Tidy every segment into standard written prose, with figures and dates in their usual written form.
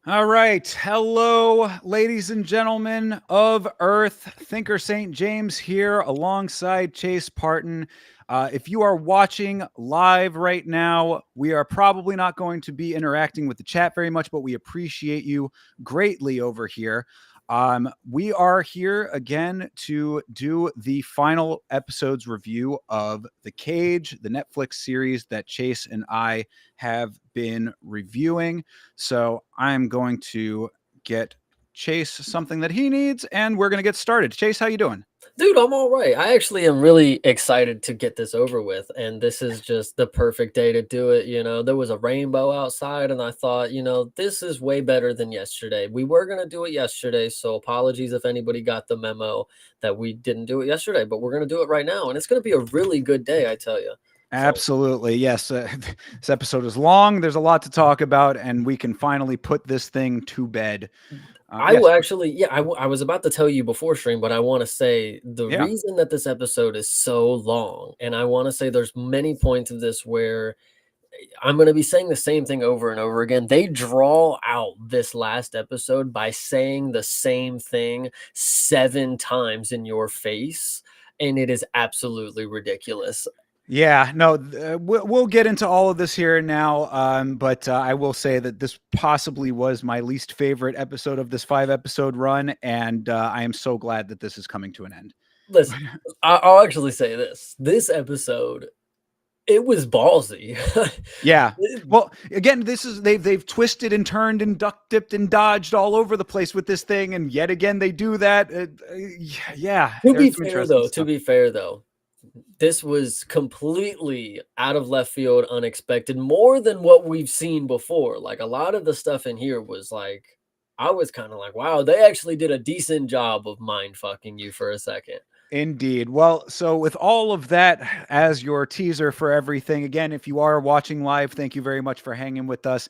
All right. Hello, ladies and gentlemen of Earth. Thinker St. James here alongside Chase Parton. If you are watching live right now, we are probably not going to be interacting with the chat very much, but we appreciate you greatly over here. We are here again to do the final episode's review of The Cage, the Netflix series that Chase and I have been reviewing. So I'm going to get Chase something that he needs, and we're going to get started. Chase, how you doing? Dude, I'm all right. I actually am really excited to get this over with, and this is just the perfect day to do it. There was a rainbow outside, and I thought, this is way better than yesterday. We were going to do it yesterday, so apologies if anybody got the memo that we didn't do it yesterday, but we're going to do it right now, and it's going to be a really good day, I tell you. Absolutely. Yes. This episode is long. There's a lot to talk about, and we can finally put this thing to bed. I will actually, I was about to tell you before stream, but I want to say the reason that this episode is so long, and I want to say there's many points of this where I'm going to be saying the same thing over and over again. They draw out this last episode by saying the same thing 7 times in your face, and it is absolutely ridiculous. Yeah, no, we'll get into all of this here now, but I will say that this possibly was my least favorite episode of this 5-episode run, and I am so glad that this is coming to an end. Listen, I'll actually say this. This episode, it was ballsy. Yeah. Well, again, this is they've twisted and turned and duck dipped and dodged all over the place with this thing, and yet again they do that. Yeah. To be fair though, this was completely out of left field, unexpected, more than what we've seen before. Like a lot of the stuff in here was like, I was kind of like, wow, they actually did a decent job of mind fucking you for a second. Indeed. Well, so with all of that as your teaser for everything, again, if you are watching live, thank you very much for hanging with us.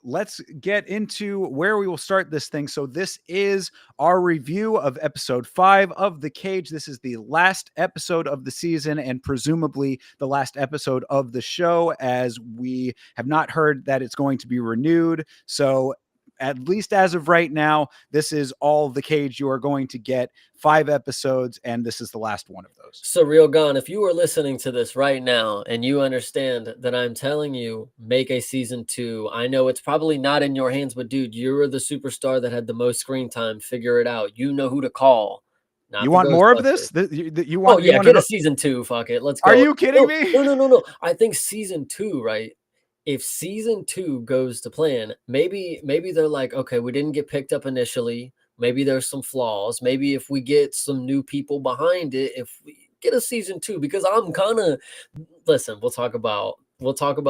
Let's get into where we will start this thing. So this is our review of episode 5 of The Cage. This is the last episode of the season and presumably the last episode of the show, as we have not heard that it's going to be renewed. So at least as of right now, this is all The Cage you are going to get. 5 episodes, and this is the last one of those. So Real Gone, if you are listening to this right now and you understand that I'm telling you, make a season 2. I know it's probably not in your hands, but dude, you're the superstar that had the most screen time. Figure it out. You know who to call. You want more of this? You want? Oh yeah, get a season 2. Fuck it. Let's go. Are you kidding me? No. I think season 2, right? If season 2 goes to plan, maybe they're like, okay, we didn't get picked up initially. Maybe there's some flaws. Maybe if we get some new people behind it, if we get a season 2, because I'm kind of, listen, we'll talk about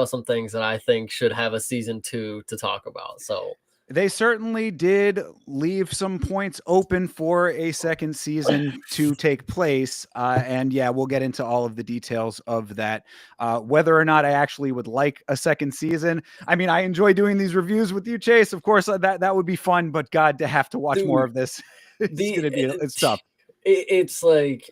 some things that I think should have a season 2 to talk about. So they certainly did leave some points open for a second season to take place. And yeah, we'll get into all of the details of that. Whether or not I actually would like a second season. I mean, I enjoy doing these reviews with you, Chase. Of course, that would be fun, but God, to have to watch more of this, it's tough. It's like,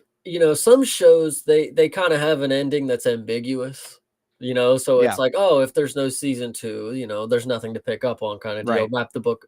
some shows, they kind of have an ending that's ambiguous. So it's like, oh, if there's no season 2, there's nothing to pick up on, kind of deal. Wrap the book.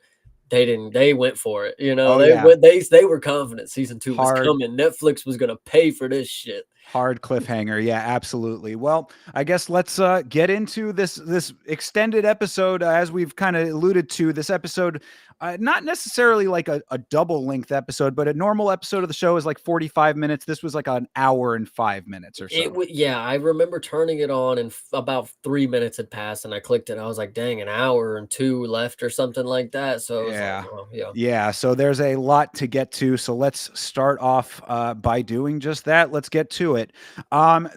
They went for it. They were confident season 2 was coming. Netflix was going to pay for this shit. Hard cliffhanger. Yeah, absolutely. Well, I guess let's get into this extended episode. As we've kind of alluded to, this episode Not necessarily like a double length episode, but a normal episode of the show is like 45 minutes. This was like an hour and 5 minutes or so. Yeah, I remember turning it on and about 3 minutes had passed and I clicked it. I was like, dang, an hour and 2 left or something like that. So it was like, Yeah. oh, yeah. Yeah. So there's a lot to get to. So let's start off by doing just that. Let's get to it.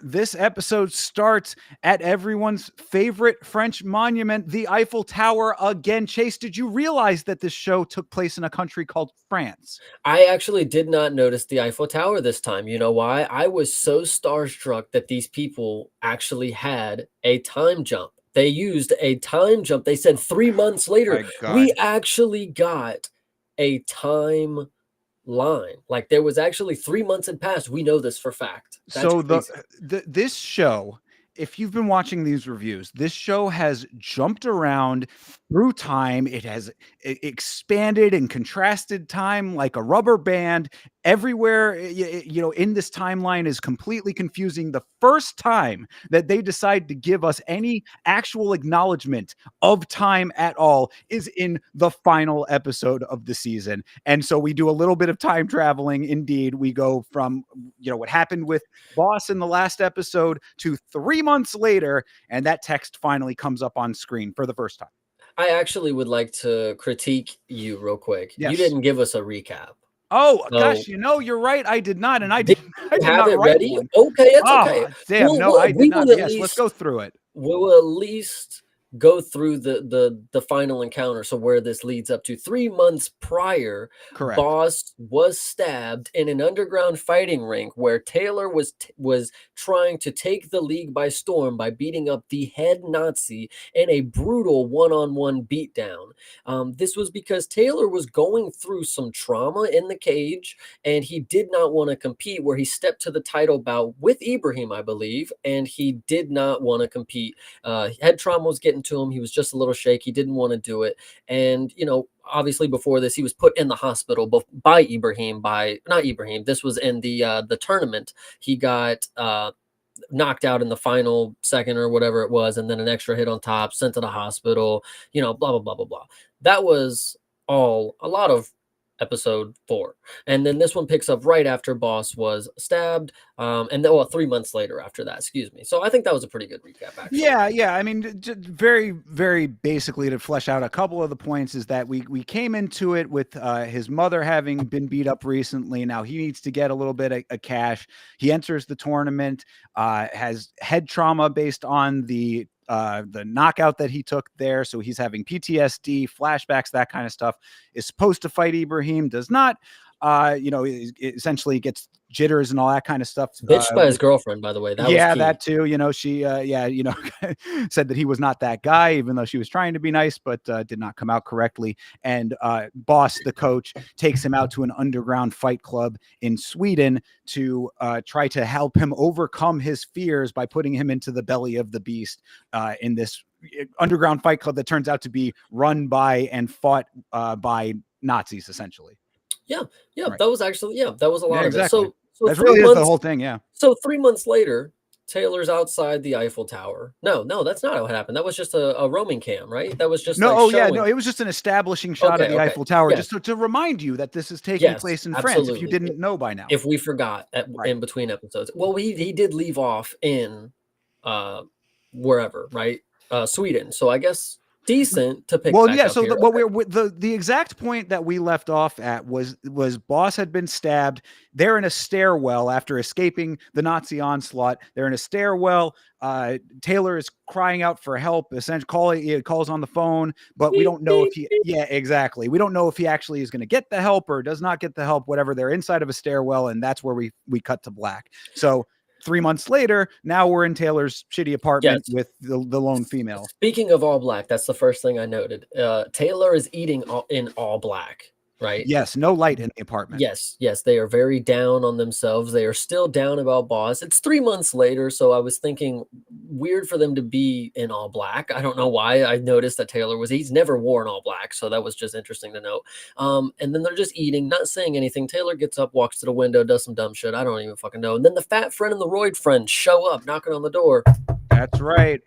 This episode starts at everyone's favorite French monument, the Eiffel Tower again. Chase, did you realize that this show took place in a country called France? I actually did not notice the Eiffel Tower this time. You know why? I was so starstruck that these people actually had a time jump. They used a time jump. They said 3 months later, My God. we actually got a time line. Like there was actually 3 months had passed. We know this for fact. That's So crazy. this show, if you've been watching these reviews, this show has jumped around through time. It has expanded and contrasted time like a rubber band. Everywhere, in this timeline is completely confusing. The first time that they decide to give us any actual acknowledgement of time at all is in the final episode of the season. And so we do a little bit of time traveling. Indeed, we go from what happened with Boss in the last episode to 3 months later, and that text finally comes up on screen for the first time. I actually would like to critique you real quick. You Yes. didn't give us a recap. Oh, So- gosh, you're right. I did not, and I Did did you not have it write ready? one. Okay, it's okay. Oh, damn, no, I we did not. will at Yes, let's least go through it. we'll at least go through the final encounter. So where this leads up to 3 months prior, Correct. Boss was stabbed in an underground fighting rink where Taylor was trying to take the league by storm by beating up the head Nazi in a brutal one-on-one beatdown. This was because Taylor was going through some trauma in the cage and he did not want to compete, where he stepped to the title bout with Ibrahim, I believe, and he did not want to compete. Head trauma was getting to him. He was just a little shaky, didn't want to do it. And, obviously before this, he was put in the hospital by Ibrahim, not Ibrahim. This was in the tournament. He got knocked out in the final second or whatever it was, and then an extra hit on top, sent to the hospital, blah, blah, blah, blah, blah. That was all a lot of episode 4. And then this one picks up right after Boss was stabbed. And then 3 months later after that, excuse me. So I think that was a pretty good recap, actually. Yeah. I mean, very, very basically to flesh out a couple of the points is that we came into it with his mother having been beat up recently. Now he needs to get a little bit of cash. He enters the tournament, has head trauma based on the knockout that he took there. So he's having PTSD, flashbacks, that kind of stuff. Is supposed to fight Ibrahim, does not. Essentially gets jitters and all that kind of stuff. Bitched by his girlfriend, by the way. That too. She, said that he was not that guy, even though she was trying to be nice, but did not come out correctly. And Boss, the coach, takes him out to an underground fight club in Sweden to try to help him overcome his fears by putting him into the belly of the beast in this underground fight club that turns out to be run by and fought by Nazis, essentially. Yeah, Right. that was actually, that was a lot of it. So that really is the whole thing, yeah. So 3 months later, Taylor's outside the Eiffel Tower. No, that's not what happened. That was just a roaming cam, right? That was just it was just an establishing shot of the Eiffel Tower, just to remind you that this is taking place in France, if you didn't know by now. If we forgot in between episodes. Well, he did leave off in wherever, right? Sweden. So I guess decent to pick. Well, yeah. So the exact point that we left off at was Boss had been stabbed. They're in a stairwell after escaping the Nazi onslaught. They're in a stairwell. Taylor is crying out for help. Essentially, calls on the phone, but we don't know if he. Yeah, exactly. We don't know if he actually is going to get the help or does not get the help. Whatever. They're inside of a stairwell, and that's where we cut to black. So 3 months later, now we're in Taylor's shitty apartment with the lone female. Speaking of all black, that's the first thing I noted. Taylor is eating in all black, right? Yes, no light in the apartment. Yes, they are very down on themselves. They are still down about Boss. It's 3 months later, so I was thinking weird for them to be in all black. I don't know why. I noticed that he's never worn all black, so that was just interesting to note. And then they're just eating, not saying anything. Taylor gets up, walks to the window, does some dumb shit. I don't even fucking know. And then the fat friend and the roid friend show up, knocking on the door. That's right.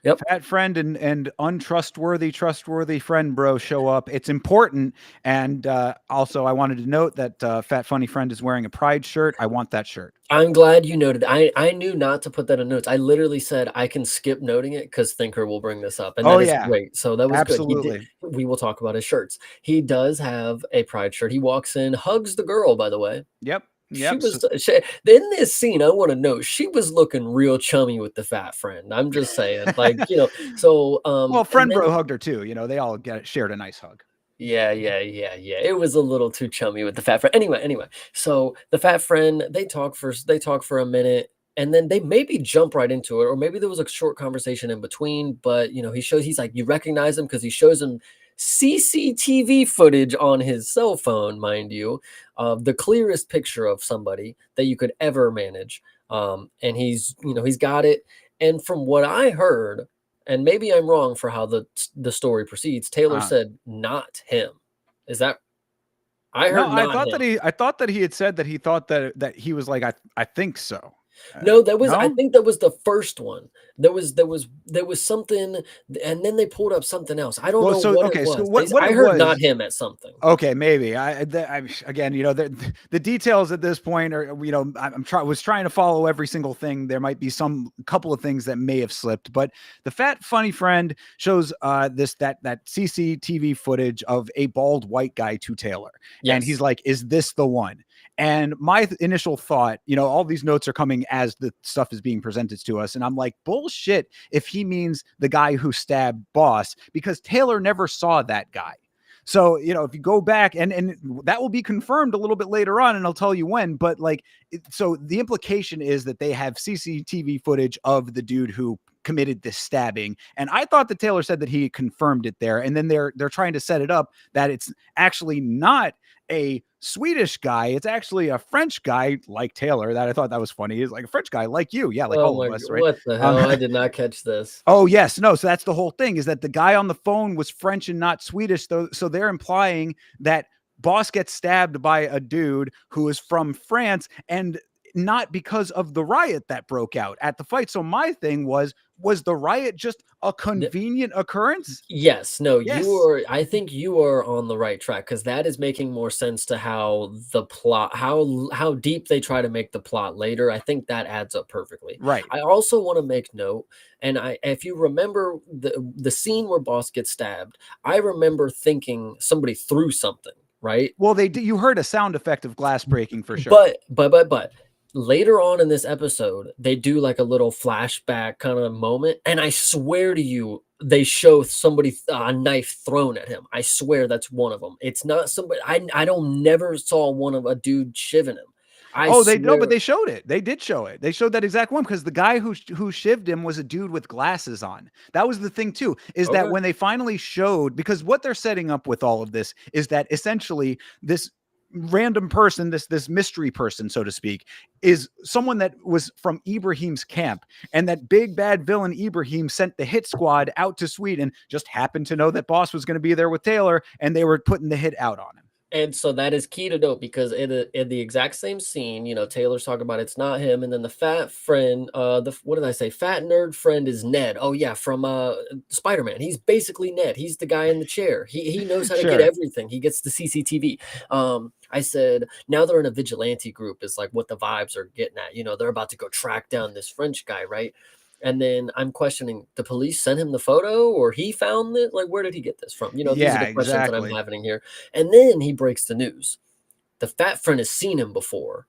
Yep. Fat friend and untrustworthy trustworthy friend bro show up. It's important. And also, I wanted to note that Fat Funny Friend is wearing a Pride shirt. I want that shirt. I'm glad you noted. I knew not to put that in notes. I literally said I can skip noting it because Thinker will bring this up, and Oh that is yeah, great. So that was good. He did. absolutely. We will talk about his shirts. He does have a Pride shirt. He walks in, hugs the girl. By the way, Yep. she Yep. So, was in this scene. I want to know she was looking real chummy with the fat friend. I'm just saying, like So well, and friend bro then hugged her too. They all shared a nice hug. yeah. It was a little too chummy with the fat friend. Anyway. So the fat friend, they talk for a minute, and then they maybe jump right into it, or maybe there was a short conversation in between. But he's like, you recognize him because he shows him CCTV footage on his cell phone, mind you, of the clearest picture of somebody that you could ever manage. And he's got it. And from what I heard, and maybe I'm wrong for how the story proceeds, Taylor Uh, said not him. Is that I no, heard not him. I thought that he had said that he thought that he was like, I think so. No, that was I No. think that was the first one. There was something, and then they pulled up something else. I don't Well, know so what it okay, so was. what I it heard not was. him at something. Okay, maybe. Again, the details at this point are, was trying to follow every single thing. There might be some couple of things that may have slipped, but the Fat Funny Friend shows that CCTV footage of a bald white guy to Taylor, and he's Yes. like, "Is this the one?" And my initial thought, all these notes are coming as the stuff is being presented to us, and I'm like, bullshit. If he means the guy who stabbed Boss, because Taylor never saw that guy. So, if you go back and that will be confirmed a little bit later on, and I'll tell you when, but so the implication is that they have CCTV footage of the dude who committed this stabbing. And I thought that Taylor said that he confirmed it there. And then they're trying to set it up that it's actually not a Swedish guy. It's actually a French guy like Taylor. That I thought that was funny. He's like a French guy like you. Yeah, like Oh all my, of us, right? what the Um, hell? I did not catch this. Oh yes, no. So that's the whole thing, is that the guy on the phone was French and not Swedish. So they're implying that Boss gets stabbed by a dude who is from France, and not because of the riot that broke out at the fight. So my thing was the riot just a convenient occurrence? Yes, no, Yes. I think you are on the right track because that is making more sense to how the plot, how deep they try to make the plot later. I think that adds up perfectly. Right. I also want to make note, and if you remember the scene where Boss gets stabbed, I remember thinking somebody threw something, right? Well, you heard a sound effect of glass breaking for sure. But later on in this episode, they do like a little flashback kind of moment, and I swear to you, they show somebody a knife thrown at him. I swear that's one of them. It's not somebody. I don't never saw one of a dude shivving him. I Oh, they no, but swear. they showed it. They did show it. They showed that exact one because the guy who shivved him was a dude with glasses on. That was the thing too, is that Okay. when they finally showed, because what they're setting up with all of this is that essentially this random person, this mystery person, so to speak, is someone that was from Ibrahim's camp, and that big bad villain Ibrahim sent the hit squad out to Sweden, just happened to know that Boss was going to be there with Taylor, and they were putting the hit out on him. And so that is key to note because in the exact same scene, Taylor's talking about it's not him, and then the fat friend, what did I say? Fat nerd friend is Ned. Oh yeah, from Spider-Man. He's basically Ned. He's the guy in the chair. He knows how to get Sure. everything. He gets the CCTV. I said now they're in a vigilante group is like what the vibes are getting at. They're about to go track down this French guy, right? And then I'm questioning, the police sent him the photo or he found it? Like, where did he get this from? These are Yeah, the questions that I'm exactly. having here. And then he breaks the news. The fat friend has seen him before,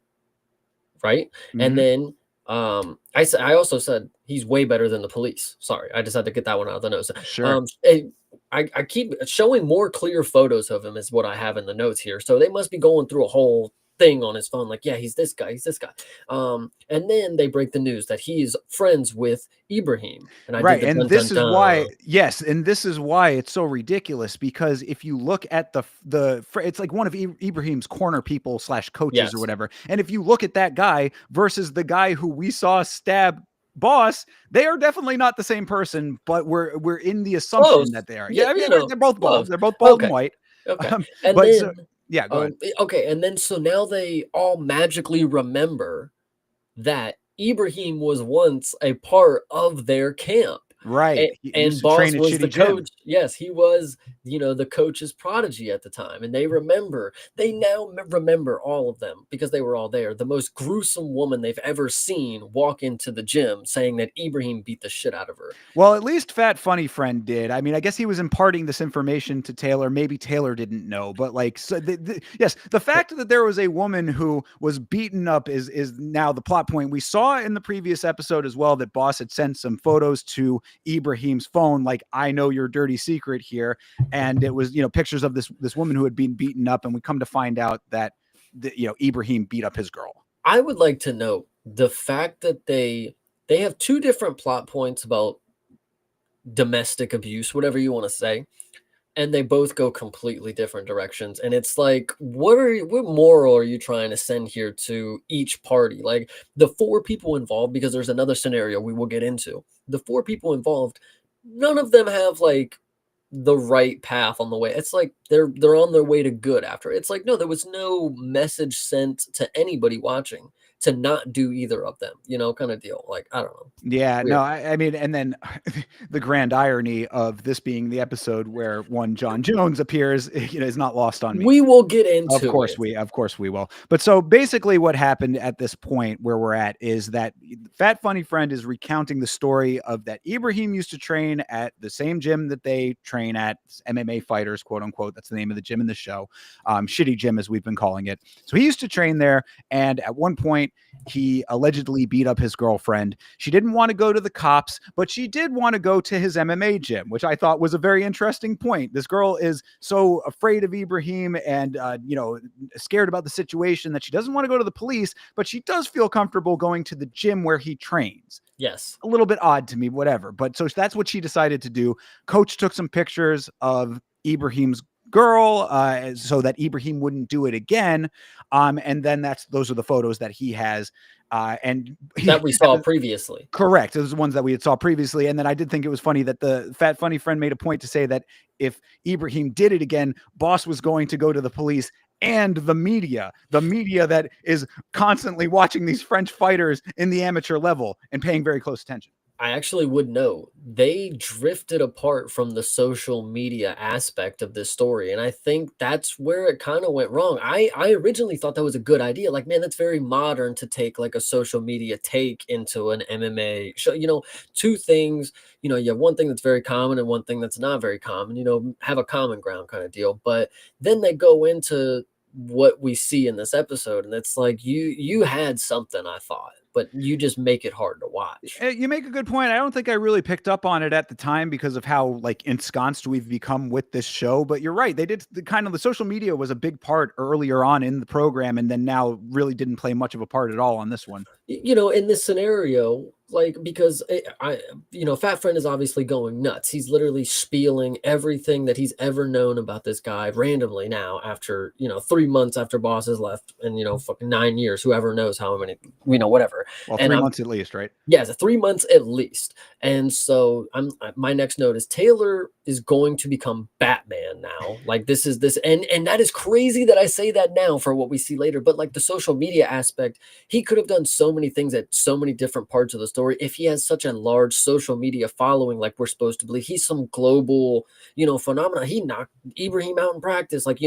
right? And Hmm. then I also said he's way better than the police. Sorry, I just had to get that one out of the notes. Sure. I keep showing more clear photos of him is what I have in the notes here. So they must be going through a whole thing on his phone, like, yeah, he's this guy, he's this guy. And then they break the news that he's friends with Ibrahim. And I did Right. the And dun this dun is why, dun. yes. And this is why it's so ridiculous, because if you look at it's like one of Ibrahim's corner people / coaches or Yes. whatever. And if you look at that guy versus the guy who we saw stab Boss, they are definitely not the same person, but we're in the assumption Close. that they are. Yeah, Yeah. I mean, they're both bald. close. They're both bald and Okay. white. Okay. Um, And but so, then yeah, go ahead. okay, and then so now they all magically remember that Ibrahim was once a part of their camp. Right. He used And to train Boss at was Shitty the Gym. coach. Yes, he was, the coach's prodigy at the time, and they now remember all of them because they were all there. The most gruesome woman they've ever seen walk into the gym saying that Ibrahim beat the shit out of her. Well, at least Fat Funny Friend did. I mean, I guess he was imparting this information to Taylor. Maybe Taylor didn't know, but like, so yes, the fact that there was a woman who was beaten up is now the plot point. We saw in the previous episode as well that Boss had sent some photos to Ibrahim's phone, like, I know your dirty secret here, and it was pictures of this woman who had been beaten up, and we come to find out that Ibrahim beat up his girl. I would like to note the fact that they have two different plot points about domestic abuse, whatever you want to say, and they both go completely different directions. And it's like, what moral are you trying to send here to each party? Like the four people involved, because there's another scenario we will get into. The four people involved, none of them have like the right path on the way. It's like they're on their way to good after. It's like, no, there was no message sent to anybody watching to not do either of them, kind of deal. Like, I don't know. Yeah, Weird. no, I mean, and then the grand irony of this being the episode where one John Jones appears, is not lost on me. We will get into Of course we will. But so basically what happened at this point where we're at is that Fat Funny Friend is recounting the story of that Ibrahim used to train at the same gym that they train at, MMA fighters, quote unquote. That's the name of the gym in the show. Shitty Gym, as we've been calling it. So he used to train there. And at one point he allegedly beat up his girlfriend. She didn't want to go to the cops, but she did want to go to his MMA gym, which I thought was a very interesting point. This girl is so afraid of Ibrahim and, scared about the situation that she doesn't want to go to the police, but she does feel comfortable going to the gym where he trains. Yes. A little bit odd to me, whatever. But so that's what she decided to do. Coach took some pictures of Ibrahim's girl so that Ibrahim wouldn't do it again. And then those are the photos that he has. And that we saw previously. Correct. Those are the ones that we had saw previously. And then I did think it was funny that the Fat Funny Friend made a point to say that if Ibrahim did it again, Boss was going to go to the police and the media that is constantly watching these French fighters in the amateur level and paying very close attention. I actually would know. They drifted apart from the social media aspect of this story. And I think that's where it kind of went wrong. I originally thought that was a good idea. Like, man, that's very modern to take like a social media take into an MMA show. Two things, you have one thing that's very common and one thing that's not very common, have a common ground kind of deal. But then they go into what we see in this episode. And it's like, you had something, I thought, but you just make it hard to watch. You make a good point. I don't think I really picked up on it at the time because of how like ensconced we've become with this show. But you're right. They did the social media was a big part earlier on in the program, and then now really didn't play much of a part at all on this one. In this scenario, like, because Fat Friend is obviously going nuts. He's literally spieling everything that he's ever known about this guy randomly now after, 3 months after Boss has left and, fucking 9 years, whoever knows how many, whatever. Well, 3 months at least, right? Yeah, so 3 months at least. And so my next note is Taylor is going to become Batman now. Like this, and that is crazy that I say that now for what we see later. But like the social media aspect, he could have done so many things at so many different parts of the story. If he has such a large social media following, like we're supposed to believe, he's some global, phenomenon. He knocked Ibrahim out in practice. Like,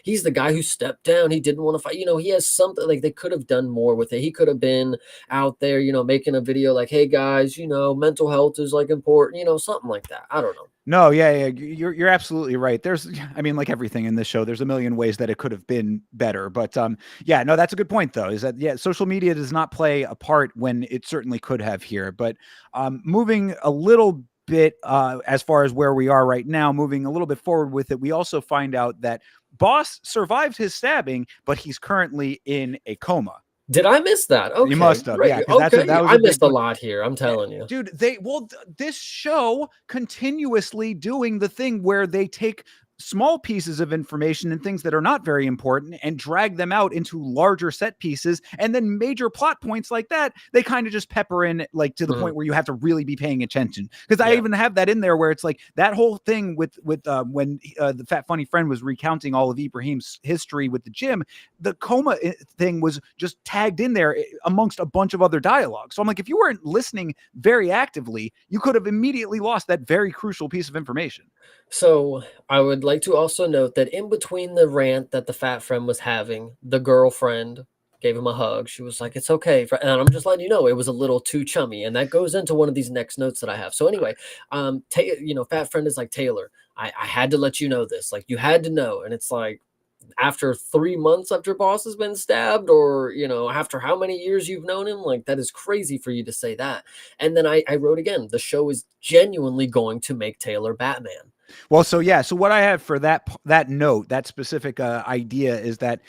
he's the guy who stepped down. He didn't want to fight. He has something, like they could have done more with it. He could have been out there, making a video like, hey guys, mental health is like important, something like that. I don't know. No, yeah, you're absolutely right. There's, like everything in this show, there's a million ways that it could have been better. But yeah, no, that's a good point though. Is that social media does not play a part when it certainly could have here. But moving a little bit as far as where we are right now, moving a little bit forward with it, we also find out that Boss survived his stabbing, but he's currently in a coma. Did I miss that? Okay, you must have. Great. Yeah, okay. I missed a lot here. I'm telling you, dude. This show continuously doing the thing where they take small pieces of information and things that are not very important and drag them out into larger set pieces, and then major plot points like that they kind of just pepper in, like, to the point where you have to really be paying attention, because I even have that in there where it's like that whole thing with when the fat funny friend was recounting all of Ibrahim's history with the gym, the coma thing was just tagged in there amongst a bunch of other dialogue. So I'm like, if you weren't listening very actively, you could have immediately lost that very crucial piece of information. So I would like to also note that in between the rant that the fat friend was having, the girlfriend gave him a hug. She was like, "It's okay." And I'm just letting you know, it was a little too chummy. And that goes into one of these next notes that I have. So anyway, fat friend is like, "Taylor, I had to let you know this. Like, you had to know." And it's like, after 3 months after boss has been stabbed, or after how many years you've known him, like, that is crazy for you to say that. And then I wrote again, the show is genuinely going to make Taylor Batman. Well, so yeah, so what I have for that note, that specific idea is that,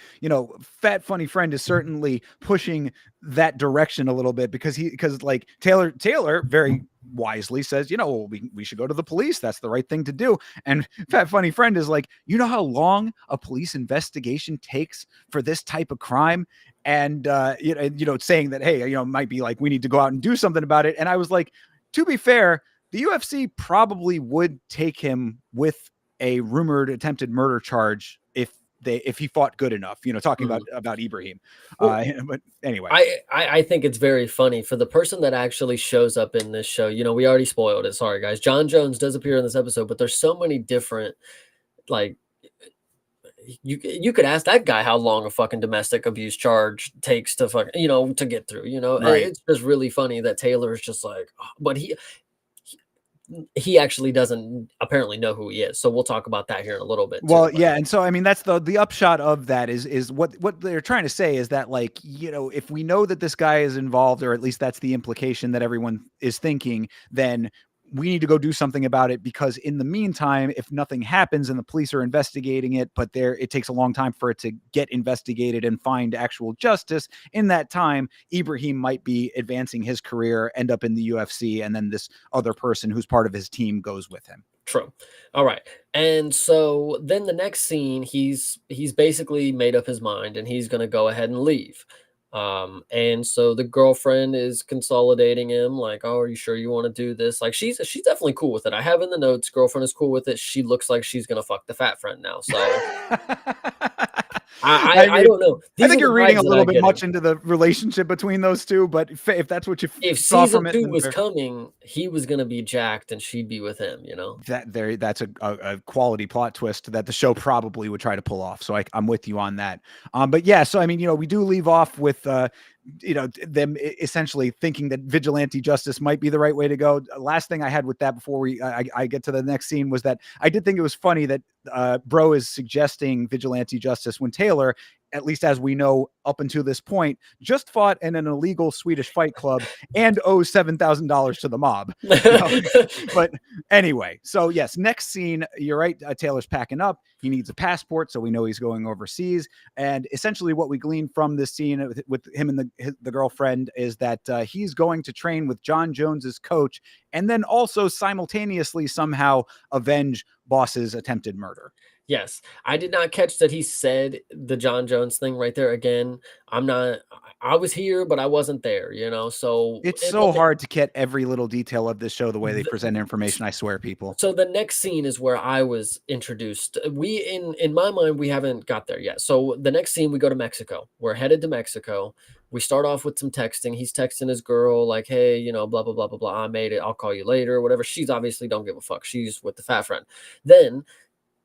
fat funny friend is certainly pushing that direction a little bit, because like Taylor very wisely says, we should go to the police. That's the right thing to do. And fat funny friend is like, how long a police investigation takes for this type of crime? And saying that, hey, it might be like, we need to go out and do something about it. And I was like, to be fair, the UFC probably would take him with a rumored attempted murder charge if he fought good enough, talking about Ibrahim. Well, but anyway, I think it's very funny for the person that actually shows up in this show. We already spoiled it. Sorry, guys. John Jones does appear in this episode, but there's so many different, like, you could ask that guy how long a fucking domestic abuse charge takes to to get through, Right. It's just really funny that Taylor is just like, but he actually doesn't apparently know who he is. So we'll talk about that here in a little bit. Well, yeah. And so, I mean, that's the upshot of that is what they're trying to say is that, like, if we know that this guy is involved, or at least that's the implication that everyone is thinking, then we need to go do something about it, because in the meantime, if nothing happens and the police are investigating it, but it takes a long time for it to get investigated and find actual justice, in that time, Ibrahim might be advancing his career, end up in the UFC, and then this other person who's part of his team goes with him. True. All right. And so then the next scene, he's basically made up his mind and he's going to go ahead and leave. And so the girlfriend is consolidating him, like, "Oh, are you sure you want to do this?" Like, she's definitely cool with it. I have in the notes, girlfriend is cool with it. She looks like she's gonna fuck the fat friend now. So I don't know. I think you're reading a little bit much into the relationship between those two, but if that's what you saw from it, season 2 was coming, he was gonna be jacked and she'd be with him. That's a quality plot twist that the show probably would try to pull off. So I'm with you on that. But yeah, so I mean, we do leave off with them essentially thinking that vigilante justice might be the right way to go. Last thing I had with that before I get to the next scene was that I did think it was funny that Bro is suggesting vigilante justice when Taylor, at least as we know up until this point, just fought in an illegal Swedish fight club and owes $7,000 to the mob. But anyway, so yes, next scene, you're right. Taylor's packing up. He needs a passport, so we know he's going overseas. And essentially what we glean from this scene with him and the girlfriend is that he's going to train with John Jones's coach, and then also simultaneously somehow avenge Boss's attempted murder. Yes, I did not catch that he said the John Jones thing right there. Again, I was here, but I wasn't there, so it's so hard to get every little detail of this show the way they present information. I swear, people. So the next scene is where I was introduced. In my mind, we haven't got there yet. So the next scene, we go to Mexico. We're headed to Mexico. We start off with some texting. He's texting his girl like, "Hey, blah, blah, blah, blah, blah. I made it. I'll call you later," whatever. She's obviously don't give a fuck. She's with the fat friend. Then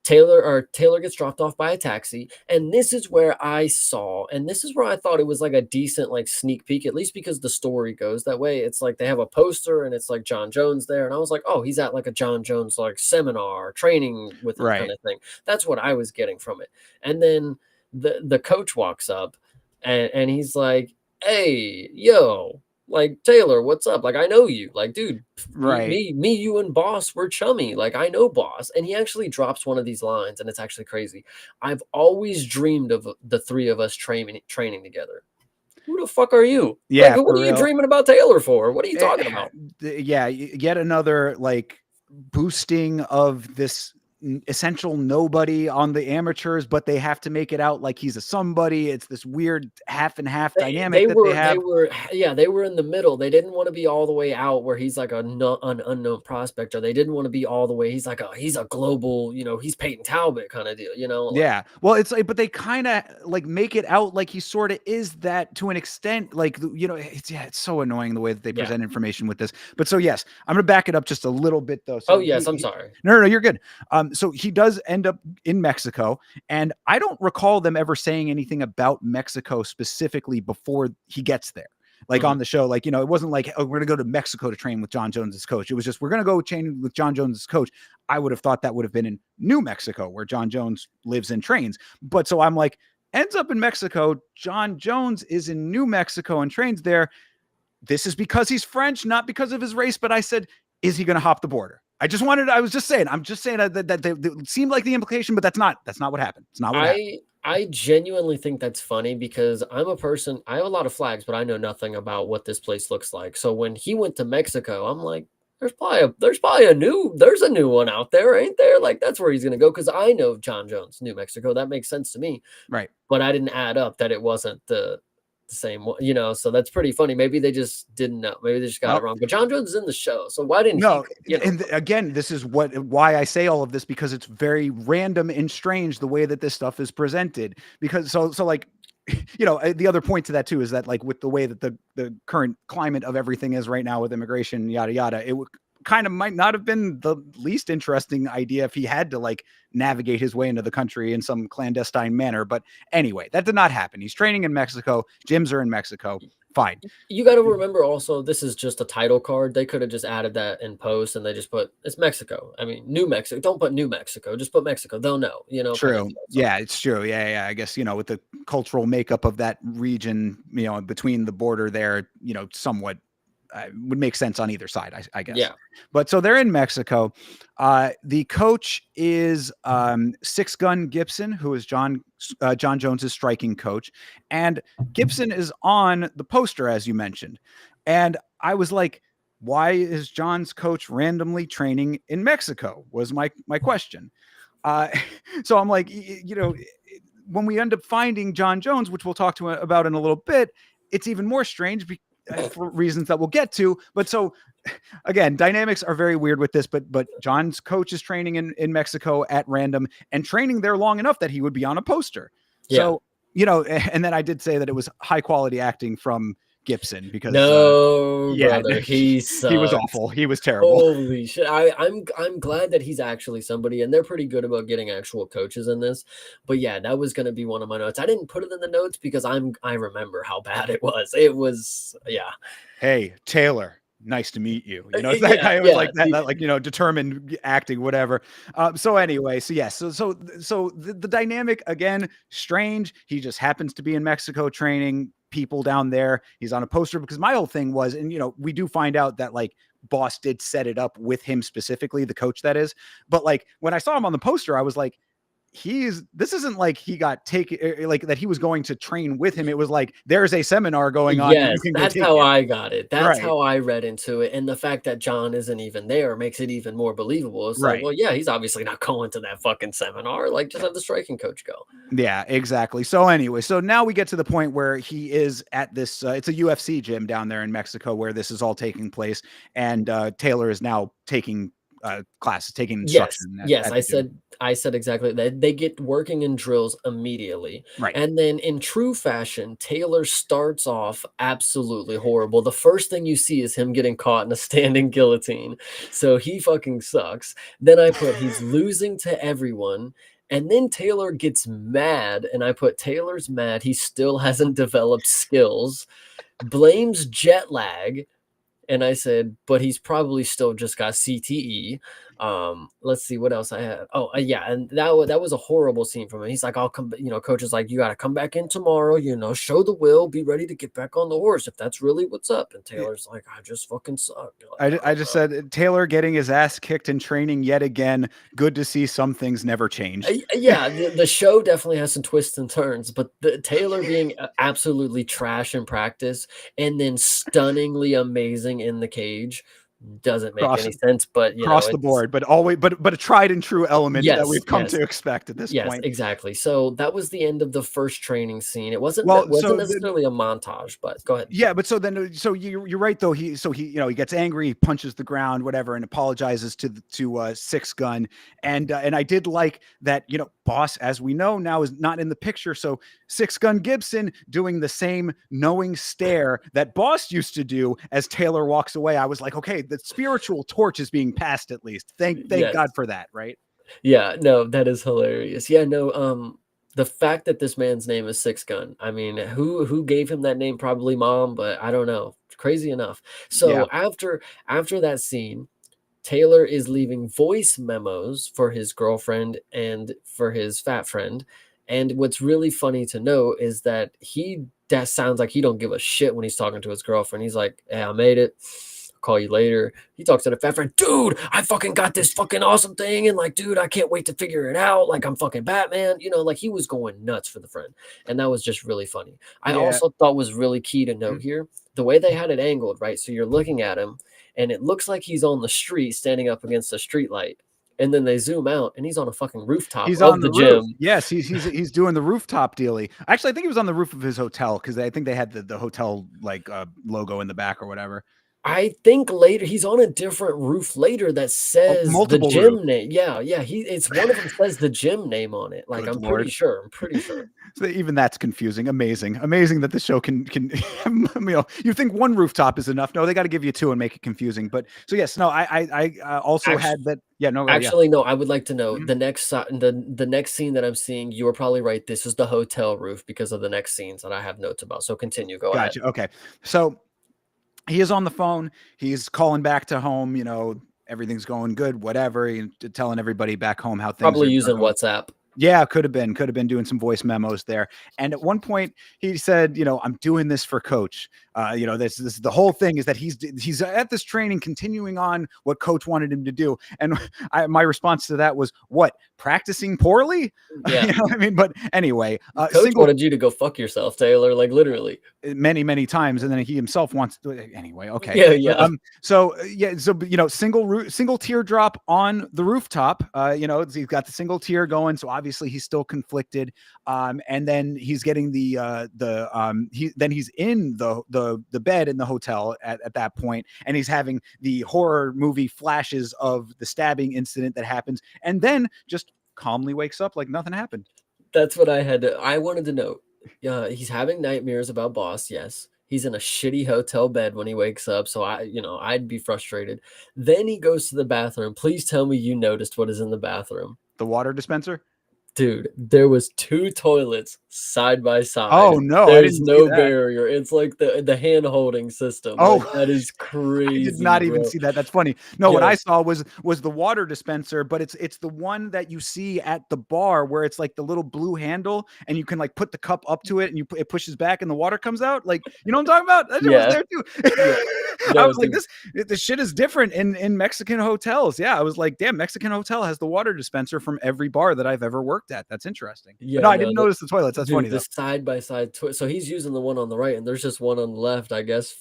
Taylor gets dropped off by a taxi, and this is where I saw, and this is where I thought it was like a decent like sneak peek, at least because the story goes that way. It's like they have a poster and it's like John Jones there, and I was like, oh, he's at like a John Jones like seminar training with him, kind of thing. That's what I was getting from it. And then the coach walks up and he's like, "Hey, yo, like, Taylor, what's up? Like, I know you. Like, dude, right? Me, you and Boss, we're chummy. Like, I know Boss." And he actually drops one of these lines, and it's actually crazy. "I've always dreamed of the three of us training together." Who the fuck are you? Yeah, like, what are you dreaming about Taylor for? What are you talking about? Yeah, yet another like boosting of this essential nobody on the amateurs, but they have to make it out like he's a somebody. It's this weird half and half dynamic that they have. They were in the middle. They didn't want to be all the way out where he's like an unknown prospect, or they didn't want to be all the way. He's a global, he's Peyton Talbot kind of deal, Yeah. Well, it's like, but they kind of like make it out like he sort of is that to an extent. Like, it's so annoying the way that they present information with this. But so, yes, I'm going to back it up just a little bit though. So yes, I'm sorry. No, you're good. So he does end up in Mexico, and I don't recall them ever saying anything about Mexico specifically before he gets there. Like on the show, like, it wasn't like, oh, we're going to go to Mexico to train with Jon Jones as coach. It was just, we're going to go train with Jon Jones as coach. I would have thought that would have been in New Mexico, where Jon Jones lives and trains. But so I'm like, ends up in Mexico. Jon Jones is in New Mexico and trains there. This is because he's French, not because of his race. But I said, is he going to hop the border? I'm just saying that seemed like the implication, but that's not what happened. It's not what happened. I genuinely think that's funny, because I have a lot of flags, but I know nothing about what this place looks like. So when he went to Mexico, I'm like, there's a new one out there, ain't there? Like, that's where he's going to go. Cause I know Jon Jones, New Mexico. That makes sense to me. Right. But I didn't add up that it wasn't the same one, so that's pretty funny. Maybe they just didn't know. Maybe they just got it wrong. But Jon Jones is in the show, so why didn't he? And again, this is why I say all of this, because it's very random and strange the way that this stuff is presented. Because so like, the other point to that too is that, like, with the way that the current climate of everything is right now with immigration, yada yada, it kind of might not have been the least interesting idea if he had to like navigate his way into the country in some clandestine manner. But anyway, that did not happen. He's training in Mexico. Gyms are in Mexico. Fine. You got to remember also, this is just a title card. They could have just added that in post, and they just put, it's Mexico. I mean, New Mexico. Don't put New Mexico. Just put Mexico. They'll know, True. Kind of yeah, it's true. Yeah. I guess, with the cultural makeup of that region, between the border there, somewhat would make sense on either side, I guess. Yeah. But so they're in Mexico. The coach is Six Gun Gibson, who is Jon Jones's striking coach. And Gibson is on the poster, as you mentioned. And I was like, why is Jon's coach randomly training in Mexico? Was my question. So I'm like, when we end up finding Jon Jones, which we'll talk about in a little bit, it's even more strange for reasons that we'll get to. But so again, dynamics are very weird with this, but Jon's coach is training in Mexico at random and training there long enough that he would be on a poster. Yeah. So, and then I did say that it was high quality acting from Gibson, because brother, he was awful. He was terrible. Holy shit. I'm glad that he's actually somebody, and they're pretty good about getting actual coaches in this. But yeah, that was going to be one of my notes. I didn't put it in the notes because I remember how bad it was. It was, yeah. Hey, Taylor, nice to meet you. That guy was like that, like, determined acting, whatever. So anyway, so yes, so the dynamic, again, strange. He just happens to be in Mexico training people down there. He's on a poster, because my whole thing was, and we do find out that like Boss did set it up with him specifically, the coach that is. But like when I saw him on the poster, I was like, this isn't like he got taken, like that he was going to train with him. It was like, there's a seminar going on. Yes, that's how I got it. That's how I read into it. And the fact that Jon isn't even there makes it even more believable. It's like, well, yeah, he's obviously not going to that fucking seminar. Like, just have the striking coach go. Yeah, exactly. So anyway, so now we get to the point where he is at this, it's a UFC gym down there in Mexico where this is all taking place. And Taylor is now taking classes, taking instruction. Yes, I said exactly that. They get working in drills immediately. Right. And then in true fashion, Taylor starts off absolutely horrible. The first thing you see is him getting caught in a standing guillotine. So he fucking sucks. Then I put, he's losing to everyone. And then Taylor gets mad, and I put, Taylor's mad. He still hasn't developed skills, blames jet lag. And I said, but he's probably still just got CTE. Let's see what else I had. Oh, yeah. And that was a horrible scene from him. He's like, I'll come, coach is like, you got to come back in tomorrow, show the will, be ready to get back on the horse if that's really what's up. And Taylor's like, I just fucking suck. Like, I just said, Taylor getting his ass kicked in training yet again. Good to see some things never change. Yeah, the show definitely has some twists and turns, but Taylor being absolutely trash in practice and then stunningly amazing in the cage. doesn't make Cross any sense, but you know, across the it's board, but always, but a tried and true element that yes, we've come yes, to expect at this yes, point. exactly. So that was the end of the first training scene. It Well, wasn't so necessarily a montage, but go ahead. yeah, but so then, so you're right though. He he gets angry, he punches the ground, whatever, and apologizes to Six Gun, and I did like that. Boss, as we know now, is not in the picture. So Six Gun Gibson doing the same knowing stare that Boss used to do as Taylor walks away. I was like, okay, the spiritual torch is being passed at least. Thank Yes. God for that, right? Yeah, no, that is hilarious. Yeah, no, the fact that this man's name is Six Gun, I mean, who gave him that name? Probably mom, but I don't know. Crazy enough. Yeah, So after that scene, Taylor is leaving voice memos for his girlfriend and for his fat friend. And what's really funny to know is that sounds like he don't give a shit when he's talking to his girlfriend. He's like, "Hey, I made it. I'll call you later." He talks to the fat friend, "Dude, I fucking got this fucking awesome thing, and like, dude, I can't wait to figure it out. Like, I'm fucking Batman." Like he was going nuts for the friend, and that was just really funny. I yeah. also thought was really key to note Mhm. here the way they had it angled, right? So you're looking at him and it looks like he's on the street standing up against a street light. And then they zoom out and he's on a fucking rooftop He's of on the the roof. gym. Yes, he's doing the rooftop dealy. Actually, I think he was on the roof of his hotel because I think they had the hotel like logo in the back or whatever. I think later he's on a different roof later that Oh, says the multiple roofs. gym name. Yeah, yeah. It's one of them says the gym name on it. Like Good I'm pretty lord. sure. I'm pretty sure. So even that's confusing. Amazing that the show can you think one rooftop is enough? No, they got to give you two and make it confusing. But so yes, no, I also Actually, had that. Yeah, no, yeah. actually, no, I would like to know Mhm. the next scene that I'm seeing, you were probably right. This is the hotel roof because of the next scenes that I have notes about. So continue, go ahead. Gotcha. Okay, so he is on the phone. He's calling back to home. Everything's going good. Whatever. Telling everybody back home how things Probably are using going. WhatsApp. Yeah, could have been doing some voice memos there. And at one point he said, I'm doing this for coach. This the whole thing is that he's at this training continuing on what coach wanted him to do. And my response to that was, what, practicing poorly? Yeah. You know what I mean? But anyway, Coach wanted you to go fuck yourself, Taylor, like literally. many times, and then he himself wants to anyway. Okay. Yeah, But, yeah. single teardrop on the rooftop. He's got the single tear going, so obviously he's still conflicted. And then he's getting he's in the bed in the hotel at that point, and he's having the horror movie flashes of the stabbing incident that happens, and then just calmly wakes up like nothing happened. That's what I wanted to know. He's having nightmares about Boss, yes. He's in a shitty hotel bed when he wakes up, so I'd be frustrated. Then he goes to the bathroom. Please tell me you noticed what is in the bathroom. The water dispenser. Dude, there was 2 toilets side by side. Oh no, I There's didn't see no that. barrier. It's like the hand-holding system. Oh, Like, that is I crazy, did not even bro. see that. That's funny. No, what I Yes. saw was the water dispenser, but it's the one that you see at the bar where it's like the little blue handle and you can like put the cup up to it and it pushes back and the water comes out. Like, you know what I'm talking about? That shit was Yeah. there too. Yeah. I No, was like, dude. this shit is different in Mexican hotels. Yeah, I was like, damn, Mexican hotel has the water dispenser from every bar that I've ever worked at. That's interesting. But Yeah, no, I no, didn't notice the toilets. That's funny dude, the though. side by side so he's using the one on the right, and there's just one on the left, I guess,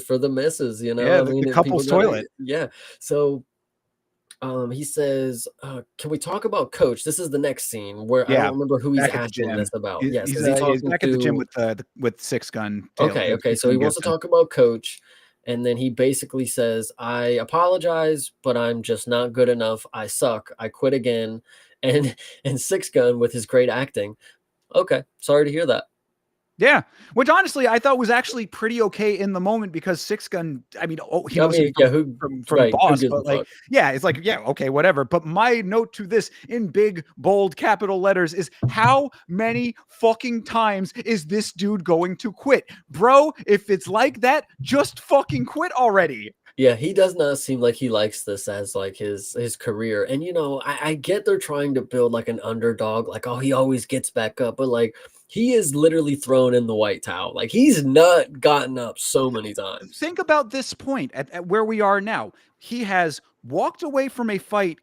for the misses, you know? Yeah, I the mean, if people couple's gotta toilet. yeah. So, he says, "Can we talk about Coach?" This is the next scene where I don't Yeah, remember who he's back at the asking this gym. about. Yes, is he He's talking back at the gym to with with Six Gun Taylor. okay, okay, Six so he Gun wants to Gibson. talk about Coach, and then he basically says, "I apologize, but I'm just not good enough. I suck. I quit again." And and Six Gun with his great acting, "Okay, sorry to hear that." Yeah, which honestly I thought was actually pretty okay in the moment because Six Gun, I mean, he I knows him mean, yeah, who from right, who Boss, gives a but like, fuck? yeah, it's like, yeah, okay, whatever. But my note to this in big, bold, capital letters is how many fucking times is this dude going to quit? Bro, if it's like that, just fucking quit already. Yeah, he does not seem like he likes this as like his career. And I get they're trying to build like an underdog, like oh he always gets back up, but like he is literally thrown in the white towel. Like he's not gotten up so many times. Think about this point at where we are now. He has walked away from a fight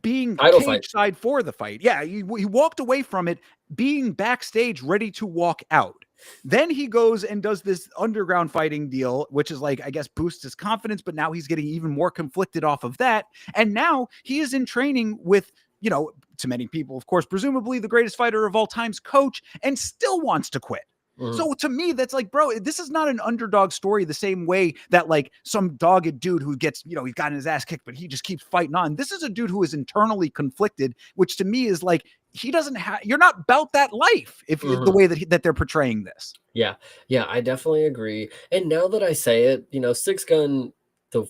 being Title fight. cage side for the fight. Yeah, he walked away from it being backstage ready to walk out. Then he goes and does this underground fighting deal, which is like, I guess, boosts his confidence, but now he's getting even more conflicted off of that. And now he is in training with, you know, to many people, of course, presumably the greatest fighter of all time's coach, and still wants to quit. So to me, that's like, bro, this is not an underdog story the same way that like some dogged dude who gets, you know, he's gotten his ass kicked, but he just keeps fighting on. This is a dude who is internally conflicted, which to me is like, he doesn't have, you're not about that life if the way that they're portraying this. Yeah. Yeah, I definitely agree. And now that I say it, you know, Six Gun,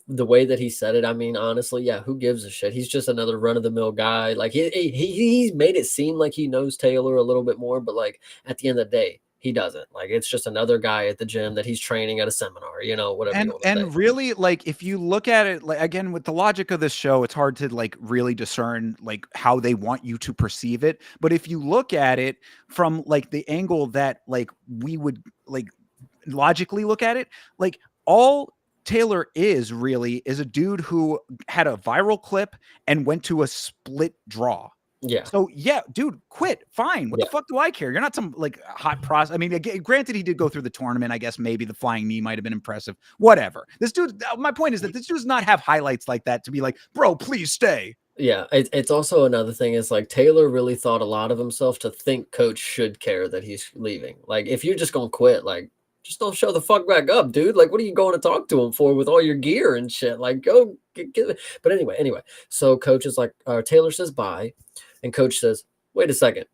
the way that he said it, I mean, honestly, yeah, who gives a shit? He's just another run of the mill guy. Like he's made it seem like he knows Taylor a little bit more, but like at the end of the day, he doesn't. Like it's just another guy at the gym that he's training at a seminar, you know, whatever. And really, like if you look at it, like again with the logic of this show, it's hard to like really discern like how they want you to perceive it. But if you look at it from like the angle that like we would like logically look at it, like all Taylor is really is a dude who had a viral clip and went to a split draw. Yeah. So yeah, dude, quit. Fine. What the fuck do I care? You're not some like hot pros. I mean, granted, he did go through the tournament. I guess maybe the flying knee might have been impressive. Whatever. This dude. My point is that this dude does not have highlights like that to be like, bro, please stay. Yeah, it's also another thing is like Taylor really thought a lot of himself to think coach should care that he's leaving. Like if you're just gonna quit, like just don't show the fuck back up, dude. Like what are you going to talk to him for with all your gear and shit? Like go get it. But anyway. So coach is like, Taylor says bye, and coach says, wait a second,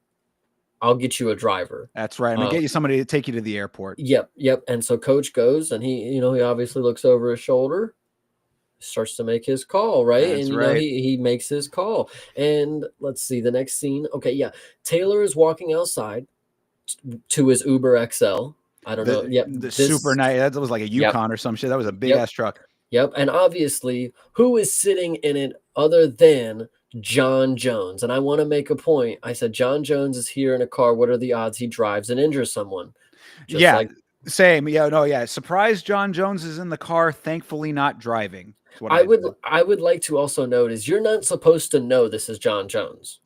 I'll get you a driver. That's right. I'm gonna get you somebody to take you to the airport. Yep. And so coach goes and he, you know, he obviously looks over his shoulder, starts to make his call, right? That's and you right. know he makes his call. And let's see the next scene. Okay, yeah. Taylor is walking outside to his Uber XL. I don't know. Yep. The super nice. That was like a Yukon or some shit. That was a big ass truck. Yep. And obviously, who is sitting in it other than Jon Jones? And I want to make a point. I said, Jon Jones is here in a car. What are the odds he drives and injures someone? Same. Yeah, no, yeah. Surprised Jon Jones is in the car, thankfully not driving. I would like to also note is you're not supposed to know this is Jon Jones.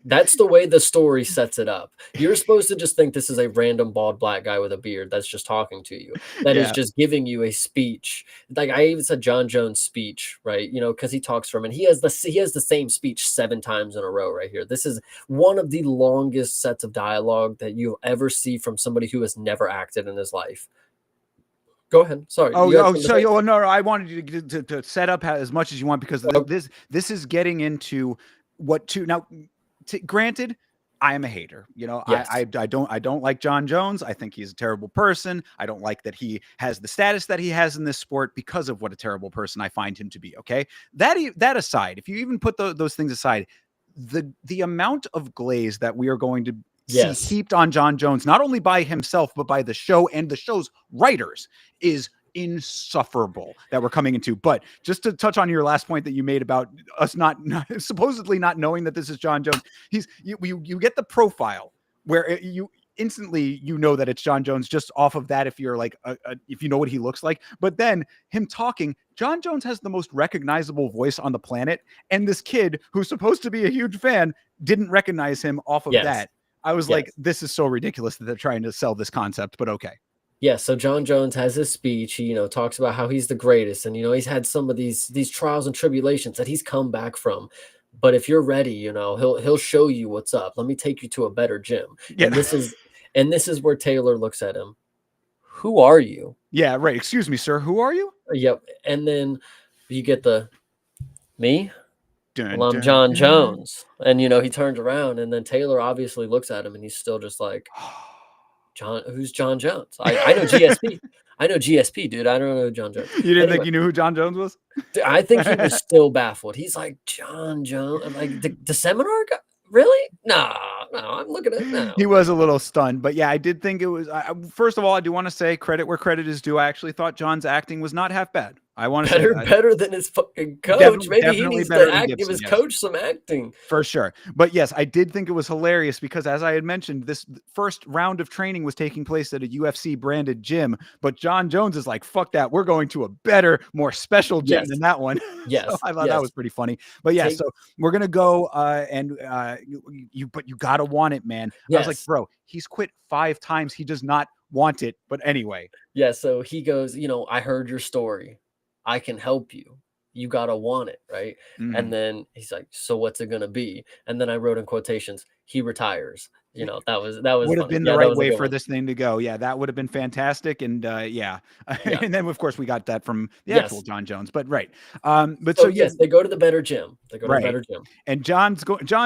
That's the way the story sets it up. You're supposed to just think this is a random bald black guy with a beard that's just talking to you. That is just giving you a speech. Like I even said Jon Jones speech, right? You know, because he talks from and he has the same speech 7 times in a row right here. This is one of the longest sets of dialogue that you'll ever see from somebody who has never acted in his life. Go ahead. Sorry. No, I wanted you to set up as much as you want because this is getting into what to now. Granted, I am a hater. You know, yes. I don't like Jon Jones. I think he's a terrible person. I don't like that he has the status that he has in this sport because of what a terrible person I find him to be. Okay, that aside, if you even put those things aside, the amount of glaze that we are going to see heaped on Jon Jones, not only by himself but by the show and the show's writers, is insufferable that we're coming into. But just to touch on your last point that you made about us not supposedly not knowing that this is Jon Jones, you get the profile where you instantly know that it's Jon Jones just off of that if you're like if you know what he looks like. But then him talking, Jon Jones has the most recognizable voice on the planet, and this kid who's supposed to be a huge fan didn't recognize him off of that. I was like, this is so ridiculous that they're trying to sell this concept, but okay. Yeah, so Jon Jones has his speech. He, you know, talks about how he's the greatest, and you know he's had some of these trials and tribulations that he's come back from. But if you're ready, you know he'll show you what's up. Let me take you to a better gym. Yeah. And this is where Taylor looks at him. Who are you? Yeah, right. Excuse me, sir. Who are you? Yep. And then you get the me. Well, I'm Jon Jones, and you know he turns around, and then Taylor obviously looks at him, and he's still just like. Who's Jon Jones? I know GSP. I know GSP, dude. I don't know Jon Jones. You didn't think you knew who Jon Jones was? I think he was still baffled. He's like, Jon Jones? I'm like, the seminar guy? Really? No, I'm looking at it now. He was a little stunned, but yeah, I did think it was. First of all, I do want to say credit where credit is due. I actually thought Jon's acting was not half bad. I want to say Better than his fucking coach. definitely, Maybe he definitely needs better to than give Gibson. his Yes. coach some acting. For sure. But yes, I did think it was hilarious because, as I had mentioned, this first round of training was taking place at a UFC branded gym. But Jon Jones is like, fuck that. We're going to a better, more special gym Yes. than that one. So Yes. I thought that Yes. was pretty funny. But yeah, so we're going to go but you got to want it, man. I was like, Yes. bro, he's quit 5 times. He does not want it. But anyway. Yeah. So he goes, I heard your story. I can help you. You gotta want it, right? And then he's like, "So what's it gonna be?" And then I wrote in quotations, "He retires." That was Would have funny. been the Yeah, that right was a way good for one. this thing to go. Yeah, that would have been fantastic. And yeah. Yeah. And then of course we got that from the actual Yes. Jon Jones. But right. But So so yeah, yes, they go to the better gym. They go to the right. better gym. And Jon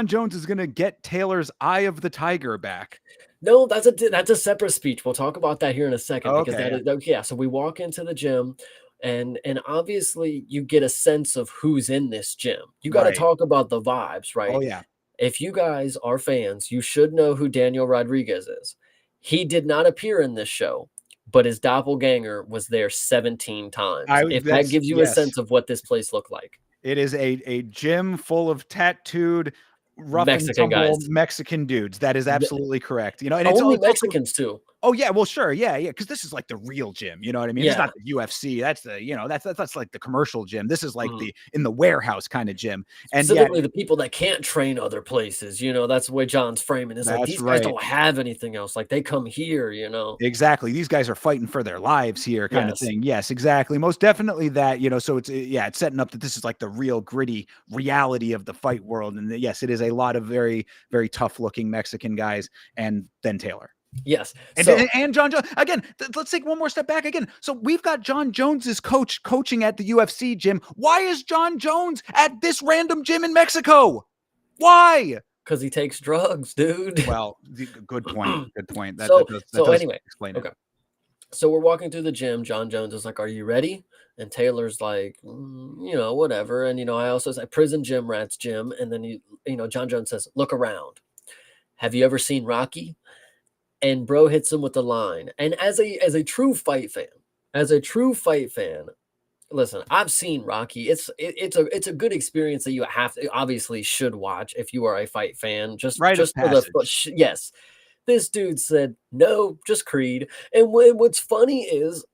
Jones is gonna get Taylor's Eye of the Tiger back. No, that's a separate speech. We'll talk about that here in a second because Okay, yeah. yeah. So we walk into the gym, and obviously you get a sense of who's in this gym. You got to Right. talk about the vibes, Oh right? yeah. If you guys are fans, you should know who Daniel Rodriguez is. He did not appear in this show, but his doppelganger was there 17 times. If that That's gives you a yes. sense of what this place looked like. It is a gym full of tattooed, rough and Mexican tumble guys. Mexican dudes. That is absolutely correct. And Only it's also Mexicans too. oh yeah, well sure, yeah, because this is like the real gym. You know what I mean? It's Yeah. not the UFC. That's the that's like the commercial gym. This is like Mhm. the in the warehouse kind of gym. And yeah, Specifically the people that can't train other places, that's the way John's framing. It's like that's these guys right. don't have anything else. Like they come here. Exactly. These guys are fighting for their lives here, kind of Yes. thing. Yes, exactly. Most definitely that. So it's it's setting up that this is like the real gritty reality of the fight world. And yes, it is a lot of very very tough looking Mexican guys, and then Taylor. Yes. And So and Jon Jones again. Let's take one more step back again. So we've got Jon Jones's coaching at the UFC gym. Why is Jon Jones at this random gym in Mexico? Why? because he takes drugs, dude. Well, good point. Good point. That So does anyway, explain it. okay. So we're walking through the gym. Jon Jones is like, "Are you ready?" And Taylor's like, whatever. And I also say prison gym rats gym. And then Jon Jones says, "Look around. Have you ever seen Rocky?" And bro hits him with the line. And as a true fight fan, listen, I've seen Rocky. It's a good experience that you obviously should watch if you are a fight fan. Just Rite of for the passage. yes. This dude said no, just Creed. And what's funny is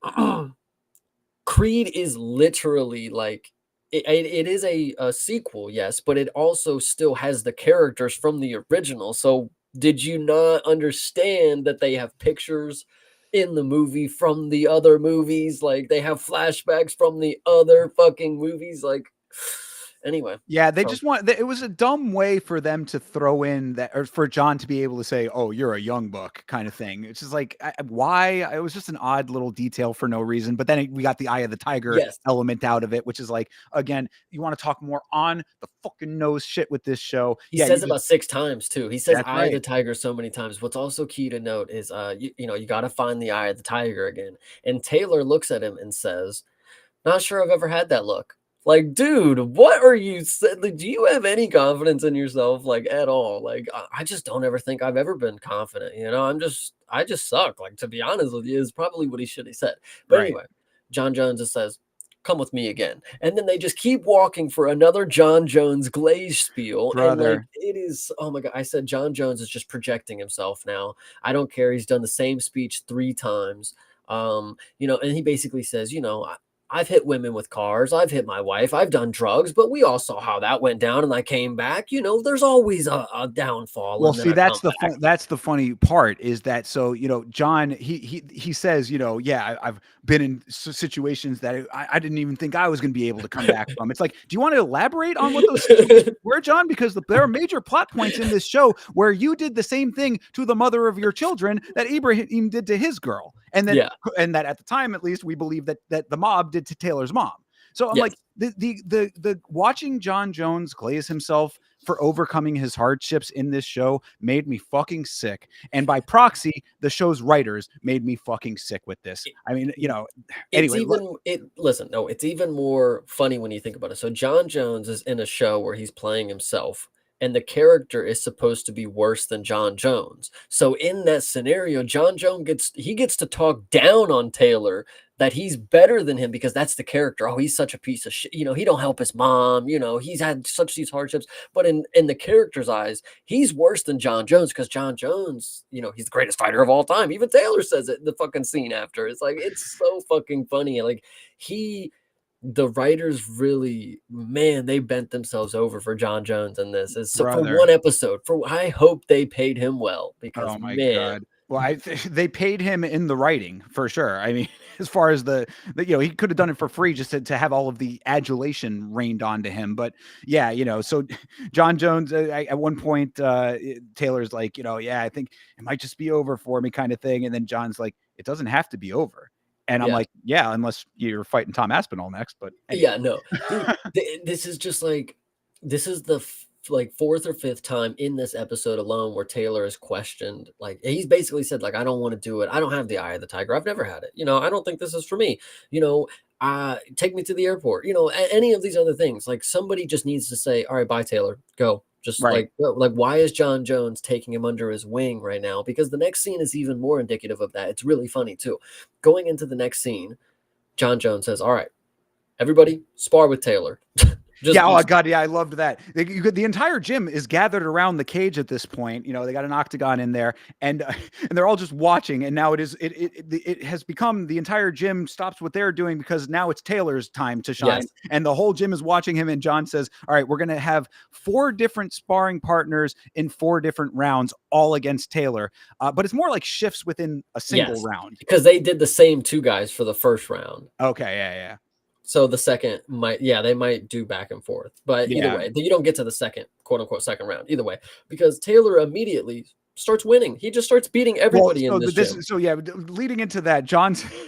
Creed is literally like it is a sequel, yes, but it also still has the characters from the original. So did you not understand that they have pictures in the movie from the other movies? Like they have flashbacks from the other fucking movies. Like anyway. Yeah, they So just want. It was a dumb way for them to throw in that, or for John to be able to say, "Oh, you're a young buck," kind of thing. It's just like, why? It was just an odd little detail for no reason. But then we got the Eye of the Tiger yes, element out of it, which is like, again, you want to talk more on the fucking nose shit with this show? he Yeah, says about 6 times too. He says that's "Eye of the right. Tiger" so many times. What's also key to note is, you gotta find the eye of the tiger again. And Taylor looks at him and says, "Not sure I've ever had that look." Like, dude, what are you like, do you have any confidence in yourself, like, at all? Like, I just don't ever think I've ever been confident, I just suck, like, to be honest with you, is probably what he should have said. But Right, anyway, Jon Jones just says, "Come with me again." And then they just keep walking for another Jon Jones glaze spiel, and, like, brother. it is oh my god, I said Jon Jones is just projecting himself now. I don't care, he's done the same speech 3 times. And he basically says, I've hit women with cars. I've hit my wife. I've done drugs, but we all saw how that went down and I came back. There's always a downfall Well, and then see, a comeback. that's the funny part is that so John he says yeah I've been in situations that I didn't even think I was going to be able to come back from. It's like, do you want to elaborate on what those situations were, John? Because there are major plot points in this show where you did the same thing to the mother of your children that Ibrahim did to his girl, and Yeah. that at the time at least we believe that the mob did to Taylor's mom. So I'm Yes. like the watching Jon Jones glaze himself for overcoming his hardships in this show made me fucking sick. And by proxy, the show's writers made me fucking sick with this. I mean, It's anyway, even it listen, no, it's even more funny when you think about it. So Jon Jones is in a show where he's playing himself and the character is supposed to be worse than Jon Jones. So in that scenario, Jon Jones gets to talk down on Taylor that he's better than him because that's the character. Oh, he's such a piece of shit. He don't help his mom. He's had such these hardships. But in the character's eyes, he's worse than John Jones because John Jones, he's the greatest fighter of all time. Even Taylor says it in the fucking scene after. It's like, it's so fucking funny. Like the writers really, man, they bent themselves over for John Jones in this. So for one episode. I hope they paid him well because, oh my man. God. Well, they paid him in the writing for sure. I mean, as far as the he could have done it for free just to have all of the adulation rained onto him. But yeah, so John Jones at one point, Taylor's like, yeah, I think it might just be over for me kind of thing. And then John's like, it doesn't have to be over. And I'm like, yeah, unless you're fighting Tom Aspinall next. But anyway. Yeah, no, this is just like, this is the fourth or fifth time in this episode alone where Taylor is questioned. Like, he's basically said, like, I don't want to do it. I don't have the eye of the tiger. I've never had it. I don't think this is for me. Take me to the airport. Any of these other things. Like, somebody just needs to say, all right, bye, Taylor, go. Just right. like why is John Jones taking him under his wing right now? Because the next scene is even more indicative of that. It's really funny too. Going into the next scene, John Jones says, all right, everybody spar with Taylor. Oh my God, yeah, I loved that. The entire gym is gathered around the cage at this point. They got an octagon in there, and they're all just watching. And now it has become, the entire gym stops what they're doing because now it's Taylor's time to shine, and the whole gym is watching him. And John says, "All right, we're gonna have 4 different sparring partners in 4 different rounds, all against Taylor." But it's more like shifts within a single round because they did the same 2 guys for the first round. Okay, yeah. So the second they might do back and forth, but either way, you don't get to the second, quote unquote, second round either way, because Taylor immediately starts winning. He just starts beating everybody in this gym. So leading into that,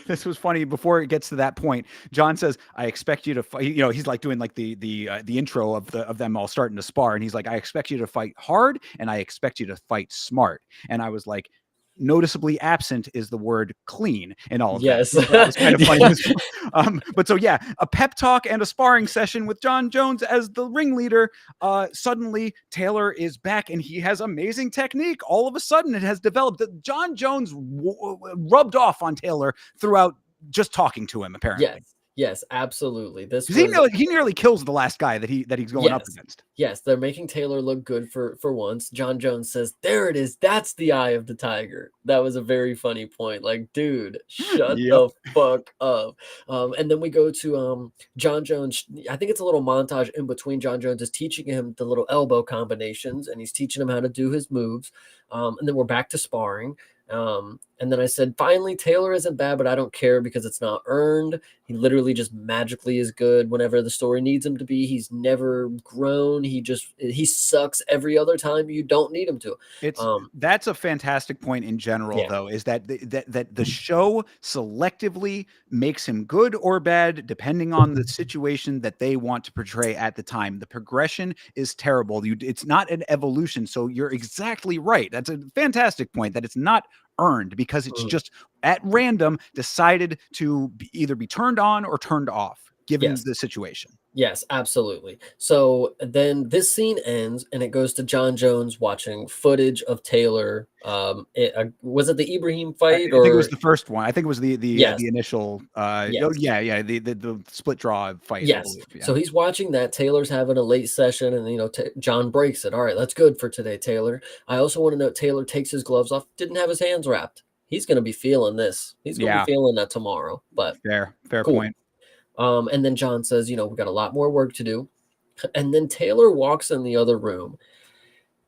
this was funny before it gets to that point. John says, I expect you to fight, he's like doing like the intro of them all starting to spar. And he's like, I expect you to fight hard and I expect you to fight smart. And I was like, noticeably absent is the word clean in all of that. That was kind of funny. But so a pep talk and a sparring session with John Jones as the ringleader. Suddenly Taylor is back and he has amazing technique. All of a sudden it has developed. John Jones rubbed off on Taylor throughout just talking to him, apparently. Yes, absolutely. He nearly kills the last guy that he's going up against. Yes, they're making Taylor look good for once. John Jones says, "There it is. That's the eye of the tiger." That was a very funny point. Like, dude, shut the fuck up. And then we go to John Jones. I think it's a little montage in between. John Jones is teaching him the little elbow combinations, and he's teaching him how to do his moves. And then we're back to sparring. And then I said, finally, Taylor isn't bad, but I don't care because it's not earned. He literally just magically is good whenever the story needs him to be. He's never grown. He sucks every other time you don't need him to. That's a fantastic point in general, though, is that the show selectively makes him good or bad, depending on the situation that they want to portray at the time. The progression is terrible. It's not an evolution. So you're exactly right. That's a fantastic point, that it's not earned because it's just at random decided to either be turned on or turned off given the situation. Yes, absolutely. So then this scene ends and it goes to John Jones watching footage of Taylor. Was it the Ibrahim fight? I think it was the first one. I think it was the initial the split draw fight. Yes. So he's watching that. Taylor's having a late session and John breaks it. All right, that's good for today, Taylor. I also want to note Taylor takes his gloves off, didn't have his hands wrapped. He's going to be feeling this. He's going to be feeling that tomorrow. But fair point. And then John says, we got a lot more work to do. And then Taylor walks in the other room.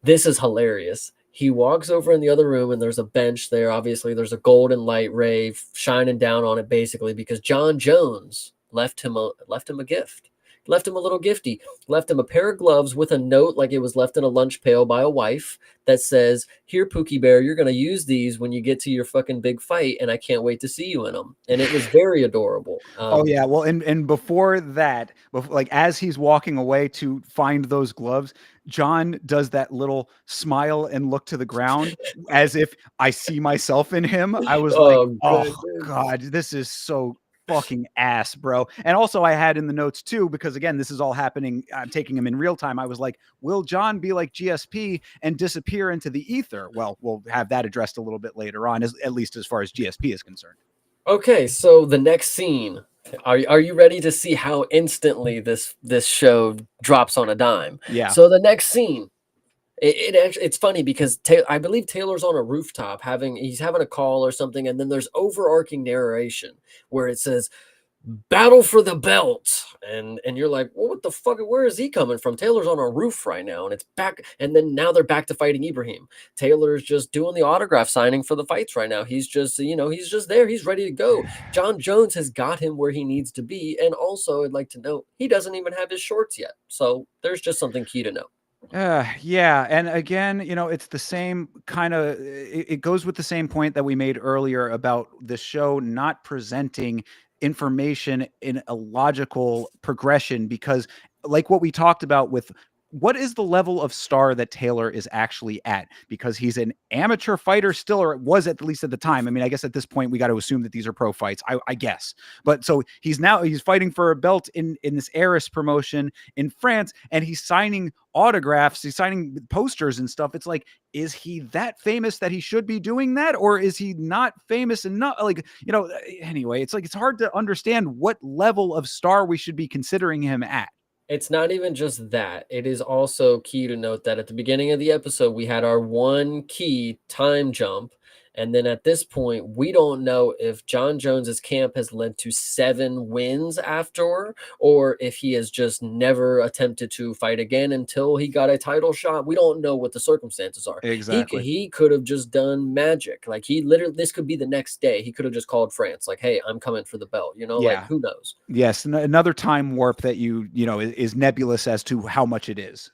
This is hilarious. He walks over in the other room and there's a bench there. Obviously, there's a golden light ray shining down on it, basically, because John Jones left him a gift. Left him a little gifty. Left him a pair of gloves with a note like it was left in a lunch pail by a wife that says, "Here, Pookie Bear, you're going to use these when you get to your fucking big fight, and I can't wait to see you in them." And it was very adorable. Well, and before that, like as he's walking away to find those gloves, John does that little smile and look to the ground as if I see myself in him. I was oh God, this is so fucking ass, bro. And also I had in the notes too, because again, this is all happening. I'm taking him in real time. I was like, will John be like GSP and disappear into the ether? Well, we'll have that addressed a little bit later on, at least as far as GSP is concerned. Okay, so the next scene. Are you ready to see how instantly this show drops on a dime? Yeah. So the next scene, it actually it's funny because I believe Taylor's on a rooftop he's having a call or something, and then there's overarching narration where it says battle for the belt, and you're like, well, what the fuck, where is he coming from? Taylor's on a roof right now, and it's back, and then now they're back to fighting Ibrahim. Taylor's just doing the autograph signing for the fights right now. He's just, he's just there, he's ready to go. John Jones has got him where he needs to be, and also I'd like to note he doesn't even have his shorts yet, so there's just something key to note. Yeah, and again, it's the same kind of. It goes with the same point that we made earlier about the show not presenting information in a logical progression, because, like what we talked about with. What is the level of star that Taylor is actually at? Because he's an amateur fighter still, or it was at least at the time. I mean, I guess at this point we got to assume that these are pro fights. I guess, but so he's fighting for a belt in this Eris promotion in France, and he's signing autographs, he's signing posters and stuff. It's like, is he that famous that he should be doing that, or is he not famous enough? Like, anyway, it's like it's hard to understand what level of star we should be considering him at. It's not even just that. It is also key to note that at the beginning of the episode, we had our one key time jump. And then at this point, we don't know if John Jones's camp has led to 7 wins after, or if he has just never attempted to fight again until he got a title shot. We don't know what the circumstances are. Exactly. He could have just done magic. Like, he literally, this could be the next day. He could have just called France, like, hey, I'm coming for the belt. Yeah. Like, who knows? Yes, another time warp that is nebulous as to how much it is.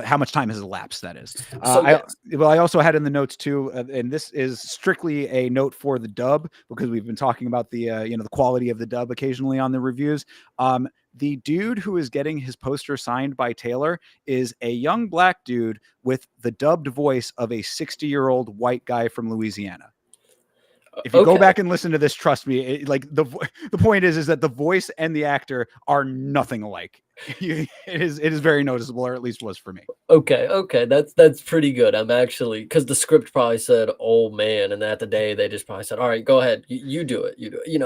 How much time has elapsed, that is. So, yes. I also had in the notes too, and this is strictly a note for the dub, because we've been talking about the the quality of the dub occasionally on the reviews. The dude who is getting his poster signed by Taylor is a young black dude with the dubbed voice of a 60-year-old white guy from Louisiana. If you go back and listen to this, trust me, the point is that the voice and the actor are nothing alike. It is very noticeable, or at least was for me. Okay, that's pretty good. I'm actually, because the script probably said old man, and at the day they just probably said, all right, go ahead, you do it.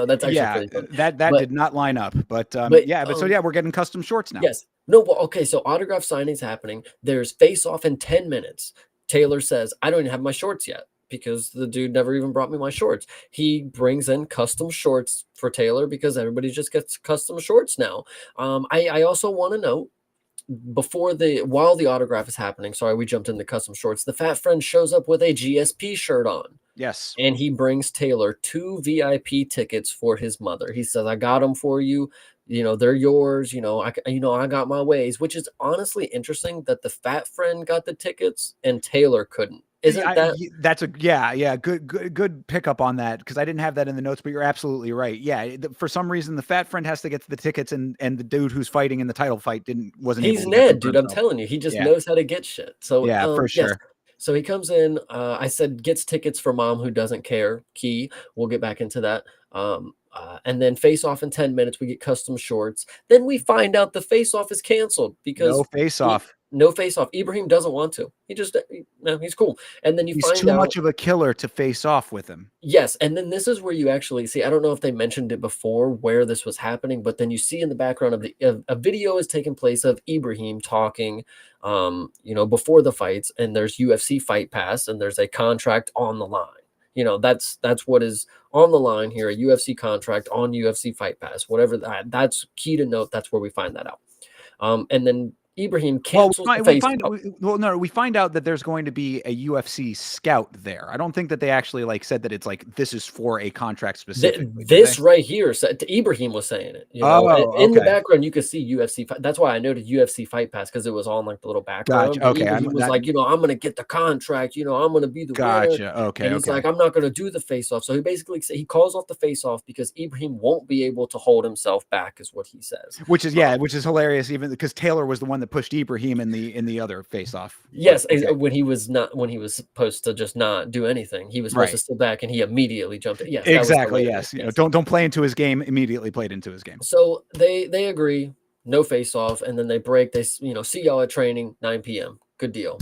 That's actually pretty good. That did not line up, but so we're getting custom shorts now. Yes. No, well, okay, so autograph signing's happening. There's face off in 10 minutes. Taylor says, I don't even have my shorts yet, because the dude never even brought me my shorts. He brings in custom shorts for Taylor because everybody just gets custom shorts now. I also want to note, while the autograph is happening, sorry, we jumped into custom shorts, the fat friend shows up with a GSP shirt on. Yes. And he brings Taylor 2 VIP tickets for his mother. He says, I got them for you. They're yours. I got my ways, which is honestly interesting that the fat friend got the tickets and Taylor couldn't. That's a good pickup on that, because I didn't have that in the notes, but you're absolutely right. Yeah, for some reason the fat friend has to get the tickets, and the dude who's fighting in the title fight wasn't. He's Ned, dude. I'm telling you, he just knows how to get shit. So yeah, for sure. Yes. So he comes in. I said gets tickets for mom who doesn't care. Key. We'll get back into that. And then face off in 10 minutes. We get custom shorts. Then we find out the face off is canceled because no face off. No face off. Ibrahim doesn't want to. He's cool. And then he's too much of a killer to face off with him. Yes. And then this is where you actually see, I don't know if they mentioned it before where this was happening, but then you see in the background of a video is taking place of Ibrahim talking, before the fights, and there's UFC Fight Pass, and there's a contract on the line. That's what is on the line here, a UFC contract on UFC Fight Pass, whatever that's key to note. That's where we find that out. And then Ibrahim cancels we find out that there's going to be a UFC scout there. I don't think that they actually said that it's like this is for a contract specifically. This right here said, Ibrahim was saying it. In the background you could see UFC. That's why I noted UFC Fight Pass, because it was on the little background. Gotcha. Okay, he was I'm going to get the contract. I'm going to be the winner. Okay. And he's like, I'm not going to do the face off. So he basically he calls off the face off because Ibrahim won't be able to hold himself back, is what he says. Which is hilarious, even because Taylor was the one that pushed Ibrahim in the other face off. Yes, when he was supposed to just not do anything, he was supposed to sit back, and he immediately jumped in. Yes, exactly. Yes, don't play into his game. Immediately played into his game. So they agree, no face off, and then they break. They see y'all at training 9 p.m. Good deal.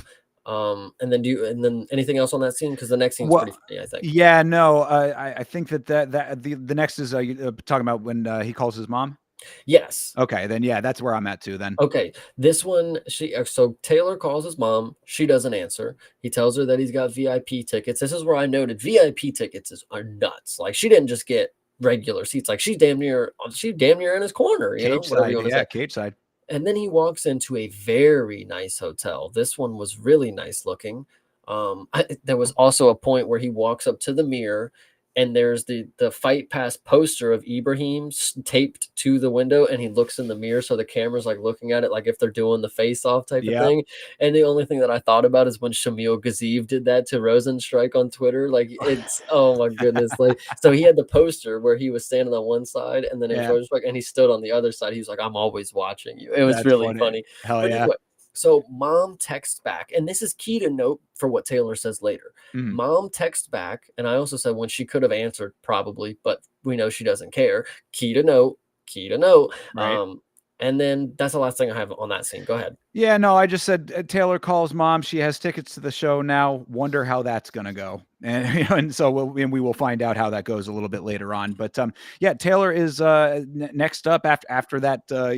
And then anything else on that scene? Because the next scene's Well, pretty funny, I think. yeah, no, I think that the next is talking about when he calls his mom. Yes. Okay, then yeah, that's where I'm at too. Then Okay, this one, so Taylor calls his mom. She doesn't answer. He tells her that he's got VIP tickets. This is where I noted VIP tickets are nuts. Like she didn't just get regular seats. Like she's damn near in his corner. You know, cage whatever you side, want to yeah, say. cage side. And then he walks into a very nice hotel. This one was really nice looking. There was also a point where he walks up to the mirror and there's the Fight Pass poster of Ibrahim taped to the window, and he looks in the mirror, so the camera's like looking at it like if they're doing the face off type of Yep. thing. And the only thing that I thought about is when Shamil Gaziev did that to Rosenstrike on Twitter. Like it's oh my goodness. Like so he had the poster where he was standing on one side and then it was Yeah, Rosenstrike and he stood on the other side. He was like, I'm always watching you. It was that's really funny. funny. Hell But yeah. anyway, so mom texts back, and this is key to note for what Taylor says later. Mhm. Mom texts back, and I also said when she could have answered probably, but we know she doesn't care. Key to note, key to note. Right. And then that's the last thing I have on that scene. Go ahead. Yeah, no, I just said Taylor calls mom. She has tickets to the show now. Wonder how that's gonna go, and and so we will find out how that goes a little bit later on. But yeah, Taylor is next up after that. The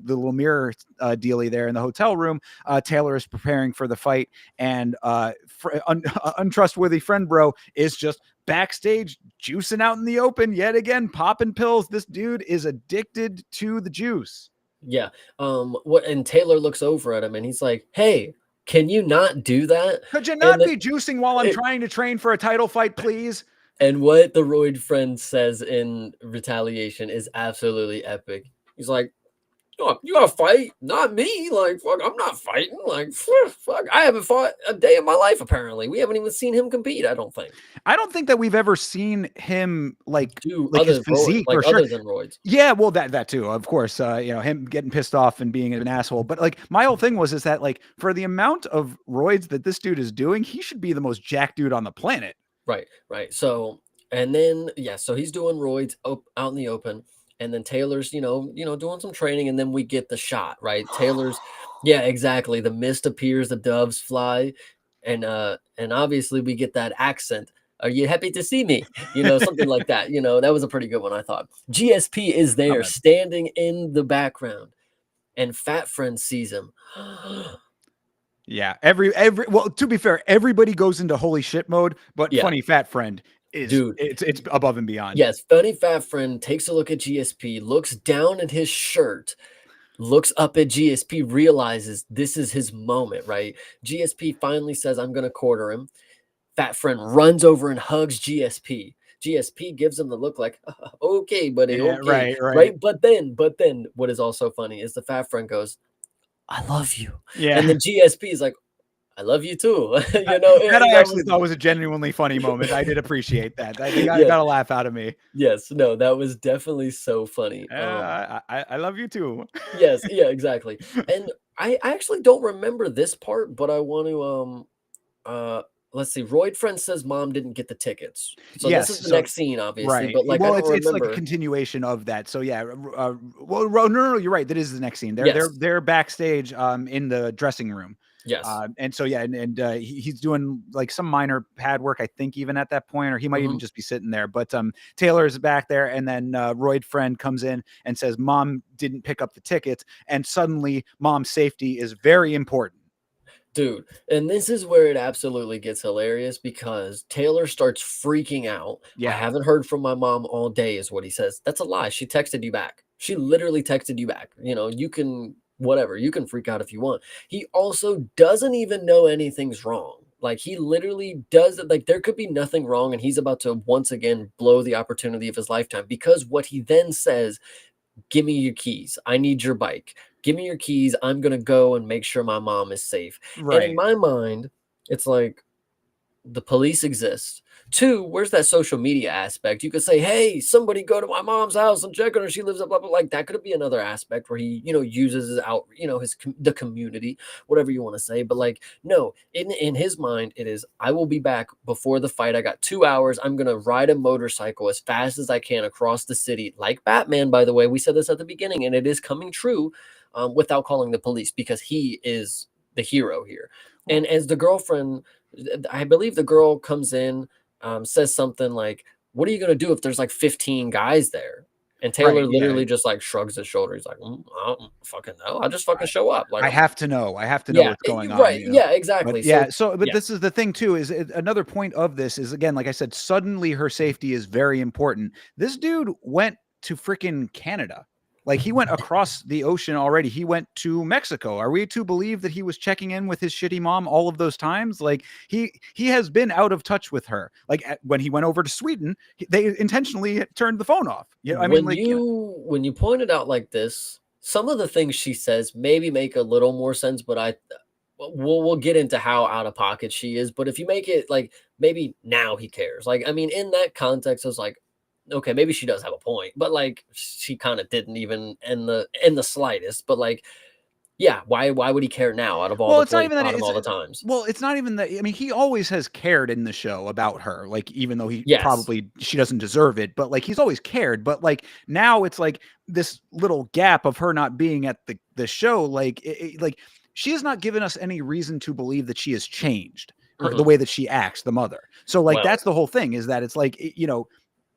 little mirror dealy there in the hotel room. Taylor is preparing for the fight, and untrustworthy friend bro is just backstage juicing out in the open yet again, popping pills. This dude is addicted to the juice. Yeah. What and Taylor looks over at him and he's like, "Hey, can you not do that?" Could you And not the, be juicing while I'm it, trying to train for a title fight, please? and what the Roid friend says in retaliation is absolutely epic. He's like, you gotta fight, not me. Like, fuck, I'm not fighting. Like, fuck, I haven't fought a day in my life, apparently. We haven't even seen him compete, I don't think. I don't think that we've ever seen him Do like his other roids, physique like for sure. other than roids. Yeah, well, that too, of course. Him getting pissed off and being an asshole. But like my whole thing was is that like for the amount of roids that this dude is doing, he should be the most jacked dude on the planet. Right, right. So, and then yeah, so he's doing roids out in the open, and then Taylor's, doing some training, and then we get the shot, right? Taylor's, yeah, exactly. The mist appears, the doves fly, and obviously we get that accent. Are you happy to see me? Something like that. That was a pretty good one, I thought. GSP is Not there, bad. standing in the background, and Fat Friend sees him. Yeah, every well, to be fair, everybody goes into holy shit mode, but Yeah, funny fat friend is dude. it's above and beyond. Yes, Funny Fat Friend takes a look at GSP, looks down at his shirt, looks up at GSP, realizes this is his moment, right? GSP finally says, I'm going to quarter him. Fat Friend runs over and hugs GSP. GSP gives him the look like, okay, buddy, Yeah, okay, right. right? But then, what is also funny is the Fat Friend goes, I love you. Yeah. And then GSP is like, I love you too. That I That actually was, thought was a genuinely funny moment. I did appreciate that. I think I yes, got a laugh out of me. yes, no, that was definitely so funny. I love you too. Yes, yeah, exactly. And I actually don't remember this part, but I want to let's see. Royd friend says mom didn't get the tickets. So this Yes. is the So next scene, obviously, right. but like I Well, don't it's like a remember. continuation of that. So yeah. No, you're right. That is the next scene. They're Yes, they're backstage in the dressing room. yes. And so yeah, and he's doing like some minor pad work, I think, even at that point, or he might even Hmm. just be sitting there. But Taylor is back there, and then Royd friend comes in and says, "Mom didn't pick up the tickets," and suddenly, mom's safety is very important. Dude, and this is where it absolutely gets hilarious because Taylor starts freaking out. I Yeah, haven't heard from my mom all day, is what he says. That's a lie. She texted you back. She literally texted you back. You can, whatever, you can freak out if you want. He also doesn't even know anything's wrong. Like, he literally does it. Like, there could be nothing wrong, and he's about to once again blow the opportunity of his lifetime because what he then says, give me your keys. I need your bike. Give me your keys. I'm going to go and make sure my mom is safe. And in right. my mind, it's like the police exist. Two, where's that social media aspect? You could say, hey, somebody go to my mom's house and check on her. She lives up, blah, blah. Like that could be another aspect where he, uses his out, the community, whatever you want to say. But like, no, in his mind, it is, I will be back before the fight. I got 2 hours. I'm going to ride a motorcycle as fast as I can across the city. Like Batman, by the way, we said this at the beginning, and it is coming true without calling the police because he is the hero here. And as the girlfriend, I believe the girl comes in, says something like, "What are you gonna do if there's like 15 guys there?" And Taylor Right. Yeah. literally just like shrugs his shoulder. He's like, I don't fucking know. I'll just fucking show up. Like, I I'm, have to know. I have to know yeah, what's going on, right. you know? Yeah, But exactly. So, yeah, so but yeah, this is the thing too, is another point of this is, again, like I said, suddenly her safety is very important. This dude went to freaking Canada. Like he went across the ocean already. He went to Mexico. Are we to believe that he was checking in with his shitty mom all of those times? Like he has been out of touch with her. Like when he went over to Sweden, they intentionally turned the phone off. Yeah, I mean, like, when you point it out like this, some of the things she says maybe make a little more sense, but we'll get into how out of pocket she is. But if you make it like maybe now he cares. Like, I mean, in that context, I was like, okay, maybe she does have a point, but like she kind of didn't even in the slightest. But like, yeah, why would he care now out of all well, the it's not points even that out of it's all the times? well, it's not even that. I mean, he always has cared in the show about her, like even though he Yes. probably she doesn't deserve it, but like he's always cared. But like now it's like this little gap of her not being at the show, like like she has not given us any reason to believe that she has changed her the Mhm. way that she acts, the mother. So like Well, that's the whole thing, is that it's like you know,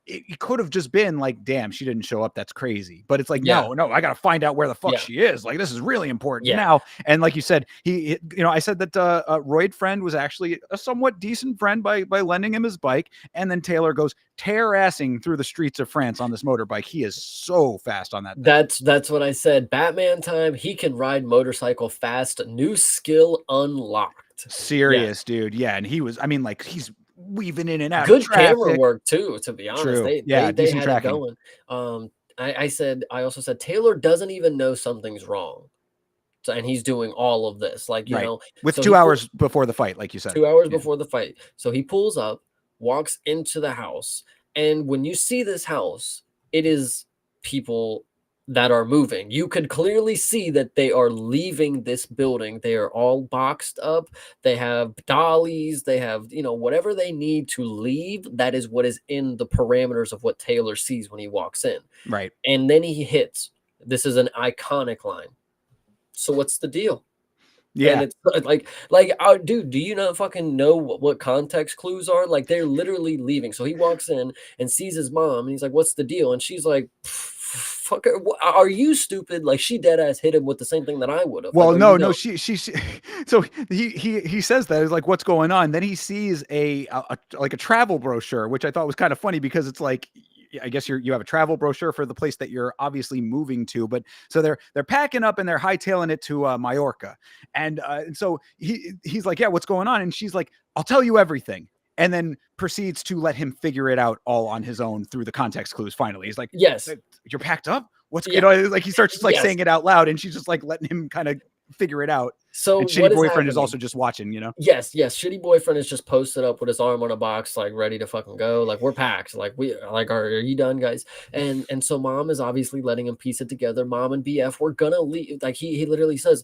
it could have just been like, damn, she didn't show up. That's crazy. But it's like, yeah, no, I got to find out where the fuck yeah, she is. Like, this is really important yeah. now. And like you said, you know, I said that Royd friend was actually a somewhat decent friend by lending him his bike. And then Taylor goes tear-assing through the streets of France on this motorbike. He is so fast on that thing. That's what I said. Batman time. He can ride motorcycle fast. New skill unlocked. Yeah. Serious, dude. Yeah. And he was, I mean, like he's weaving in and out of Good camera traffic. work too, to be honest. True. They Yeah. they they Decent had it tracking. going. I also said Taylor doesn't even know something's wrong. So, and he's doing all of this. Like, Right. With so two he pull hours before the fight, like you said. 2 hours Yeah. before the fight. So he pulls up, walks into the house, and when you see this house, it is people that are moving. You could clearly see that they are leaving this building. They are all boxed up. They have dollies, they have, whatever they need to leave. That is what is in the parameters of what Taylor sees when he walks in. Right. And then he hits. This is an iconic line. So what's the deal? And Yeah. it's dude, do you not fucking know what context clues are? Like, they're literally leaving. So he walks in and sees his mom, and he's like, "What's the deal?" And she's like, "Fucker, are you stupid?" Like, she dead ass hit him with the same thing that I would have. Like, Well, are you no, dumb? she so he says that. It's like, what's going on? Then he sees a like a travel brochure, which I thought was kind of funny because it's like, I guess you have a travel brochure for the place that you're obviously moving to, but so they're packing up and they're hightailing it to Majorca, and so he's like, yeah, what's going on? And she's like, I'll tell you everything, and then proceeds to let him figure it out all on his own through the context clues. Finally, he's like, Yes. you're packed up. What's, Yeah. like he starts just like Yes. saying it out loud, and she's just like letting him kind of figure it out. So And shitty what is boyfriend is happening? also just watching, you know? Yes, yes. Shitty boyfriend is just posted up with his arm on a box, like ready to fucking go. Like, we're packed. Like, are you done, guys? And so mom is obviously letting him piece it together. Mom and BF, we're gonna leave. Like, he literally says,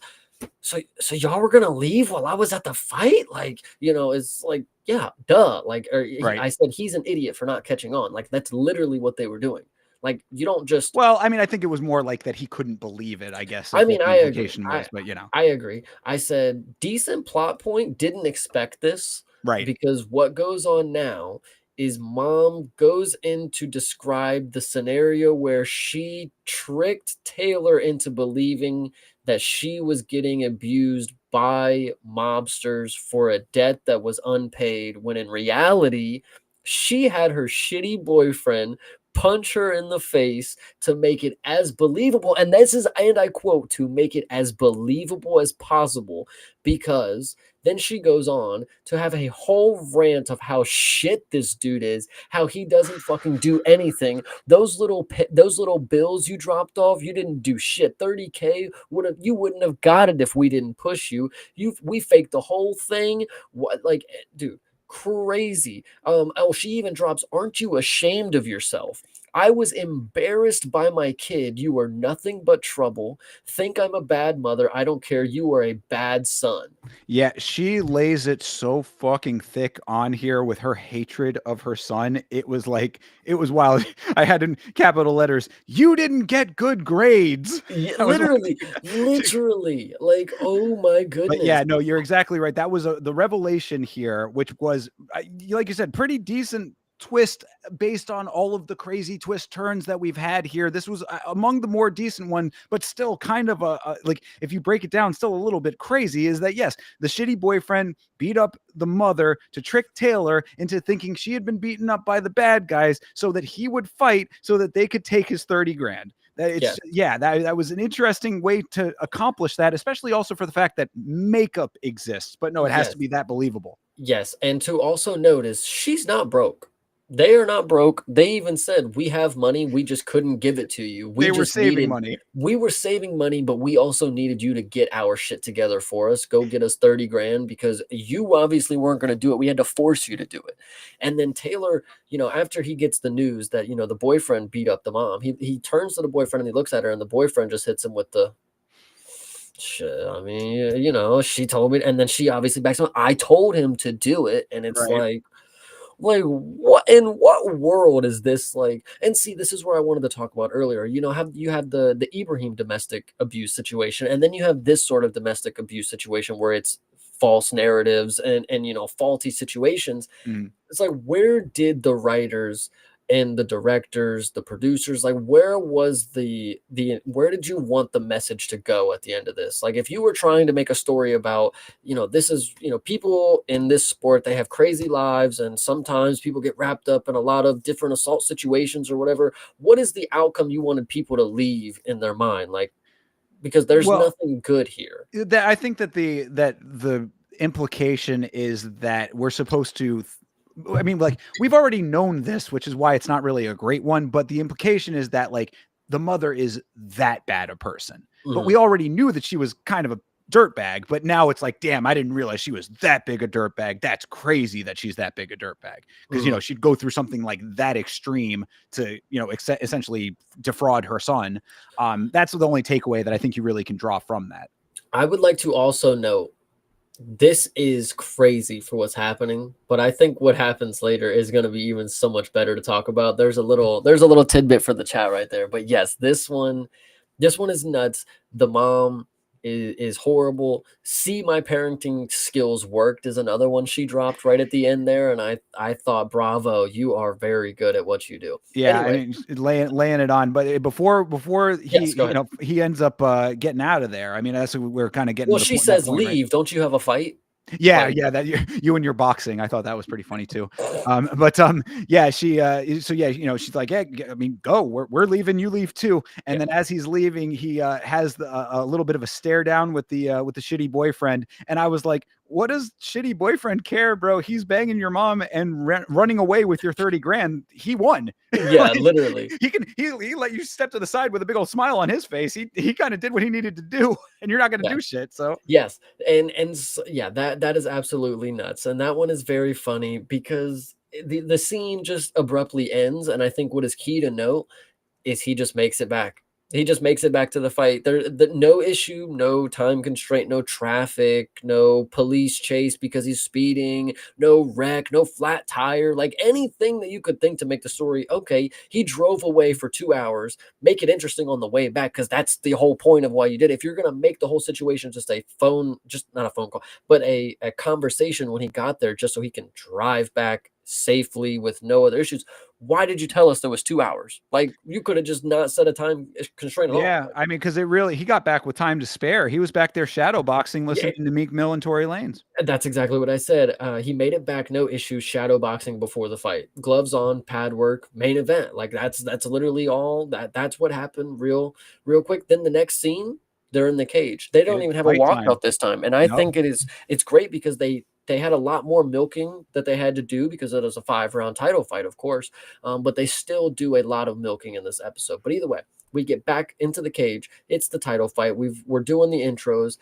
so y'all were gonna leave while I was at the fight? Like, it's like, yeah, duh. Like, Right. I said he's an idiot for not catching on. Like, that's literally what they were doing. Like, you don't just. Well, I mean, I think it was more like that he couldn't believe it, I guess, I is what mean, the I agree. implication I was, but you know. I agree. I said decent plot point. Didn't expect this, Right. because what goes on now is mom goes in to describe the scenario where she tricked Taylor into believing that she was getting abused by mobsters for a debt that was unpaid, when in reality, she had her shitty boyfriend punch her in the face to make it as believable. And this is, and I quote, to make it as believable as possible, because then she goes on to have a whole rant of how shit this dude is, how he doesn't fucking do anything. Those little bills you dropped off, you didn't do shit. 30K you wouldn't have got it if we didn't push you. We faked the whole thing. What, like, dude, crazy. Oh, she even drops, "Aren't you ashamed of yourself?" I was embarrassed by my kid. You are nothing but trouble. Think I'm a bad mother. I don't care. You are a bad son. Yeah, she lays it so fucking thick on here with her hatred of her son. It was like, it was wild. I had in capital letters, "You didn't get good grades." Yeah, I was like, literally, like, oh my but goodness. yeah, no, you're exactly right. That was the revelation here, which was, like you said, pretty decent twist based on all of the crazy twist turns that we've had here. This was among the more decent one, but still kind of like, if you break it down, still a little bit crazy. Is that, yes, the shitty boyfriend beat up the mother to trick Taylor into thinking she had been beaten up by the bad guys so that he would fight so that they could take his 30 grand. It's, yeah, that was an interesting way to accomplish that, especially also for the fact that makeup exists. But no, it has to be that believable. Yes, and to also notice, she's not broke. They are not broke. They even said, "We have money, we just couldn't give it to you. They were saving money. We were saving money, but we also needed you to get our shit together for us. Go get us 30 grand because you obviously weren't going to do it. We had to force you to do it." And then Taylor, after he gets the news that, the boyfriend beat up the mom, he turns to the boyfriend and he looks at her, and the boyfriend just hits him with the, shit, I mean, she told me, and then she obviously backs on. I told him to do it, and it's Right. like what in what world is this like? And see, this is where I wanted to talk about earlier. You have the Ibrahim domestic abuse situation, and then you have this sort of domestic abuse situation where it's false narratives and faulty situations. Mm. It's like, where did the writers and the directors, the producers, like, where was where did you want the message to go at the end of this? Like, if you were trying to make a story about, this is, people in this sport, they have crazy lives, and sometimes people get wrapped up in a lot of different assault situations or whatever. What is the outcome you wanted people to leave in their mind? Like, because there's Well, nothing good here. I think that the implication is that we're supposed to, I mean, like, we've already known this, which is why it's not really a great one, but the implication is that, like, the mother is that bad a person. But we already knew that she was kind of a dirtbag, but now it's like, damn, I didn't realize she was that big a dirtbag. That's crazy that she's that big a dirtbag. Because, she'd go through something like that extreme to, essentially defraud her son. That's the only takeaway that I think you really can draw from that. I would like to also note, this is crazy for what's happening, but I think what happens later is going to be even so much better to talk about. There's a little tidbit for the chat right there. But yes, this one is nuts. The mom is horrible. See, my parenting skills worked is another one she dropped right at the end there, and I thought, bravo, you are very good at what you do. Yeah, Anyway, I mean, laying it on, but before he, yes, go ahead. he ends up getting out of there. I mean, that's what we're kind of getting Well, to the she point, that says, point, right? "Leave. Don't you have a fight?" Yeah, Like, yeah, that you and your boxing. I thought that was pretty funny too. But yeah, she so yeah, she's like, "Yeah, I mean, go. We're leaving. You leave too." And yeah. then as he's leaving, he has a little bit of a stare down with the shitty boyfriend, and I was like, "What does shitty boyfriend care, bro? He's banging your mom and running away with your 30 grand. He won." Yeah, Like, literally. he let you step to the side with a big old smile on his face. He kind of did what he needed to do, and you're not going to Yeah. do shit. So Yes, yeah, that is absolutely nuts, and that one is very funny because the scene just abruptly ends, and I think what is key to note is he just makes it back. He just makes it back to the fight. No issue, no time constraint, no traffic, no police chase because he's speeding, no wreck, no flat tire, like anything that you could think to make the story okay. He drove away for 2 hours, make it interesting on the way back because that's the whole point of why you did it. If you're gonna make the whole situation just not a phone call, but a conversation when he got there, just so he can drive back safely with no other issues. Why did you tell us there was 2 hours? Like, you could have just not set a time constraint at all. yeah, I mean, because he got back with time to spare. He was back there shadow boxing, Yeah, listening to Meek Mill and Tory Lanez. that's exactly what I said. He made it back, no issue, shadow boxing before the fight. Gloves on, pad work, main event. Like, that's literally all that's what happened real quick. Then the next scene, they're in the cage. They don't It's even have a fight time. walkout this time. And I No. think it's great because they had a lot more milking that they had to do because it was a 5-round title fight, of course. But they still do a lot of milking in this episode. But either way, we get back into the cage. It's the title fight. We're doing the intros.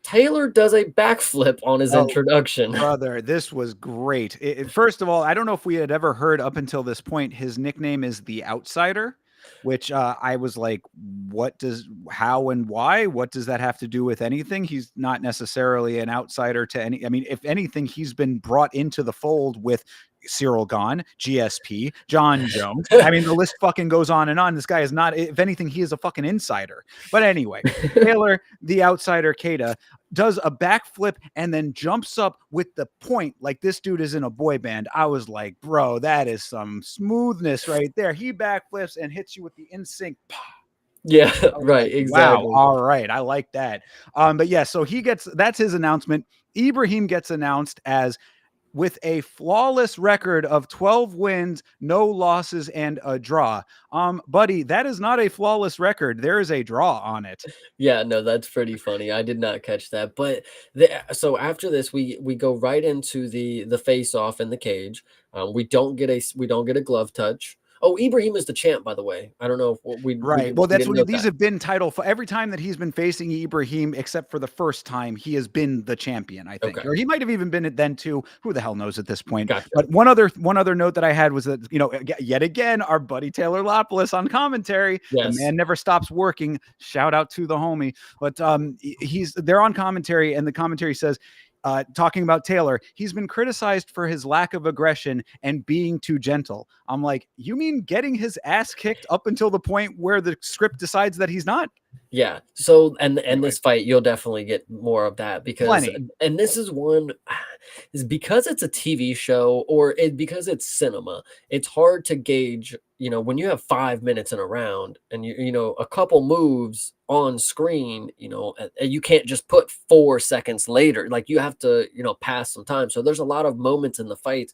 Taylor does a backflip on his Oh, introduction. brother, this was great. First of all, I don't know if we had ever heard up until this point, his nickname is the Outsider, which I was like, how and why? What does that have to do with anything? He's not necessarily an outsider to any. I mean, if anything, he's been brought into the fold with Cyril Gahn, GSP, John Jones. I mean, the list fucking goes on and on. This guy is not, if anything, he is a fucking insider. But anyway, Taylor, the Outsider Kata, does a backflip and then jumps up with the point like this dude is in a boy band. I was like, bro, that is some smoothness right there. He backflips and hits you with the in-sync. Yeah, right, Like, exactly. wow, all right, I like that. But yeah, so that's his announcement. Ibrahim gets announced as with a flawless record of 12 wins, no losses, and a draw. Buddy, that is not a flawless record. There is a draw on it. Yeah, no, that's pretty funny. I did not catch that. But so after this, we go right into the face off in the cage. We don't get a glove touch. Oh, Ibrahim is the champ, by the way. I don't know if Right. Well, we that's didn't what note these that. have been title for every time that he's been facing Ibrahim, except for the first time, he has been the champion, I think. Okay, Or he might have even been it then too. Who the hell knows at this point? gotcha. But one other note that I had was that, yet again, our buddy Taylor Lapoulos on commentary, the Yes. man never stops working. Shout out to the homie. But they're on commentary, and the commentary says, talking about Taylor, he's been criticized for his lack of aggression and being too gentle. I'm like, you mean getting his ass kicked up until the point where the script decides that he's not? Yeah. So and Anyway. this fight, you'll definitely get more of that because Plenty. and this is one is because it's a TV show because it's cinema, it's hard to gauge, when you have 5 minutes in a round and a couple moves on screen, and you can't just put 4 seconds later. Like you have to, pass some time. So there's a lot of moments in the fight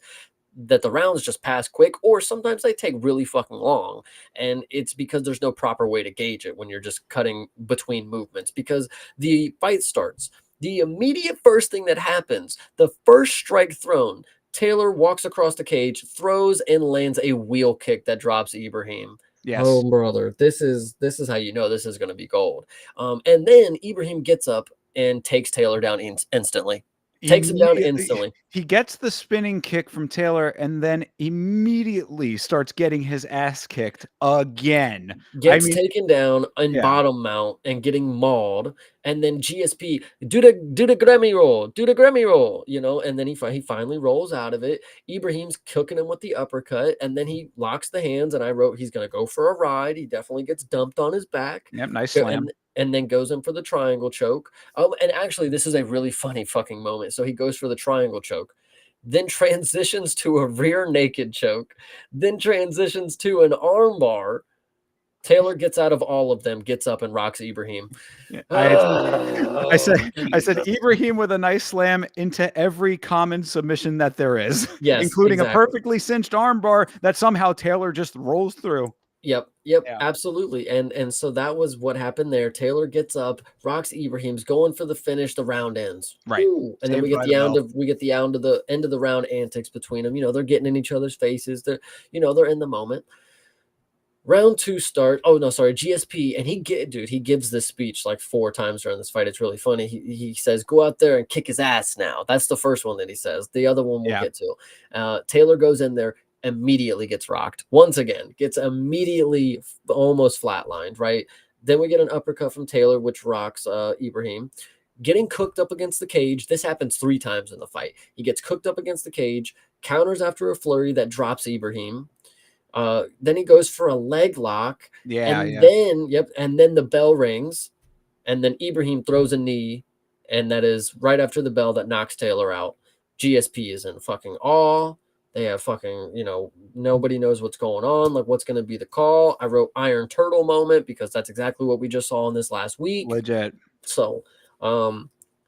that the rounds just pass quick, or sometimes they take really fucking long. And it's because there's no proper way to gauge it when you're just cutting between movements. Because the fight starts, the immediate first thing that happens, the first strike thrown, Taylor walks across the cage, throws and lands a wheel kick that drops Ibrahim. Yes. Oh, brother, this is how you know this is going to be gold. And then Ibrahim gets up and takes Taylor down instantly. Takes him down instantly. He gets the spinning kick from Taylor and then immediately starts getting his ass kicked again. Gets taken down in bottom mount and getting mauled, and then GSP do the Grammy roll, and then he finally rolls out of it. Ibrahim's cooking him with the uppercut, and then he locks the hands, and I wrote he's gonna go for a ride. He definitely gets dumped on his back. Yep, nice slam. And then goes in for the triangle choke. And actually, this is a really funny fucking moment. So he goes for the triangle choke, then transitions to a rear naked choke, then transitions to an armbar. Taylor gets out of all of them, gets up and rocks Ibrahim. I said Ibrahim with a nice slam into every common submission that there is, yes, including exactly. a perfectly cinched armbar that somehow Taylor just rolls through. Yep, yeah. Absolutely. And so that was what happened there. Taylor gets up, rocks Ibrahim's going for the finish, the round ends. Right. Ooh. And then we get the end of the round antics between them. They're getting in each other's faces. They're in the moment. Round 2 start. Oh no, sorry, GSP, and he gives this speech like 4 times during this fight. It's really funny. He says, "Go out there and kick his ass now." That's the first one that he says. The other one we'll get to. Taylor goes in there, immediately gets rocked once again. Gets immediately almost flatlined. Right. Then we get an uppercut from Taylor, which rocks Ibrahim. Getting cooked up against the cage. This happens 3 times in the fight. He gets cooked up against the cage, counters after a flurry that drops Ibrahim. Then he goes for a leg lock. And then the bell rings, and then Ibrahim throws a knee, and that is right after the bell that knocks Taylor out. GSP is in fucking awe. They have fucking, nobody knows what's going on. Like, what's going to be the call? I wrote Iron Turtle moment because that's exactly what we just saw in this last week. Legit. So,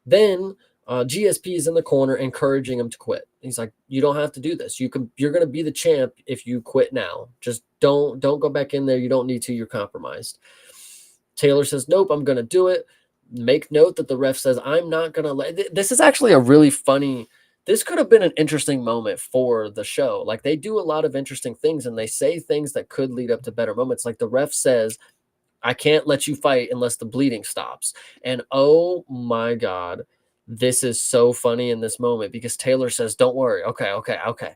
then GSP is in the corner encouraging him to quit. He's like, "You don't have to do this. You're going to be the champ if you quit now. Just don't go back in there. You don't need to. You're compromised." Taylor says, "Nope, I'm going to do it." Make note that the ref says, "I'm not going to let." This is actually a really funny. This could have been an interesting moment for the show. Like, they do a lot of interesting things, and they say things that could lead up to better moments. Like, the ref says, I can't let you fight unless the bleeding stops. And oh my God, this is so funny in this moment because Taylor says, "Don't worry. Okay, okay, okay.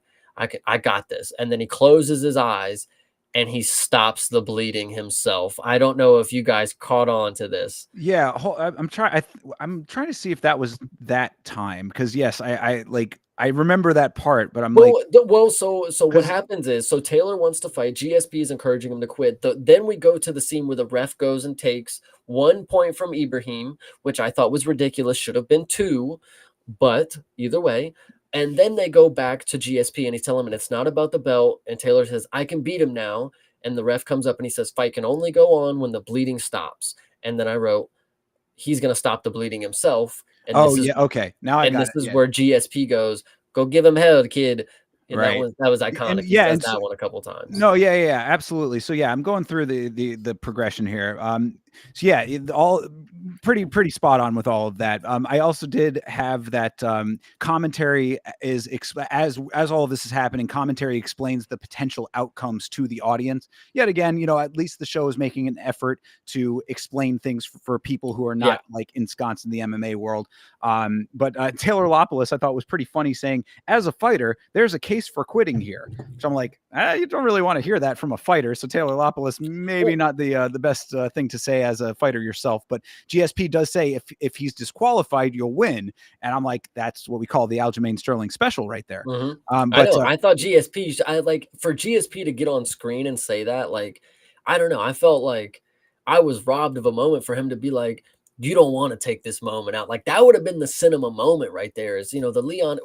I got this." And then he closes his eyes and he stops the bleeding himself. I don't know if you guys caught on to this. Yeah, I'm trying. I'm trying to see if that was that time because yes, I like I remember that part, but I'm like, So what because happens is, so Taylor wants to fight. GSP is encouraging him to quit. Then we go to the scene where the ref goes and takes 1 point from Ibrahim, which I thought was ridiculous. Should have been 2, but either way. And then they go back to GSP and he's telling him, and it's not about the belt. And Taylor says, "I can beat him now." And the ref comes up and he says, "Fight can only go on when the bleeding stops." And then I wrote, he's going to stop the bleeding himself. And oh this is yeah, okay, now I and got this it. is Yeah, where GSP goes, "Go give him hell, kid." And right. that was And iconic. He yeah, says and so, that one a couple times. no, yeah, yeah, yeah, absolutely. So yeah, I'm going through the progression here. So yeah, all pretty spot on with all of that. I also did have that commentary is as all of this is happening, commentary explains the potential outcomes to the audience. Yet again, at least the show is making an effort to explain things for people who are Yeah. not like ensconced in the MMA world. But Taylor Lopoulos, I thought was pretty funny, saying, "As a fighter, there's a case for quitting here." So I'm like, you don't really want to hear that from a fighter. So Taylor Lopoulos, maybe Well, not the best thing to say as a fighter yourself. But GSP does say if he's disqualified, you'll win. And I'm like, that's what we call the Aljamain Sterling special right there. mhm. I But know. I thought GSP, I like for GSP to get on screen and say that, like, I don't know. I felt like I was robbed of a moment for him to be like, "You don't want to take this moment out." Like that would have been the cinema moment right there. Is the Leon.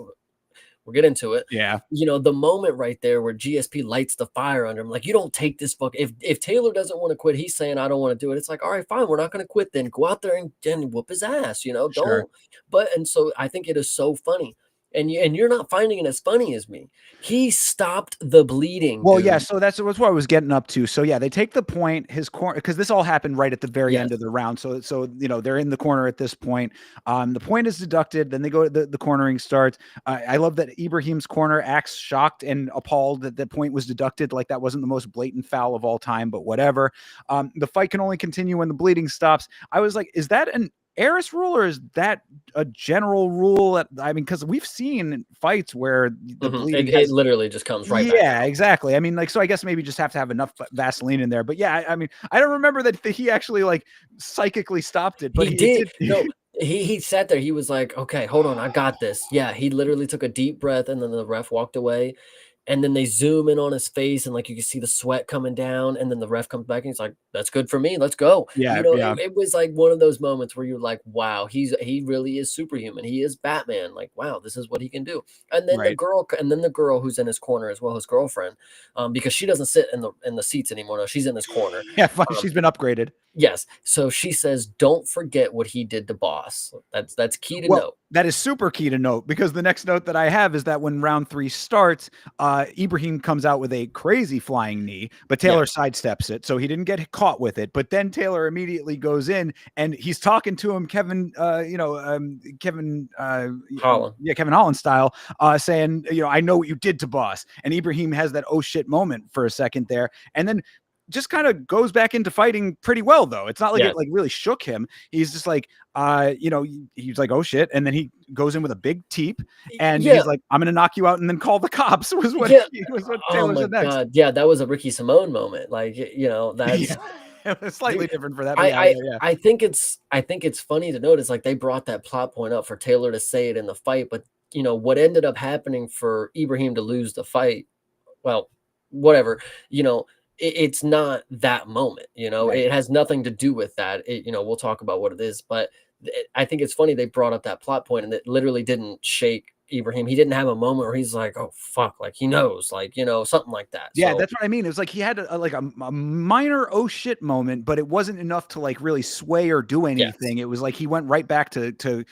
We'll get into it. yeah, The moment right there where GSP lights the fire under him, like, "You don't take this fuck." If Taylor doesn't want to quit, he's saying, "I don't want to do it." It's like, all right, fine, we're not going to quit. Then go out there and whoop his ass. sure. Don't. But and so I think it is so funny, and you're not finding it as funny as me. He stopped the bleeding, Well, yeah, dude. so that's what I was getting up to. So yeah, they take the point, his corner, because this all happened right at the very Yes. end of the round. So they're in the corner at this point. The point is deducted. Then they go. The cornering starts. I love that Ibrahim's corner acts shocked and appalled that the point was deducted. Like that wasn't the most blatant foul of all time, but whatever. The fight can only continue when the bleeding stops. I was like, is that an Eris rule or is that a general rule? I mean, because we've seen fights where the bleeding It has. literally just comes right back Yeah, out. exactly. I mean, like, so I guess maybe just have to have enough Vaseline in there. But yeah, I mean, I don't remember that he actually like psychically stopped it, but He he did. did. No, he sat there. He was like, "Okay, hold on, I got this." Yeah, he literally took a deep breath, and then the ref walked away. And then they zoom in on his face, and like you can see the sweat coming down. And then the ref comes back, and he's like, "That's good for me. Let's go." Yeah, yeah, It was like one of those moments where you're like, "Wow, he really is superhuman. He is Batman. Like, wow, this is what he can do." right. And then the girl who's in his corner as well, his girlfriend, because she doesn't sit in the seats anymore. No, she's in his corner. Yeah, fine. Um, She's been upgraded. Yes. So she says, "Don't forget what he did to Boss." That's key to Well, note. that is super key to note because the next note that I have is that when round 3 starts, Ibrahim comes out with a crazy flying knee, but Taylor Yes. sidesteps it, so he didn't get caught with it. But then Taylor immediately goes in and he's talking to him, Kevin, Kevin, Holland. yeah, Kevin Holland style, saying, "I know what you did to Boss." And Ibrahim has that oh shit moment for a second there, and then just kind of goes back into fighting pretty well though. It's not like Yes. it like really shook him. He's just like, he's like, oh shit. And then he goes in with a big teep and Yeah. he's like, I'm gonna knock you out and then call the cops was what Yeah. Oh Taylor my said next. god. Yeah, that was a Ricky Simone moment. Like, Yeah. that's It was slightly dude, different for that, but I yeah, I yeah, yeah. I think it's funny to notice, like, they brought that plot point up for Taylor to say it in the fight, but, what ended up happening for Ibrahim to lose the fight, well, whatever, it's not that moment, Right. it has nothing to do with that. We'll talk about what it is, but I think it's funny they brought up that plot point and it literally didn't shake Ibrahim. He didn't have a moment where he's like, "Oh fuck," like he knows, like, something like that. Yeah, So that's what I mean. It was like he had a minor oh shit moment, but it wasn't enough to like really sway or do yes. anything. It was like he went right back to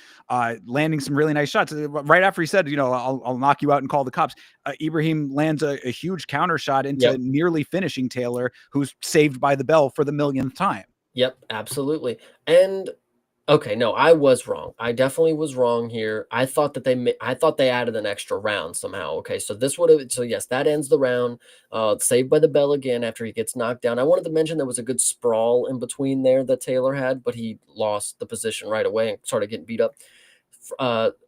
landing some really nice shots. Right after he said, I'll knock you out and call the cops. Ibrahim lands a huge counter shot into Yep. nearly finishing Taylor, who's saved by the bell for the millionth time. Yep, absolutely. And Okay, no, I was wrong. I definitely was wrong here. I thought that I thought they added an extra round somehow. Okay, so this would have so yes, that ends the round. Saved by the bell again after he gets knocked down. I wanted to mention there was a good sprawl in between there that Taylor had, but he lost the position right away and started getting beat up.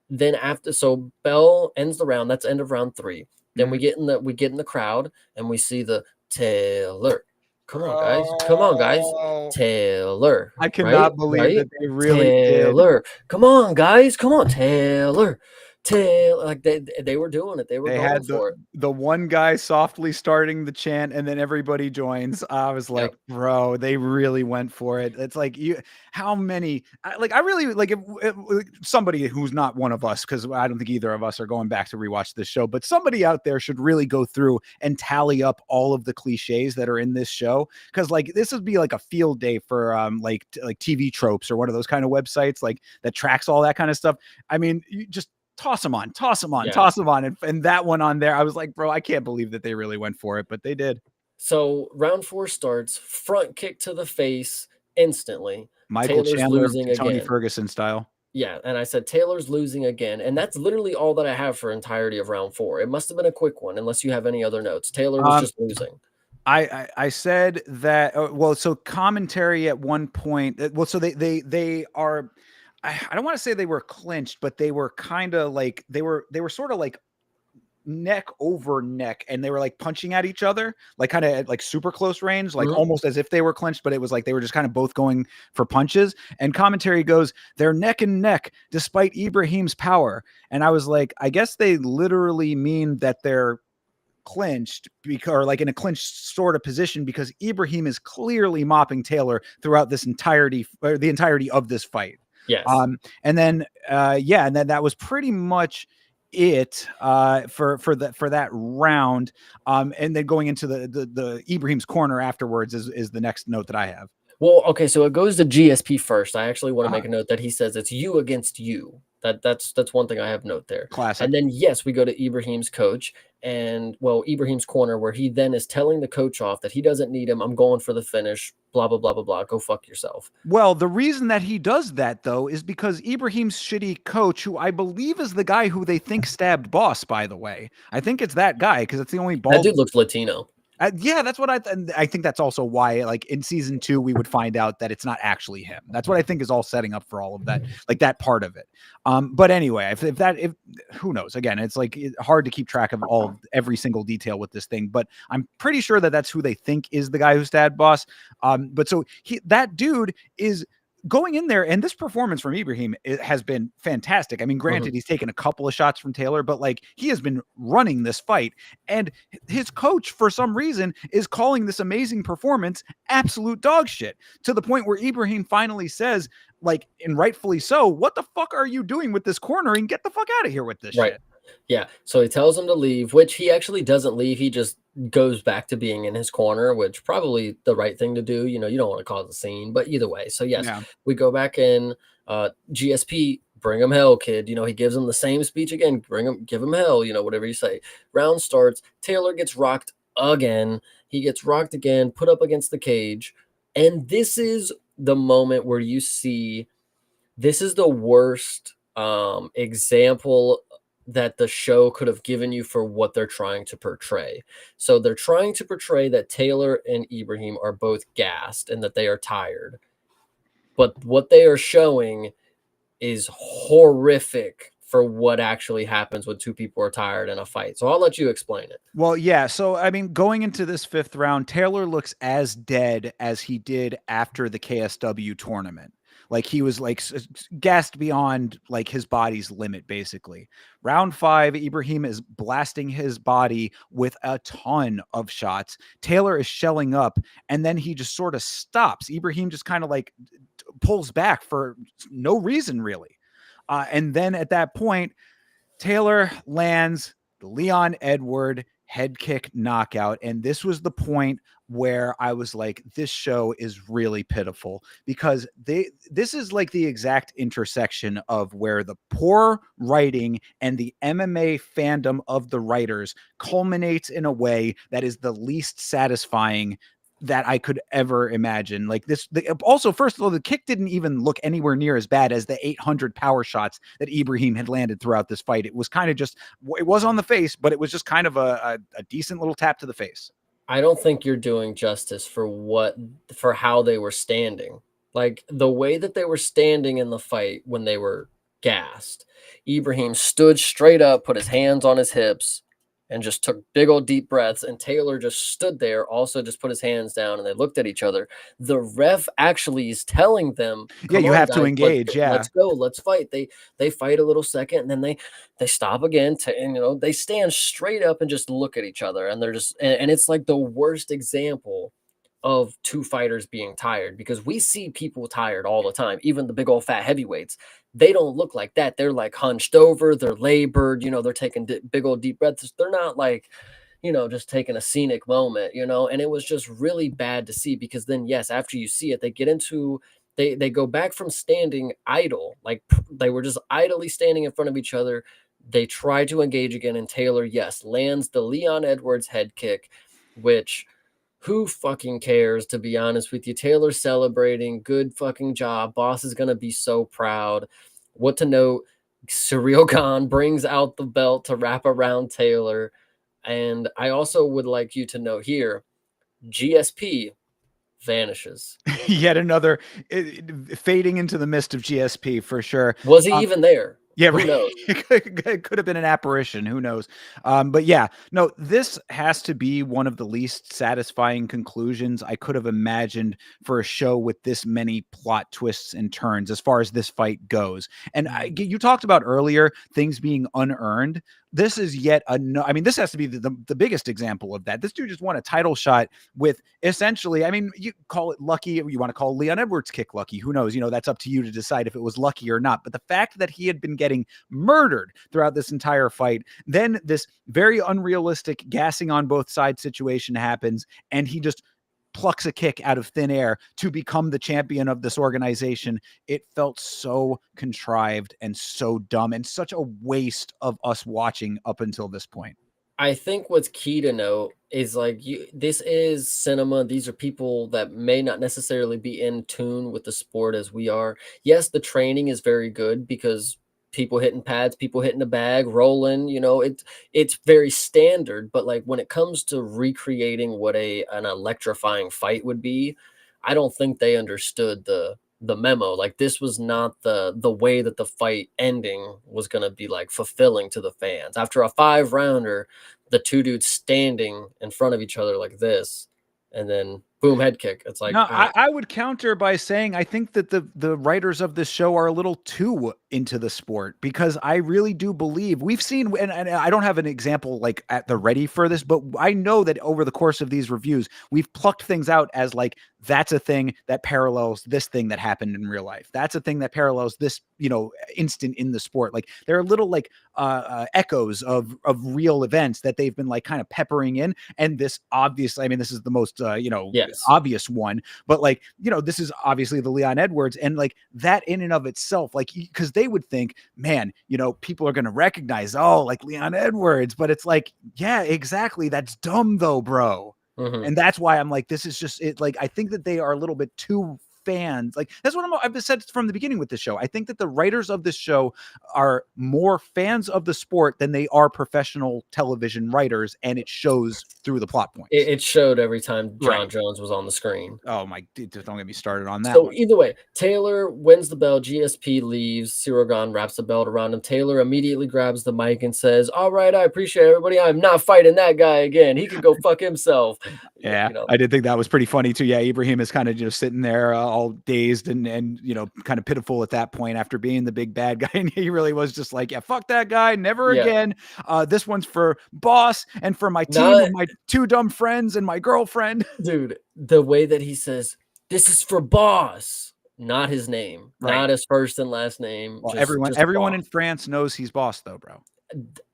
Then after, so Bell ends the round. That's end of round 3. Then Mhm. we get in the crowd and we see the Taylor. Come on, guys. Come on, guys. Oh, Taylor. I Right? cannot believe Right? that they really did. Taylor. Come on, guys. Come on, Taylor. Taylor. Like they were doing it. They were They going had for it. the one guy softly starting the chant, and then everybody joins. I was Yep. like, "Bro, they really went for it." It's like you how many I really like if somebody who's not one of us, because I don't think either of us are going back to rewatch this show, but somebody out there should really go through and tally up all of the cliches that are in this show. Because like this would be like a field day for like TV tropes or one of those kind of websites like that tracks all that kind of stuff. I mean, you just toss them on, toss them on, Yeah. toss them on. And that one on there, I was like, bro, I can't believe that they really went for it, but they did. So round 4 starts, front kick to the face instantly. Michael Taylor's Chandler losing to Tony again. Ferguson style. Yeah, and I said Taylor's losing again, and that's literally all that I have for entirety of round 4. It must have been a quick one, unless you have any other notes. Taylor was Um, just losing. I said that well, so commentary at one point, well, so they are I don't want to say they were clinched, but they were kind of like they were sort of like neck over neck, and they were like punching at each other like kind of at like super close range, like Mhm. almost as if they were clinched, but it was like they were just kind of both going for punches. And commentary goes, they're neck and neck despite Ibrahim's power. And I was like, I guess they literally mean that they're clinched because or like in a clinched sort of position because Ibrahim is clearly mopping Taylor throughout this entirety or the entirety of this fight. Yes. And then yeah, and then that was pretty much it for that round. And then going into the Ibrahim's corner afterwards is the next note that I have. Well, okay, so it goes to GSP first. I actually wanna Uh, make a note that he says it's you against you. That's one thing I have note there. Classic. And then, yes, we go to Ibrahim's coach and, well, Ibrahim's corner where he then is telling the coach off that he doesn't need him. "I'm going for the finish. Blah, blah, blah, blah, blah. Go fuck yourself." Well, the reason that he does that though is because Ibrahim's shitty coach, who I believe is the guy who they think stabbed Boss, by the way. I think it's that guy because it's the only That bald. dude looks Latino. Yeah, that's what and I think that's also why, like in season 2, we would find out that it's not actually him. That's what I think is all setting up for all of that, like that part of it. But anyway, if who knows? Again, it's like hard to keep track of every single detail with this thing. But I'm pretty sure that that's who they think is the guy who stabbed Boss. But so that dude is going in there, and this performance from Ibrahim has been fantastic. I mean, Mhm. granted, he's taken a couple of shots from Taylor, but like he has been running this fight, and his coach, for some reason, is calling this amazing performance absolute dog shit to the point where Ibrahim finally says, like, and rightfully so, what the fuck are you doing with this cornering? Get the fuck out of here with this Right. shit. Yeah, so he tells him to leave, which he actually doesn't leave, he just goes back to being in his corner, which probably the right thing to do, you don't wanna cause a scene, but either way, so yes, Yeah. we go back in, GSP, "Bring him hell, kid," he gives him the same speech again, "Give him hell," whatever you say. Round starts, Taylor gets rocked again, he gets rocked again, put up against the cage, and this is the moment where you see this is the worst, example that the show could have given you for what they're trying to portray. So they're trying to portray that Taylor and Ibrahim are both gassed and that they are tired. But what they are showing is horrific for what actually happens when two people are tired in a fight. So I'll let you explain it. Well, yeah. So, I mean, going into this 5th round, Taylor looks as dead as he did after the KSW tournament. Like he was like gassed beyond like his body's limit, basically. Round 5, Ibrahim is blasting his body with a ton of shots. Taylor is shelling up, and then he just sort of stops. Ibrahim just kind of like pulls back for no reason, really. And then at that point, Taylor lands the Leon Edward head kick knockout. And this was the point where I was like, this show is really pitiful because this is like the exact intersection of where the poor writing and the MMA fandom of the writers culminates in a way that is the least satisfying that I could ever imagine. Like this, also, first of all, the kick didn't even look anywhere near as bad as the 800 power shots that Ibrahim had landed throughout this fight. It was kind of just, it was on the face, but it was just kind of a decent little tap to the face. I don't think you're doing justice for how they were standing. Like the way that they were standing in the fight when they were gassed. Ibrahim stood straight up, put his hands on his hips, and just took big old deep breaths. And Taylor just stood there, also just put his hands down, and they looked at each other. The ref actually is telling them, yeah, you have to engage. Let's go, let's fight. They fight a little second, and then they stop again and they stand straight up and just look at each other. And they're just and it's like the worst example of two fighters being tired, because we see people tired all the time, even the big old fat heavyweights. They don't look like that. They're like hunched over, they're labored, they're taking big old deep breaths. They're not like, just taking a scenic moment, and it was just really bad to see, because then, yes, after you see it, they get into, they go back from standing idle, like they were just idly standing in front of each other. They try to engage again, and Taylor, yes, lands the Leon Edwards head kick, which, who fucking cares, to be honest with you? Taylor's celebrating. Good fucking job. Boss is going to be so proud. What to note, Ciryl Gane brings out the belt to wrap around Taylor. And I also would like you to know here, GSP vanishes. Yet another fading into the mist of GSP for sure. Was he even there? Yeah, right. It could have been an apparition. Who knows? But yeah, no, this has to be one of the least satisfying conclusions I could have imagined for a show with this many plot twists and turns as far as this fight goes. And you talked about earlier things being unearned. This is yet I mean, this has to be the biggest example of that. This dude just won a title shot with essentially, I mean, you call it lucky, you want to call Leon Edwards' kick lucky, who knows? That's up to you to decide if it was lucky or not. But the fact that he had been getting murdered throughout this entire fight, then this very unrealistic gassing on both sides situation happens, and he just plucks a kick out of thin air to become the champion of this organization. It felt so contrived and so dumb, and such a waste of us watching up until this point. I think what's key to note is, like, this is cinema. These are people that may not necessarily be in tune with the sport as we are. Yes, the training is very good, because people hitting pads, people hitting the bag, rolling, it's very standard. But like when it comes to recreating what an electrifying fight would be, I don't think they understood the memo. Like, this was not the way that the fight ending was going to be like fulfilling to the fans. After a 5-rounder, the two dudes standing in front of each other like this, and then boom, head kick. It's like, no, I would counter by saying I think that the writers of this show are a little too into the sport, because I really do believe we've seen, and I don't have an example like at the ready for this, but I know that over the course of these reviews, we've plucked things out as like, that's a thing that parallels this thing that happened in real life. That's a thing that parallels this, instant in the sport. Like, there are little like echoes of real events that they've been like kind of peppering in. And this obviously, I mean, this is the most, yes, obvious one, but like, this is obviously the Leon Edwards, and like that in and of itself, like, because they would think, man, people are going to recognize, oh, like Leon Edwards, but it's like, yeah, exactly. That's dumb though, bro. Mm-hmm. And that's why I'm like, this is just it. Like, I think that they are a little bit too fans. Like, that's what I've said from the beginning with the show. I think that the writers of this show are more fans of the sport than they are professional television writers, and it shows through the plot points. It showed every time John Jones was on the screen. Oh my, don't get me started on that. So either way, Taylor wins the belt. GSP leaves. Ciryl Gane wraps the belt around him. Taylor immediately grabs the mic and says, "All right, I appreciate everybody. I'm not fighting that guy again. He can go fuck himself." Yeah, I did think that was pretty funny too. Yeah, Ibrahim is kind of just sitting there all dazed and kind of pitiful at that point after being the big bad guy, and he really was just like, yeah, fuck that guy, never again. This one's for Boss and for my team and my 2 dumb friends and my girlfriend. Dude, the way that he says, "This is for Boss," not his name, not his first and last name. Well, everyone in France knows he's Boss though, bro.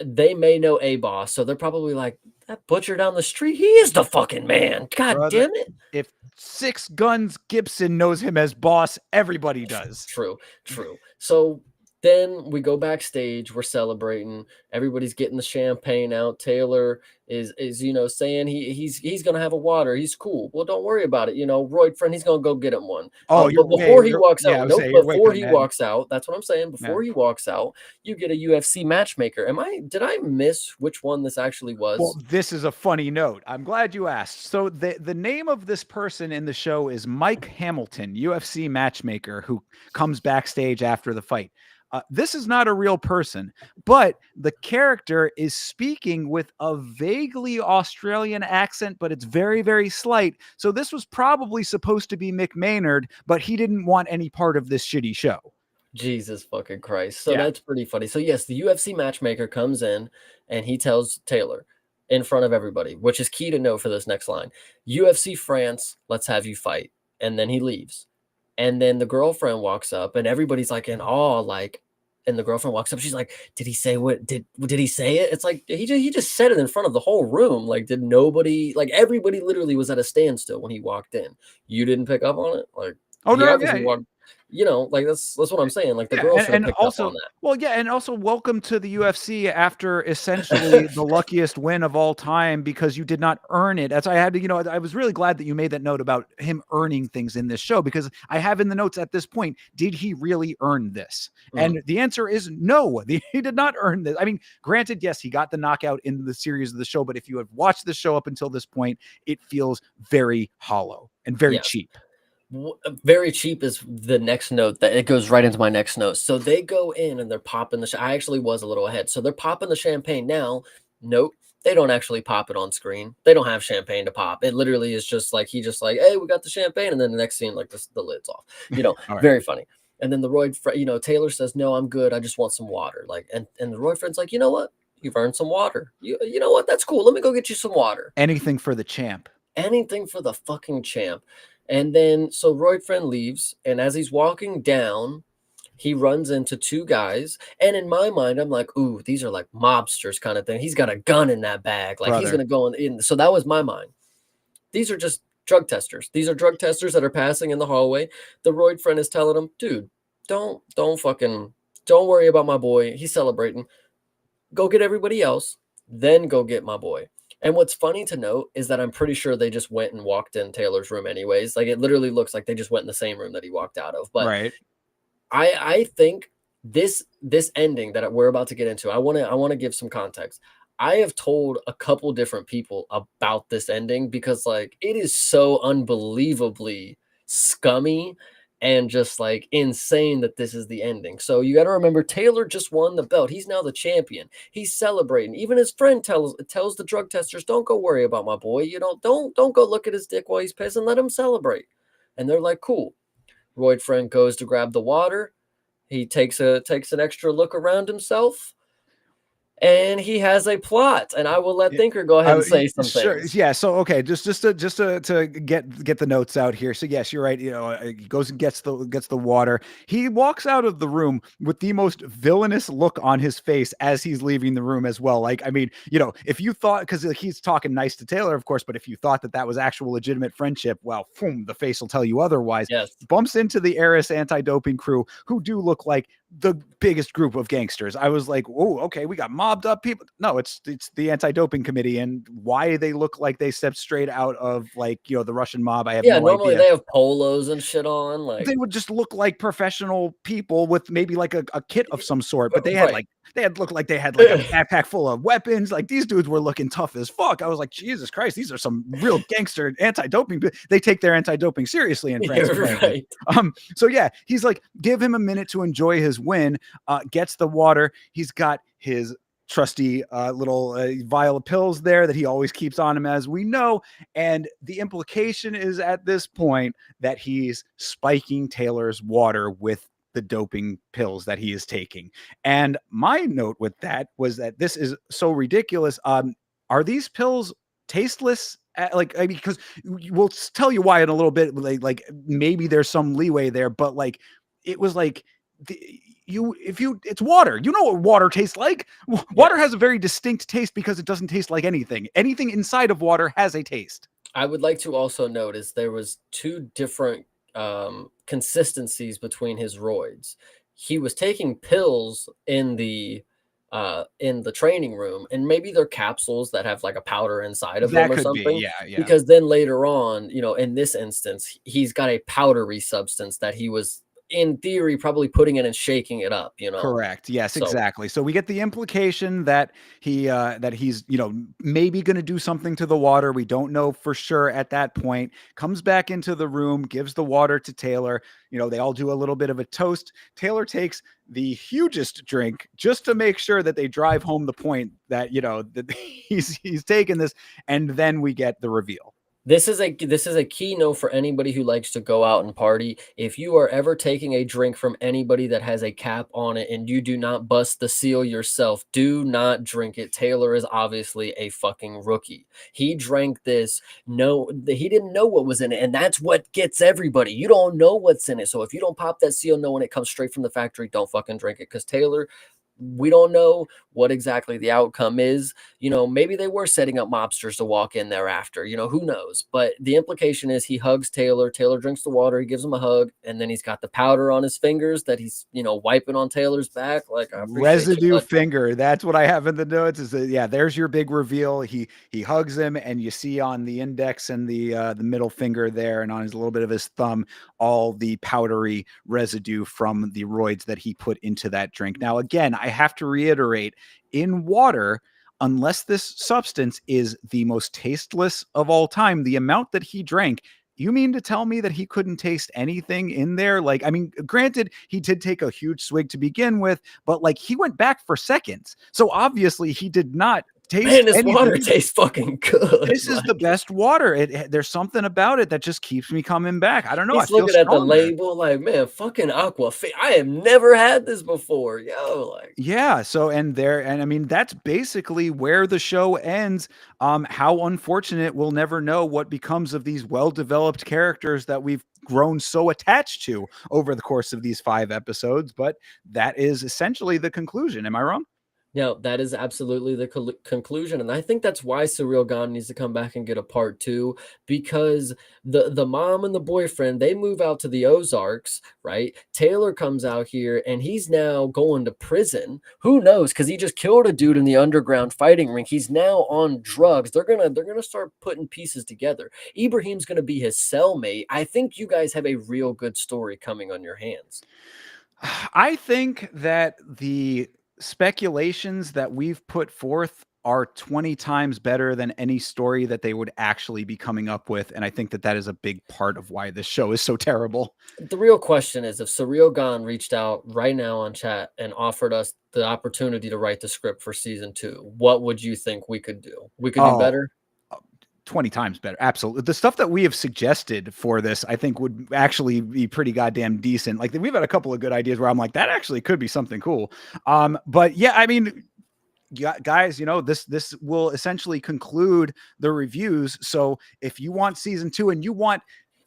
They may know a Boss, so they're probably like, that butcher down the street, he is the fucking man. God damn it. If 6 Guns Gibson knows him as Boss, everybody does. True. So Then we go backstage, we're celebrating, everybody's getting the champagne out. Taylor is saying he's gonna have a water. He's cool. Well, don't worry about it. Royd friend, he's gonna go get him one. Oh, But before he walks yeah, out, I would nope, say you're way before cutting he ahead. walks out, that's what I'm saying. Yeah. Before he walks out, you get a UFC matchmaker. Did I miss which one this actually was? Well, this is a funny note. I'm glad you asked. So the name of this person in the show is Mike Hamilton, UFC matchmaker, who comes backstage after the fight. This is not a real person, but the character is speaking with a vaguely Australian accent, but it's very, very slight. So this was probably supposed to be Mick Maynard, but he didn't want any part of this shitty show. Jesus fucking Christ. So that's pretty funny. So yes, the UFC matchmaker comes in and he tells Taylor in front of everybody, which is key to know for this next line. UFC France, let's have you fight. And then he leaves. And then the girlfriend walks up and everybody's like in awe, and the girlfriend walks up. She's like, did he say what did he say it? It's like he just said it in front of the whole room. Like, did nobody, like everybody literally was at a standstill when he walked in. You didn't pick up on it? Like, oh no, yeah. Like that's what I'm saying. Like the girl should have picked up on that. Well, yeah, and also welcome to the UFC after essentially the luckiest win of all time because you did not earn it. As I had to, I was really glad that you made that note about him earning things in this show because I have in the notes at this point, did he really earn this? And the answer is no, he did not earn this. I mean, granted, yes, he got the knockout in the series of the show, but if you have watched the show up until this point, it feels very hollow and very cheap. Very cheap is the next note that it goes right into my next note. So they go in and they're popping I actually was a little ahead. So they're popping the champagne now. Nope. They don't actually pop it on screen. They don't have champagne to pop. It literally is just like, hey, we got the champagne. And then the next scene, like the lid's off, right. Very funny. And then the Royd, Taylor says, no, I'm good. I just want some water. And the Royd friend's like, you know what? You've earned some water. You know what? That's cool. Let me go get you some water. Anything for the champ. Anything for the fucking champ. And then, so Royd friend leaves, and as he's walking down, he runs into two guys. And in my mind, I'm like, ooh, these are like mobsters kind of thing. He's got a gun in that bag. Like he's going to go in. So that was my mind. These are just drug testers. These are drug testers that are passing in the hallway. The Royd friend is telling him, dude, don't worry about my boy. He's celebrating. Go get everybody else. Then go get my boy. And what's funny to note is that I'm pretty sure they just went and walked in Taylor's room anyways. Like it literally looks like they just went in the same room that he walked out of. But right. I think this ending that we're about to get into, I want to give some context. I have told a couple different people about this ending because like it is so unbelievably scummy and just like insane that this is the ending. So you got to remember, Taylor just won the belt. He's now the champion. He's celebrating. Even his friend tells the drug testers, don't go worry about my boy. Don't go look at his dick while he's pissing. Let him celebrate. And they're like, cool. Royd friend goes to grab the water. He takes an extra look around himself. And he has a plot, and I will let Thinker go ahead and say some things. Yeah. So okay, just to get the notes out here. So yes, you're right. He goes and gets the water. He walks out of the room with the most villainous look on his face as he's leaving the room as well. Like, I mean, if you thought, because he's talking nice to Taylor, of course, but if you thought that was actual legitimate friendship, well, boom, the face will tell you otherwise. Yes. Bumps into the Eris anti-doping crew, who do look like the biggest group of gangsters. I was like, oh, okay, we got mobbed up people. No, it's the anti-doping committee, and why they look like they stepped straight out of like the Russian mob. I have no normally idea. They have polos and shit on. Like they would just look like professional people with maybe like a kit of some sort, but they had looked like they had like a backpack full of weapons. Like these dudes were looking tough as fuck. I was like, Jesus Christ, these are some real gangster anti-doping. They take their anti-doping seriously in France. Right. So yeah, he's like, give him a minute to enjoy his win. Gets the water. He's got his trusty little vial of pills there that he always keeps on him, as we know. And the implication is at this point that he's spiking Taylor's water with the doping pills that he is taking. And my note with that was that this is so ridiculous. Are these pills tasteless? Because we'll tell you why in a little bit. Like maybe there's some leeway there, but like it was like it's water. You know what water tastes like. Water has a very distinct taste because it doesn't taste like anything. Anything inside of water has a taste. I would like to also notice there was two different consistencies between his roids. he was taking pills in the training room, and maybe they're capsules that have like a powder inside of them That or could be. something, Yeah, yeah. because then later on, in this instance, he's got a powdery substance that he was in theory probably putting it and shaking it up. Correct. Yes, So exactly. So we get the implication that he's, maybe going to do something to the water. We don't know for sure at that point. Comes back into the room, gives the water to Taylor. They all do a little bit of a toast. Taylor takes the hugest drink just to make sure that they drive home the point that, that he's taken this, and then we get the reveal. this is a keynote for anybody who likes to go out and party. If you are ever taking a drink from anybody that has a cap on it and you do not bust the seal yourself, do not drink it. Taylor is obviously a fucking rookie. He drank this. No, he didn't know what was in it, and that's what gets everybody. You don't know what's in it, so if you don't pop that seal knowing it comes straight from the factory, don't fucking drink it. Because Taylor, we don't know what exactly the outcome is. Maybe they were setting up mobsters to walk in thereafter. Who knows? But the implication is he hugs Taylor. Taylor drinks the water. He gives him a hug, and then he's got the powder on his fingers that he's wiping on Taylor's back. Like, I appreciate you, Residue bud. finger. That's what I have in the notes. Is that, yeah? There's your big reveal. He hugs him, and you see on the index and the middle finger there, and on his little bit of his thumb, all the powdery residue from the roids that he put into that drink. Now, again, I have to reiterate: in water, unless this substance is the most tasteless of all time, the amount that he drank, you mean to tell me that he couldn't taste anything in there? Like, I mean, granted, he did take a huge swig to begin with, but like he went back for seconds. So obviously he did not taste Man, this water anything. tastes fucking good. This is the best water. There's something about it that just keeps me coming back. I don't know. I He's feel looking at the stronger. label like, man, fucking Aquafit. I have never had this before. Yo, like, Yeah. So, and I mean, that's basically where the show ends. How unfortunate, we'll never know what becomes of these well-developed characters that we've grown so attached to over the course of these 5 episodes. But that is essentially the conclusion. Am I wrong? no, that is absolutely the conclusion, and I think that's why Surreal Gone needs to come back and get a part two, because the mom and the boyfriend, they move out to the Ozarks, right? Taylor comes out here, and he's now going to prison. Who knows? Because he just killed a dude in the underground fighting rink. He's now on drugs. They're gonna start putting pieces together. Ibrahim's gonna be his cellmate. I think you guys have a real good story coming on your hands. I think that the speculations that we've put forth are 20 times better than any story that they would actually be coming up with. And I think that that is a big part of why this show is so terrible. The real question is, if Surreal Gone reached out right now on chat and offered us the opportunity to write the script for season 2, what would you think we could do? We could do Oh, better? 20 times better. Absolutely. The stuff that we have suggested for this, I think would actually be pretty goddamn decent. Like we've had a couple of good ideas where I'm like, that actually could be something cool. But yeah, I mean, guys, this will essentially conclude the reviews. So if you want season 2 and you want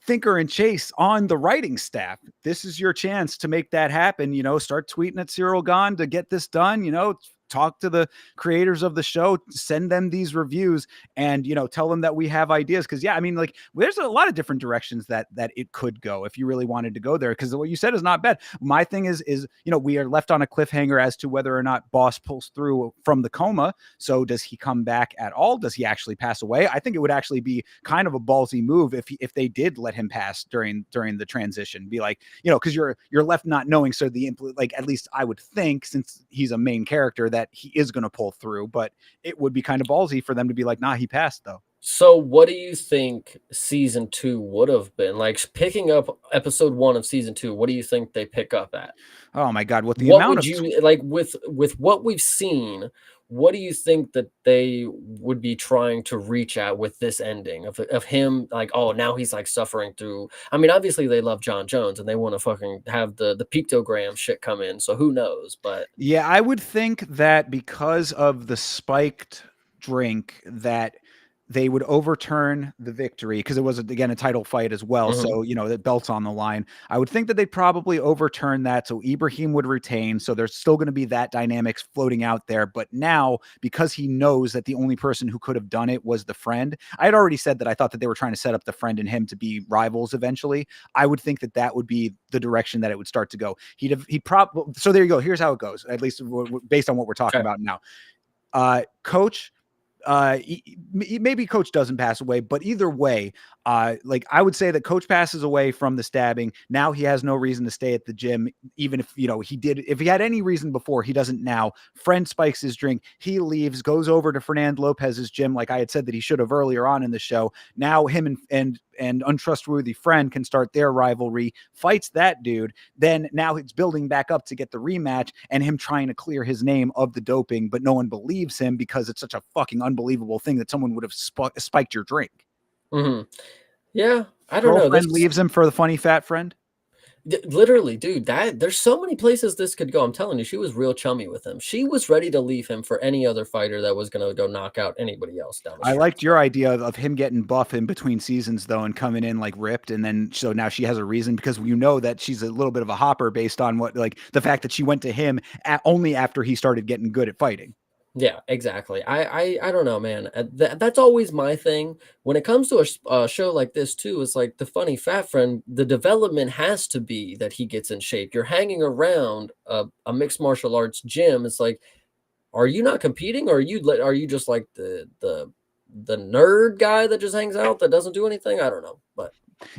Thinker and Chase on the writing staff, this is your chance to make that happen. Start tweeting at Cyril Gone to get this done. Talk to the creators of the show, send them these reviews, and tell them that we have ideas. Because yeah, I mean, like there's a lot of different directions that it could go if you really wanted to go there. Because what you said is not bad. My thing is we are left on a cliffhanger as to whether or not Boss pulls through from the coma. So does he come back at all? Does he actually pass away? I think it would actually be kind of a ballsy move if they did let him pass during the transition. Be like, because you're left not knowing. So like at least I would think, since he's a main character, that he is going to pull through, but it would be kind of ballsy for them to be like, nah, he passed though. So what do you think season 2 would have been? Like picking up episode 1 of season 2, what do you think they pick up at? Oh my God. What What would you like with what we've seen? What do you think that they would be trying to reach at with this ending of him? Like, oh, now he's like suffering through. I mean, obviously they love John Jones and they want to fucking have the pictogram shit come in. So who knows? But yeah, I would think that because of the spiked drink, that they would overturn the victory because it was, again, a title fight as well. Mhm. So, the belt's on the line. I would think that they'd probably overturn that. So Ibrahim would retain. So there's still going to be that dynamics floating out there. But now, because he knows that the only person who could have done it was the friend, I had already said that I thought that they were trying to set up the friend and him to be rivals eventually. I would think that that would be the direction that it would start to go. He'd probably, so there you go. Here's how it goes, at least based on what we're talking Okay. about now. Coach, maybe Coach doesn't pass away, but either way, like I would say that Coach passes away from the stabbing. Now he has no reason to stay at the gym, even if if he had any reason before, he doesn't now. Friend spikes his drink, he leaves, goes over to Fernando Lopez's gym, like I had said that he should have earlier on in the show. Now him and untrustworthy friend can start their rivalry, fights that dude. Then now it's building back up to get the rematch and him trying to clear his name of the doping, but no one believes him because it's such a fucking unbelievable thing that someone would have spiked your drink. Mhm. Yeah, I don't know. Girlfriend leaves him for the funny fat friend. Literally, dude, there's so many places this could go. I'm telling you, she was real chummy with him. She was ready to leave him for any other fighter that was gonna go knock out anybody else down the I street. liked your idea of him getting buff in between seasons though, and coming in like ripped, and then so now she has a reason because that she's a little bit of a hopper based on what, like, the fact that she went to him only after he started getting good at fighting. Yeah, exactly. I don't know, man. That's always my thing when it comes to a show like this too. It's like the funny fat friend. The development has to be that he gets in shape. You're hanging around a mixed martial arts gym. It's like, are you not competing, or are you just like the nerd guy that just hangs out that doesn't do anything? I don't know, but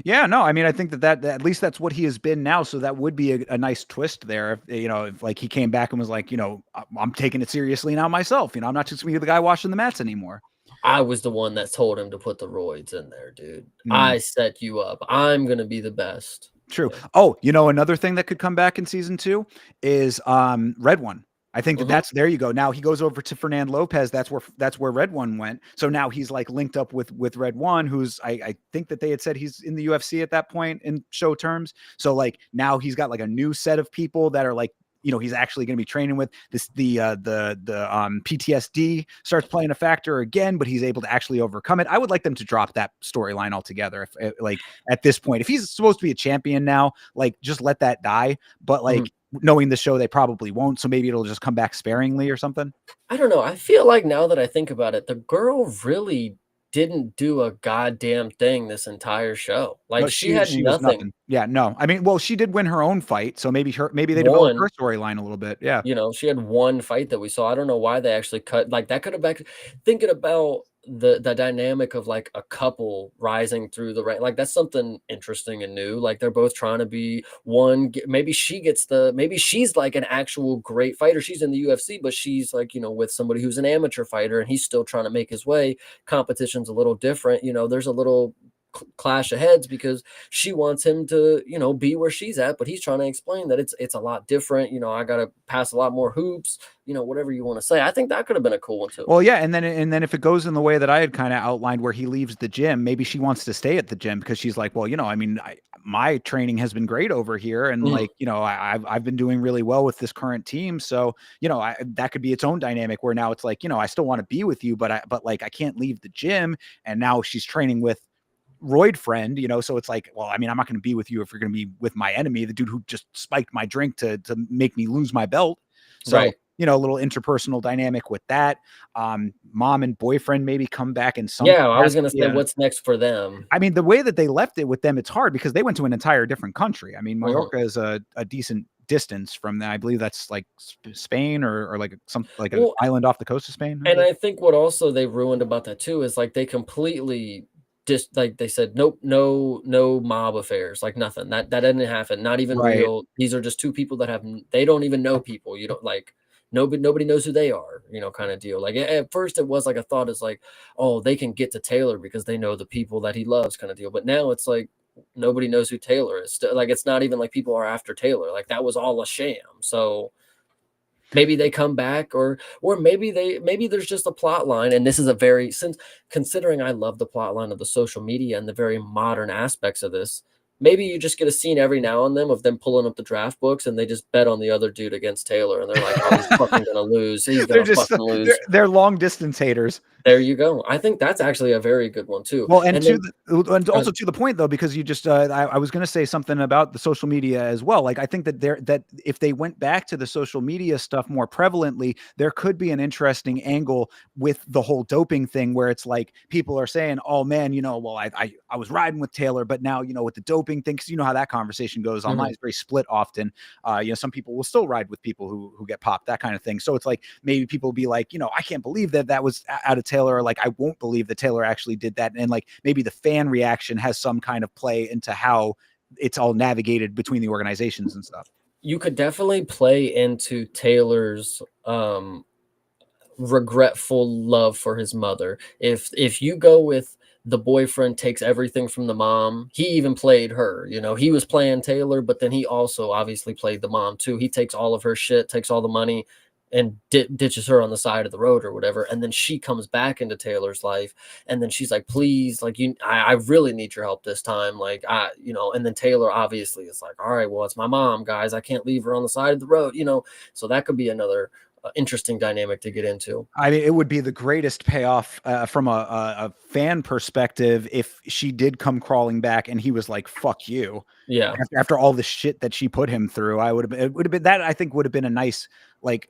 Yeah, no, I mean, I think that at least that's what he has been now. So that would be a nice twist there. If like he came back and was like, I'm taking it seriously now myself. I'm not just gonna be the guy washing the mats anymore. I was the one that told him to put the roids in there, dude. Mm, I set you up. I'm gonna be the best. true. Yeah. Oh, another thing that could come back in season 2 is Red One. I think that Mhm. that's there you go. Now he goes over to Fernando Lopez. That's where Red One went. So now he's like linked up with Red One, who's I think that they had said he's in the UFC at that point in show terms. So like now he's got like a new set of people that are like, he's actually going to be training with this. The PTSD starts playing a factor again, but he's able to actually overcome it. I would like them to drop that storyline altogether. If like at this point, if he's supposed to be a champion now, like just let that die. But Mhm. like knowing the show, they probably won't. So maybe it'll just come back sparingly or something. I don't know. I feel like now that I think about it, the girl really didn't do a goddamn thing this entire show. No, Like she she had she was nothing. nothing. Yeah, no. I mean, well, she did win her own fight, so maybe they developed her One, storyline a little bit. Yeah. she had one fight that we saw. I don't know why they actually cut like that could have back thinking about the dynamic of like a couple rising through the right like that's something interesting and new. Like they're both trying to be one. Maybe maybe she's like an actual great fighter. She's in the UFC, but she's like, with somebody who's an amateur fighter and he's still trying to make his way. Competition's a little different. There's a little clash of heads because she wants him to be where she's at, but he's trying to explain that it's a lot different. I gotta pass a lot more hoops, whatever you want to say. I think that could have been a cool one too. Well, yeah, and then if it goes in the way that I had kind of outlined, where he leaves the gym, maybe she wants to stay at the gym because she's like, well, I mean, my training has been great over here, and Mhm. like, I've been doing really well with this current team, so that could be its own dynamic where now it's like, I still want to be with you, but like I can't leave the gym, and now she's training with roid friend, so it's like, well, I mean, I'm not going to be with you if you're going to be with my enemy, the dude who just spiked my drink to make me lose my belt. So, Right. a little interpersonal dynamic with that. Mom and boyfriend maybe come back in some Yeah, I was gonna capacity. say what's next for them. I mean, the way that they left it with them, it's hard because they went to an entire different country. I mean, Mhm. Mallorca is a decent distance from that. I believe that's like Spain or like an Well, island off the coast of Spain, I and believe. I think what also they ruined about that too is like they completely just like they said, nope, no mob affairs, like nothing. That didn't happen. Not even Right. real. These are just two people that they don't even know people. You don't like nobody knows who they are, kind of deal. Like at first it was like a thought is like, oh, they can get to Taylor because they know the people that he loves, kind of deal. But now it's like nobody knows who Taylor is. Like it's not even like people are after Taylor. Like that was all a sham. So maybe they come back or maybe there's just a plot line and this is a very since considering I love the plot line of the social media and the very modern aspects of this, maybe you just get a scene every now and then of them pulling up the draft books and they just bet on the other dude against Taylor and they're like, "Oh, he's fucking gonna lose. He's They're gonna just fucking lose." they're long distance haters. There you go. I think that's actually a very good one too. Well, and And then and uh, also to the point though, because you just, I was going to say something about the social media as well. Like, I think that that if they went back to the social media stuff more prevalently, there could be an interesting angle with the whole doping thing, where it's like people are saying, "Oh man, well, I was riding with Taylor, but now with the doping thing, because you know how that conversation goes online. mhm. It's very split often. Some people will still ride with people who get popped, that kind of thing. So it's like maybe people will be like, I can't believe that was out of Taylor, or like I won't believe that Taylor actually did that, and like maybe the fan reaction has some kind of play into how it's all navigated between the organizations and stuff. You could definitely play into Taylor's regretful love for his mother. If you go with the boyfriend takes everything from the mom, he even played her, he was playing Taylor, but then he also obviously played the mom too. He takes all of her shit, takes all the money, and ditches her on the side of the road or whatever. And then she comes back into Taylor's life, and then she's like, please, like, I really need your help this time. Like, and then Taylor obviously is like, all right, well, it's my mom, guys. I can't leave her on the side of the road. So that could be another interesting dynamic to get into. I mean, it would be the greatest payoff from a fan perspective if she did come crawling back and he was like, "Fuck you." Yeah. After all the shit that she put him through, it would have been that, I think, would have been a nice, like,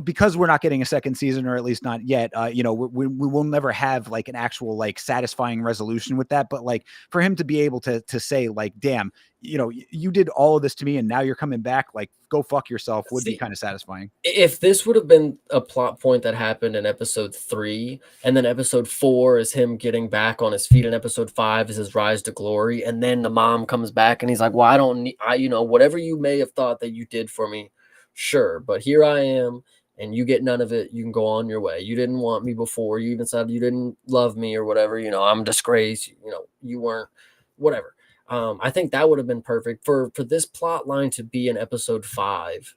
because we're not getting a second season, or at least not yet. We will never have like an actual like satisfying resolution with that. But like for him to be able to say like, "Damn, you did all of this to me, and now you're coming back. Like, go fuck yourself," would be See, kind of satisfying. if this would have been a plot point that happened in episode 3, and then episode 4 is him getting back on his feet, and episode 5 is his rise to glory, and then the mom comes back and he's like, well, I don't need, whatever you may have thought that you did for me, sure, but here I am, and you get none of it. You can go on your way. You didn't want me before. You even said you didn't love me or whatever. I'm a disgrace. You weren't, whatever. I think that would have been perfect for this plot line to be in episode 5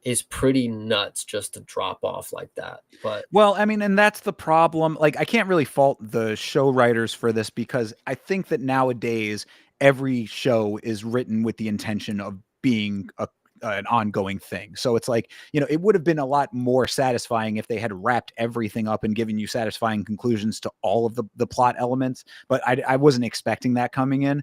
is pretty nuts just to drop off like that. But Well, I mean, and that's the problem. Like, I can't really fault the show writers for this, because I think that nowadays every show is written with the intention of being an ongoing thing. So it's like, it would have been a lot more satisfying if they had wrapped everything up and given you satisfying conclusions to all of the plot elements. But I wasn't expecting that coming in.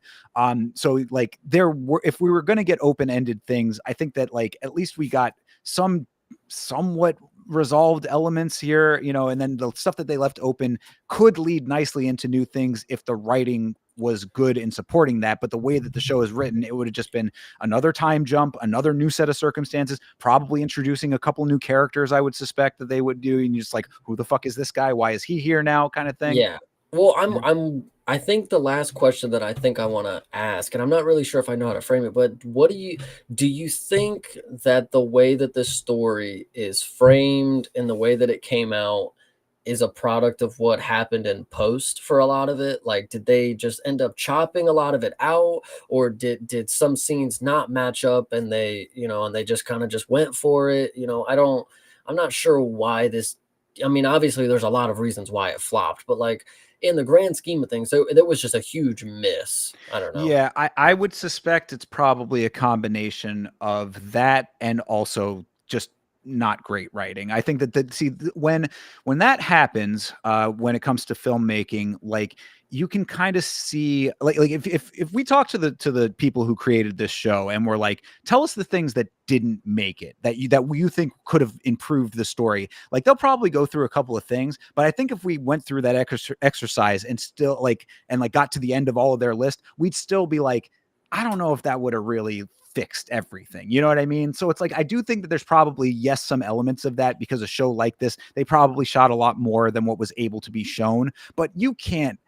So like if we were going to get open-ended things, I think that like at least we got some somewhat resolved elements here, and then the stuff that they left open could lead nicely into new things if the writing was good in supporting that. But the way that the show is written, it would have just been another time jump, another new set of circumstances, probably introducing a couple new characters. I would suspect that they would do, and you're just like, who the fuck is this guy? Why is he here now? Kind of thing. yeah. Well, Yeah. I think the last question that I think I want to ask, and I'm not really sure if I know how to frame it, but do you think that the way that this story is framed and the way that it came out is a product of what happened in post for a lot of it? Like, did they just end up chopping a lot of it out, or did some scenes not match up and and they just kind of just went for it? I'm not sure why this. I mean, obviously, there's a lot of reasons why it flopped, but like in the grand scheme of things, so there was just a huge miss. I don't know. Yeah, I would suspect it's probably a combination of that and also just not great writing. I think when that happens, when it comes to filmmaking, like you can kind of see, like if we talk to the people who created this show and we're like, tell us the things that didn't make it, that you think could have improved the story, like they'll probably go through a couple of things. But I think if we went through that exercise and still got to the end of all of their list, we'd still be like, I don't know if that would have really fixed everything. You know what I mean? So it's like, I do think that there's probably, yes, some elements of that, because a show like this, they probably shot a lot more than what was able to be shown. But you can't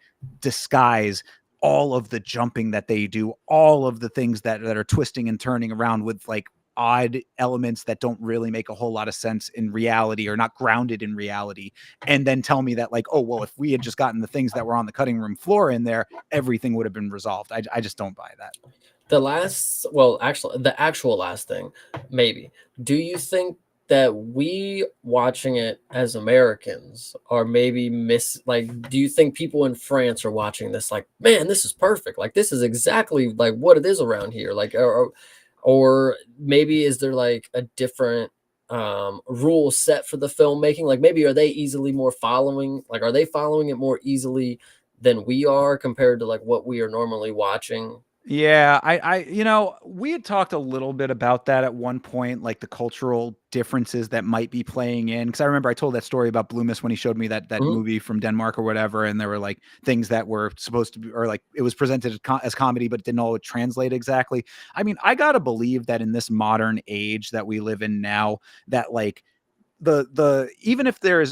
disguise all of the jumping that they do, all of the things that are twisting and turning around with like odd elements that don't really make a whole lot of sense in reality, or not grounded in reality, and then tell me that like, oh well, if we had just gotten the things that were on the cutting room floor in there, everything would have been resolved. I just don't buy that. The actual last thing, maybe. Do you think that we watching it as Americans are maybe do you think people in France are watching this like, man, this is perfect. Like, this is exactly like what it is around here. Like, or maybe is there like a different rules set for the filmmaking? Like maybe are they easily more following? Like are they following it more easily than we are compared to like what we are normally watching? Yeah, we had talked a little bit about that at one point, like the cultural differences that might be playing in. Because I remember I told that story about Bloomis when he showed me that Mhm. movie from Denmark or whatever, and there were like things that were supposed to be, or like it was presented as comedy, but didn't all translate exactly. I mean, I gotta believe that in this modern age that we live in now, that like the even if there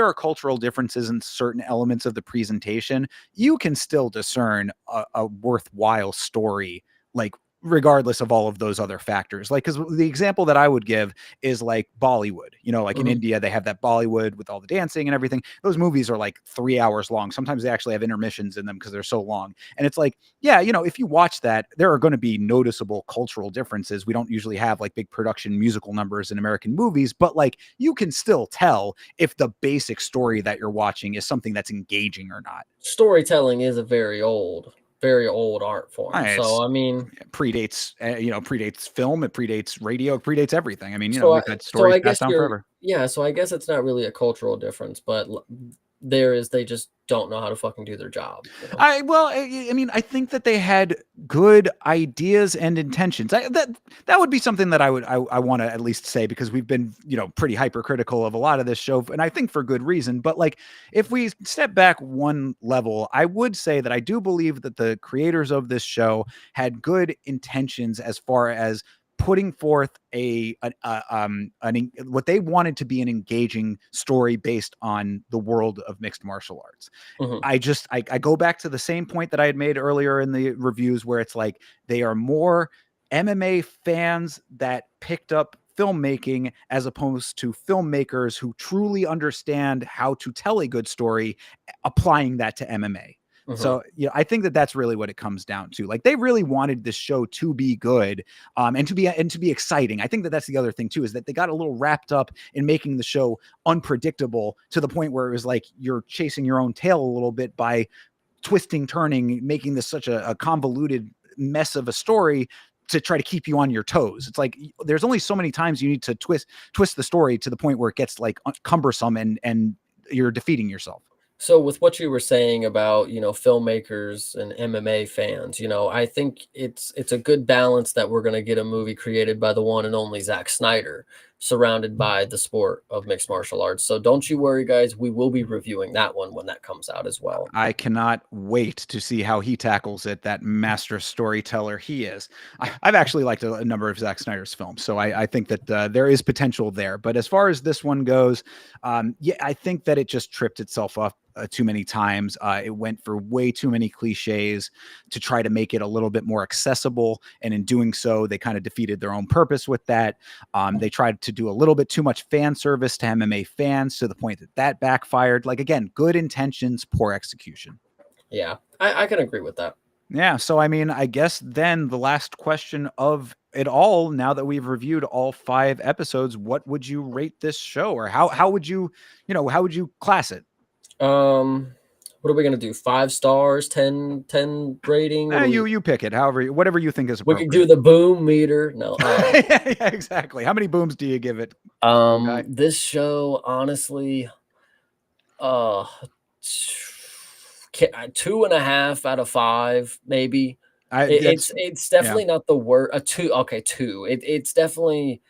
are cultural differences in certain elements of the presentation, you can still discern a worthwhile story, like regardless of all of those other factors. Like, because the example that I would give is like Bollywood. Like in Mhm. India, they have that Bollywood with all the dancing and everything. Those movies are like 3 hours long. Sometimes they actually have intermissions in them because they're so long. And it's like, yeah, if you watch that, there are going to be noticeable cultural differences. We don't usually have like big production musical numbers in American movies, but like you can still tell if the basic story that you're watching is something that's engaging or not. Storytelling is a very old art form. It's So I mean, predates film, it predates radio, it predates everything. I mean, so I we've had so stories I passed guess down you're forever. yeah, so I guess it's not really a cultural difference, but there is they just don't know how to fucking do their job, you know? I mean, I think that they had good ideas and intentions. That would be something that I want to at least say, because we've been pretty hypercritical of a lot of this show, and I think for good reason. But like, if we step back one level, I would say that I do believe that the creators of this show had good intentions as far as putting forth what they wanted to be an engaging story based on the world of mixed martial arts. Mhm. I go back to the same point that I had made earlier in the reviews, where it's like they are more MMA fans that picked up filmmaking as opposed to filmmakers who truly understand how to tell a good story, applying that to MMA. Mhm. So, I think that that's really what it comes down to. Like, they really wanted this show to be good, and to be exciting. I think that that's the other thing too, is that they got a little wrapped up in making the show unpredictable, to the point where it was like you're chasing your own tail a little bit by twisting, turning, making this such a convoluted mess of a story to try to keep you on your toes. It's like there's only so many times you need to twist the story to the point where it gets like cumbersome, and you're defeating yourself. So with what you were saying about, filmmakers and MMA fans, I think it's a good balance that we're going to get a movie created by the one and only Zack Snyder, surrounded by the sport of mixed martial arts. So don't you worry, guys. We will be reviewing that one when that comes out as well. I cannot wait to see how he tackles it. That master storyteller he is. I've actually liked a number of Zack Snyder's films, so I think that there is potential there. But as far as this one goes, yeah, I think that it just tripped itself up too many times. It went for way too many cliches to try to make it a little bit more accessible, and in doing so, they kind of defeated their own purpose with that. They tried to do a little bit too much fan service to MMA fans, to the point that that backfired. Like, again, good intentions, poor execution. Yeah, I can agree with that. Yeah. So, I mean, I guess then the last question of it all, now that we've reviewed all 5 episodes, what would you rate this show, or how would how would you class it? Um, what are we gonna do? 5 stars, 10 rating? What do we? You pick it, however, whatever you think is We could do appropriate. the boom meter. No. Yeah, exactly. How many booms do you give it, guy? This show, honestly, uh, 2.5 out of 5, maybe. I It's that's it's Yeah. definitely not the word a two. Okay, two. It's definitely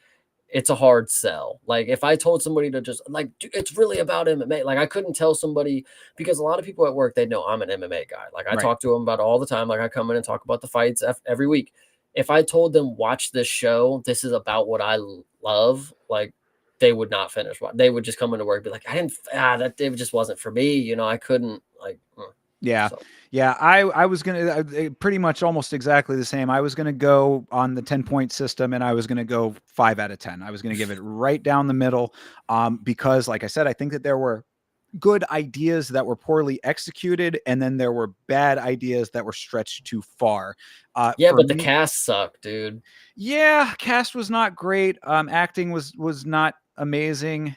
it's a hard sell. Like if I told somebody to just like it's really about MMA, like I couldn't tell somebody because a lot of people at work they know I'm an MMA guy. Like I Right. talk to them about it all the time. Like I come in and talk about the fights every week. If I told them watch this show, this is about what I love, like they would not finish. They would just come into work and be like, I didn't that it just wasn't for me. I couldn't like Yeah. so. Yeah, I was gonna pretty much almost exactly the same. I was gonna go on the 10-point system, and I was gonna go 5 out of 10. I was gonna give it right down the middle, because, like I said, I think that there were good ideas that were poorly executed, and then there were bad ideas that were stretched too far. Yeah, For but the me, cast sucked, dude. yeah, cast was not great. Acting was not amazing.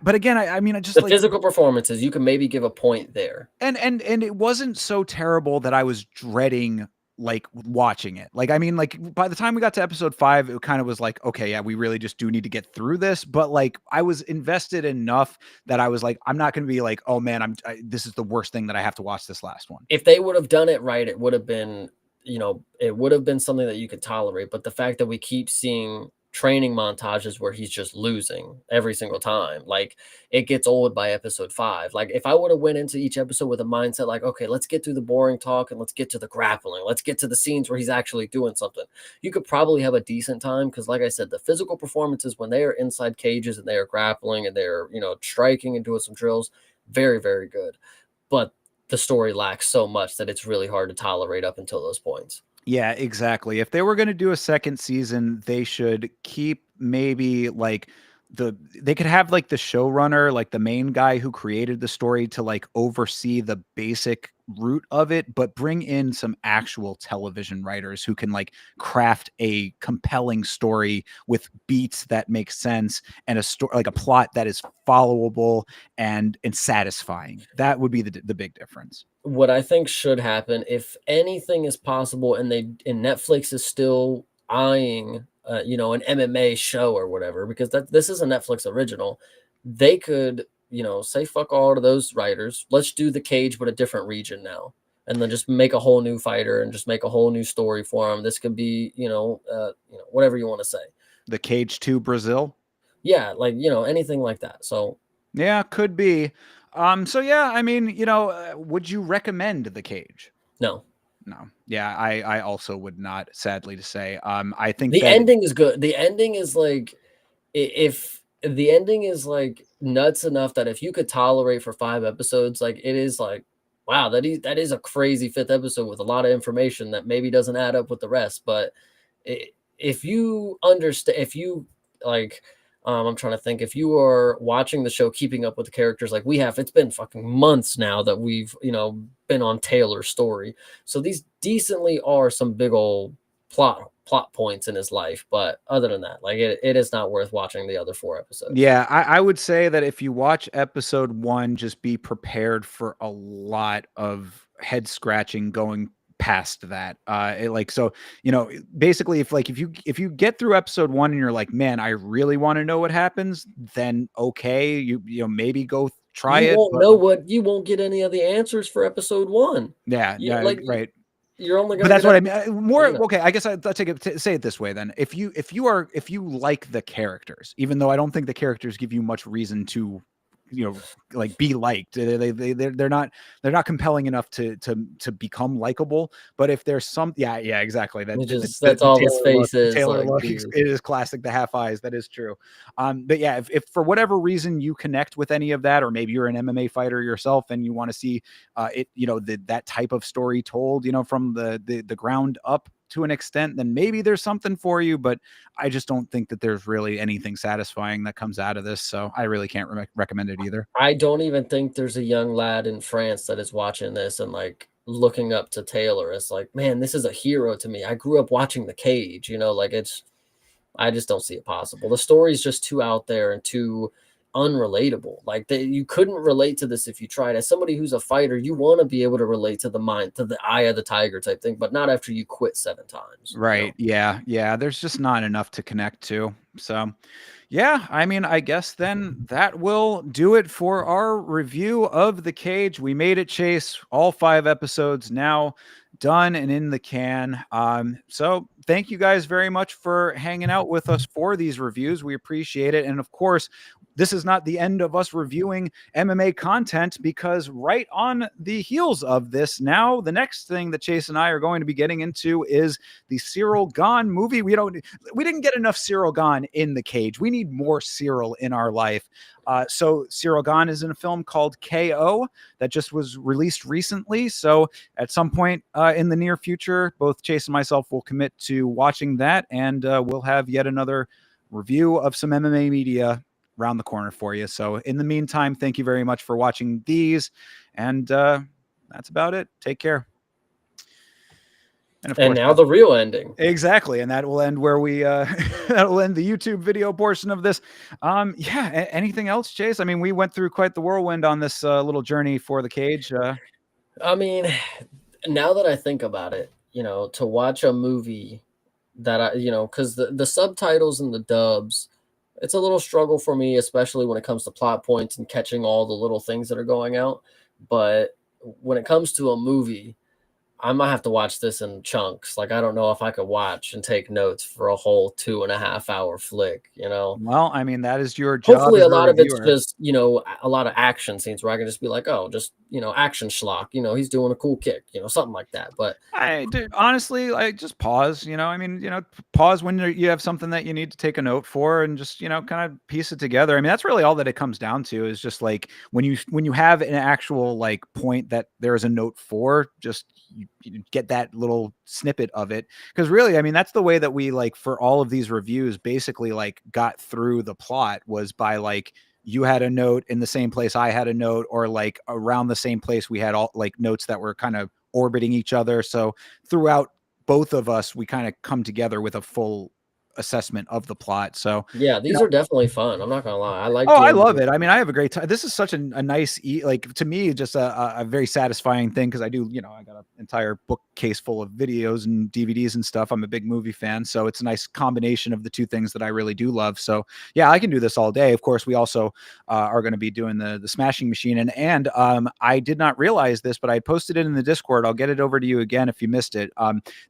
But again, I mean, I just The like, physical performances, you can maybe give a point there. and it wasn't so terrible that I was dreading like watching it. Like, I mean, like by the time we got to episode 5, it kind of was like, okay, yeah, we really just do need to get through this. But like, I was invested enough that I was like, I'm not going to be like, oh man, this is the worst thing that I have to watch this last one. If they would have done it right, it would have been, you know, it would have been something that you could tolerate. But the fact that we keep seeing training montages where he's just losing every single time, like it gets old by episode 5. Like if I would have went into each episode with a mindset like, okay, let's get through the boring talk and let's get to the grappling, let's get to the scenes where he's actually doing something, you could probably have a decent time. Because like I said, the physical performances when they are inside cages and they are grappling and they're, you know, striking and doing some drills, very, very good. But the story lacks so much that it's really hard to tolerate up until those points. Yeah, exactly. If they were going to do a second season, they should keep maybe like they could have like the showrunner, like the main guy who created the story to like oversee the basic root of it, but bring in some actual television writers who can like craft a compelling story with beats that make sense and a story like a plot that is followable and satisfying. That would be the big difference. What I think should happen, if anything is possible, and Netflix is still eyeing, you know, an MMA show or whatever, because this is a Netflix original, they could, you know, say fuck all to those writers. Let's do the cage, but a different region now, and then just make a whole new fighter and just make a whole new story for them. This could be, whatever you want to say. The Cage 2 Brazil. Yeah, like, you know, anything like that. So yeah, could be. So yeah, I mean, you know, would you recommend The Cage? No. No. Yeah, I also would not, sadly to say. I think the ending is good. The ending is like, if the ending is like nuts enough that if you could tolerate for 5 episodes, like it is like, wow, that is a crazy 5th episode with a lot of information that maybe doesn't add up with the rest. But if you understand, if you like, I'm trying to think, if you are watching the show, keeping up with the characters like we have, it's been fucking months now that we've, you know, been on Taylor's story. So these decently are some big old plot points in his life. But other than that, like it is not worth watching the other 4 episodes. Yeah, I would say that if you watch episode 1, just be prepared for a lot of head scratching going past that. So, you know, basically if you get through episode 1 and you're like, man, I really want to know what happens, then okay, you know, maybe go try it. You won't get any of the answers for episode 1. Yeah, right. You're only gonna. But that's what I mean. Okay, I guess I'll say it this way then. If you like the characters, even though I don't think the characters give you much reason to, you know, like be liked. They're not compelling enough to become likable. But if there's some, yeah, exactly. That's all his face is. Taylor look, it is classic. The half eyes. That is true. But yeah, if for whatever reason you connect with any of that, or maybe you're an MMA fighter yourself and you want to see it, you know, that type of story told, you know, from the ground up to an extent, then maybe there's something for you. But I just don't think that there's really anything satisfying that comes out of this. So I really can't recommend it either. I don't even think there's a young lad in France that is watching this and like looking up to Taylor. It's like, man, this is a hero to me. I grew up watching The Cage, you know, like I just don't see it possible. The story's just too out there and too unrelatable. Like you couldn't relate to this if you tried. As somebody who's a fighter, you want to be able to relate to the eye of the tiger type thing, but not after you quit 7 times. Right. You know? Yeah. There's just not enough to connect to. So yeah, I mean, I guess then that will do it for our review of The Cage. We made it, Chase. All 5 episodes now done and in the can. So thank you guys very much for hanging out with us for these reviews. We appreciate it. And of course, this is not the end of us reviewing MMA content, because right on the heels of this, now the next thing that Chase and I are going to be getting into is the Ciryl Gane movie. We didn't get enough Ciryl Gane in The Cage. We need more Ciryl in our life. So Ciryl Gane is in a film called KO that just was released recently. So at some point in the near future, both Chase and myself will commit to watching that, and we'll have yet another review of some MMA media around the corner for you. So in the meantime, thank you very much for watching these, and that's about it. Take care. And of course, now the real ending. Exactly. And that will end where we that will end the YouTube video portion of this. Yeah, anything else, Chase? I mean, we went through quite the whirlwind on this little journey for The Cage. I mean, now that I think about it, to watch a movie that because the subtitles and the dubs, it's a little struggle for me, especially when it comes to plot points and catching all the little things that are going out. But when it comes to a movie, I might have to watch this in chunks. Like, I don't know if I could watch and take notes for a whole 2.5 hour flick, Well, I mean, that is your job Hopefully as a a lot of it's reviewer. just, a lot of action scenes where I can just be like, oh, just, action schlock, he's doing a cool kick, something like that. But I do, honestly, like, just pause. I mean, pause when you have something that you need to take a note for, and just kind of piece it together. I mean, that's really all that it comes down to, is just like when you have an actual like point that there is a note for, just you get that little snippet of it. Because really, I mean, that's the way that we, like, for all of these reviews, basically like got through the plot, was by like, you had a note in the same place I had a note, or like around the same place we had all like notes that were kind of orbiting each other. So throughout both of us, we kind of come together with a full assessment of the plot. So, yeah, you these know, are definitely fun. I'm not gonna lie. I like oh, I doing love the it. I mean, I have a great time. This is such a nice, like, to me, just a very satisfying thing, because I do, I got an entire bookcase full of videos and DVDs and stuff. I'm a big movie fan, so it's a nice combination of the two things that I really do love. So yeah, I can do this all day. Of course, we also are going to be doing the Smashing Machine, and I did not realize this, but I posted it in the Discord. I'll get it over to you again if you missed it.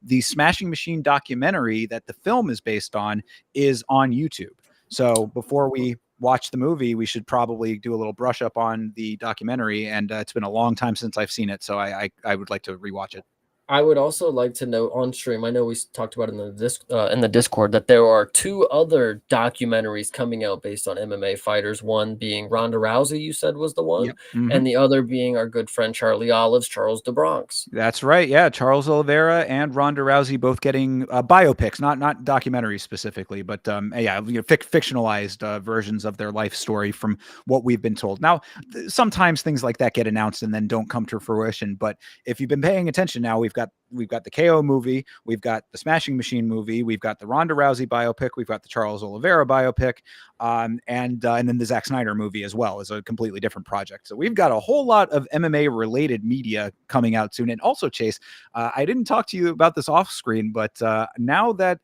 The Smashing Machine documentary that the film is based on is on YouTube. So before we watch the movie, we should probably do a little brush up on the documentary. And it's been a long time since I've seen it, so I would like to rewatch it. I would also like to note on stream, I know we talked about in the Discord, that there are two other documentaries coming out based on MMA fighters. One being Ronda Rousey, you said was the one, Yep. Mm-hmm. and the other being our good friend Charlie Olive's Charles de Bronx. That's right. Yeah, Charles Oliveira and Ronda Rousey both getting biopics, not documentaries specifically, but yeah, fictionalized versions of their life story from what we've been told. Now, sometimes things like that get announced and then don't come to fruition. But if you've been paying attention, now we've got the KO movie, we've got the Smashing Machine movie, we've got the Ronda Rousey biopic, we've got the Charles Oliveira biopic, and then the Zack Snyder movie as well is a completely different project. So we've got a whole lot of MMA related media coming out soon. And also, Chase, I didn't talk to you about this off screen, but now that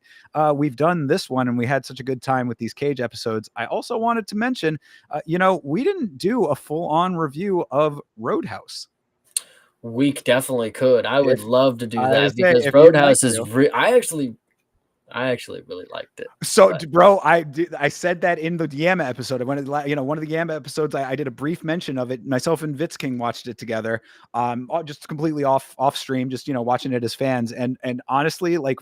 we've done this one and we had such a good time with these Cage episodes, I also wanted to mention, we didn't do a full on review of Roadhouse. We definitely could. I would love to do that, Say, because if you'd like Roadhouse is to. I actually really liked it. So, But bro, I said that in the Yama episode. One of the Yama episodes, I did a brief mention of it. Myself and Vitz King watched it together, just completely off stream, just watching it as fans. And honestly, like,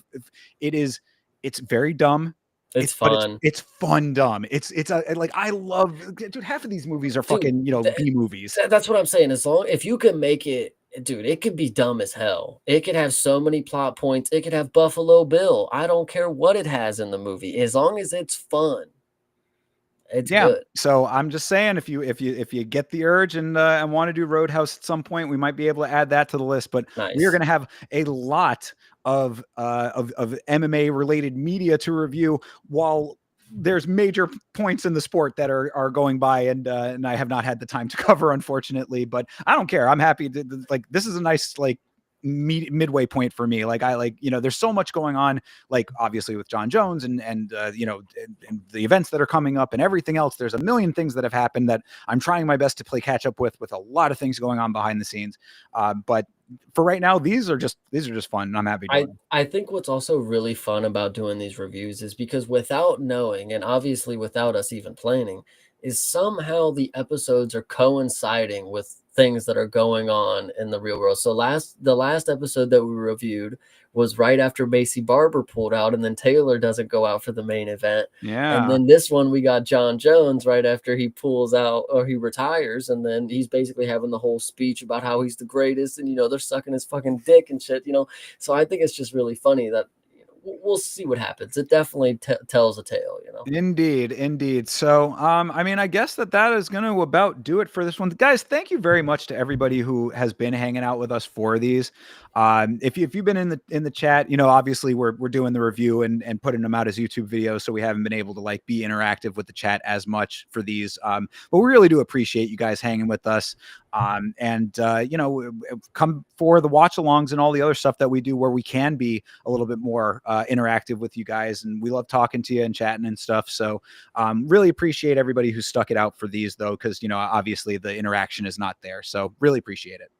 it's very dumb. it's But fun. it's fun dumb. It's like, I love, dude. Half of these movies are Dude, fucking B movies. that's what I'm saying. If you can make it, dude, it could be dumb as hell. It could have so many plot points. It could have Buffalo Bill. I don't care what it has in the movie, as long as it's fun. It's Yeah. good. So I'm just saying, if you get the urge and want to do Roadhouse at some point, we might be able to add that to the list. But we are Nice. going to have a lot of MMA related media to review, while there's major points in the sport that are going by, and I have not had the time to cover, unfortunately. But I don't care. I'm happy to, like, this is a nice, like, midway point for me. Like, I like, there's so much going on, like, obviously with John Jones and and the events that are coming up and everything else. There's a million things that have happened that I'm trying my best to play catch up with a lot of things going on behind the scenes. But for right now, these are just fun, and I'm happy doing them. I think what's also really fun about doing these reviews is because, without knowing, and obviously without us even planning, is somehow the episodes are coinciding with things that are going on in the real world. So the last episode that we reviewed was right after Macy Barber pulled out, and then Taylor doesn't go out for the main event. And Yeah. then this one, we got John Jones right after he pulls out, or he retires, and then he's basically having the whole speech about how he's the greatest, and they're sucking his fucking dick and shit. So I think it's just really funny that we'll see what happens. It definitely tells a tale. Indeed. So, I mean, I guess that is going to about do it for this one, guys. Thank you very much to everybody who has been hanging out with us for these. If you've been in the chat, obviously we're doing the review and putting them out as YouTube videos, so we haven't been able to like be interactive with the chat as much for these. But we really do appreciate you guys hanging with us. And come for the watch alongs and all the other stuff that we do where we can be a little bit more interactive with you guys, and we love talking to you and chatting and stuff. So really appreciate everybody who stuck it out for these, though, because obviously the interaction is not there, so really appreciate it.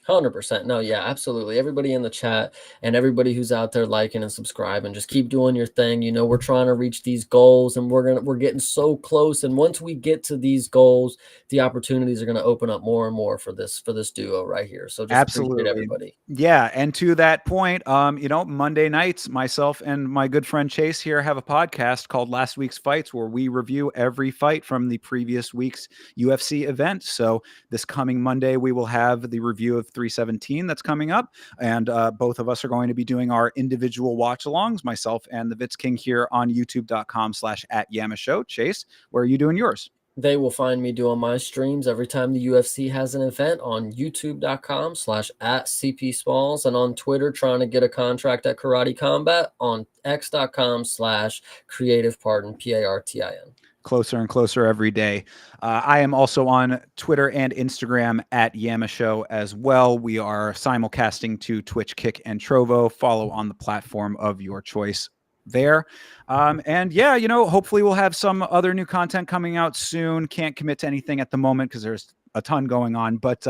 100%. No, yeah, absolutely. Everybody in the chat and everybody who's out there liking and subscribing, just keep doing your thing. We're trying to reach these goals, and we're getting so close. And once we get to these goals, the opportunities are going to open up more and more for this duo right here. So just appreciate everybody. Yeah, and to that point, Monday nights, myself and my good friend Chase here have a podcast called Last Week's Fights, where we review every fight from the previous week's UFC event. So this coming Monday, we will have the review of 317 that's coming up, and both of us are going to be doing our individual watch alongs, myself and the Vitz King here on youtube.com/@YamaShow. Chase, where are you doing yours? They will find me doing my streams every time the UFC has an event on youtube.com/@CP Smalls, and on Twitter trying to get a contract at Karate Combat, on x.com/creative-parton, PARTIN. Closer and closer every day. I am also on Twitter and Instagram @YamaShow as well. We are simulcasting to Twitch, Kick, and Trovo. Follow on the platform of your choice there. And yeah, hopefully we'll have some other new content coming out soon. Can't commit to anything at the moment because there's a ton going on, but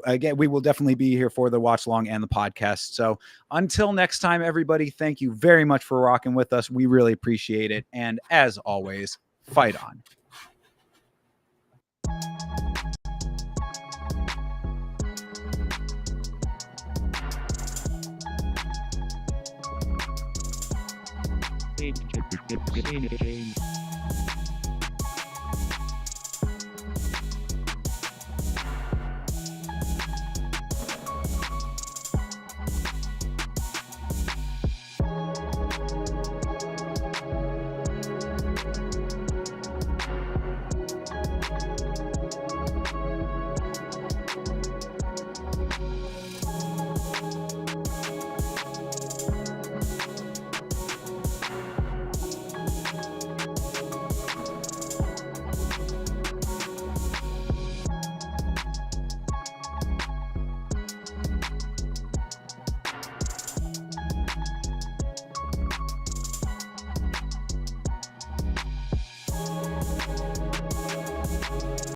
again, we will definitely be here for the watch along and the podcast. So until next time, everybody, thank you very much for rocking with us. We really appreciate it. And as always, fight on. Game.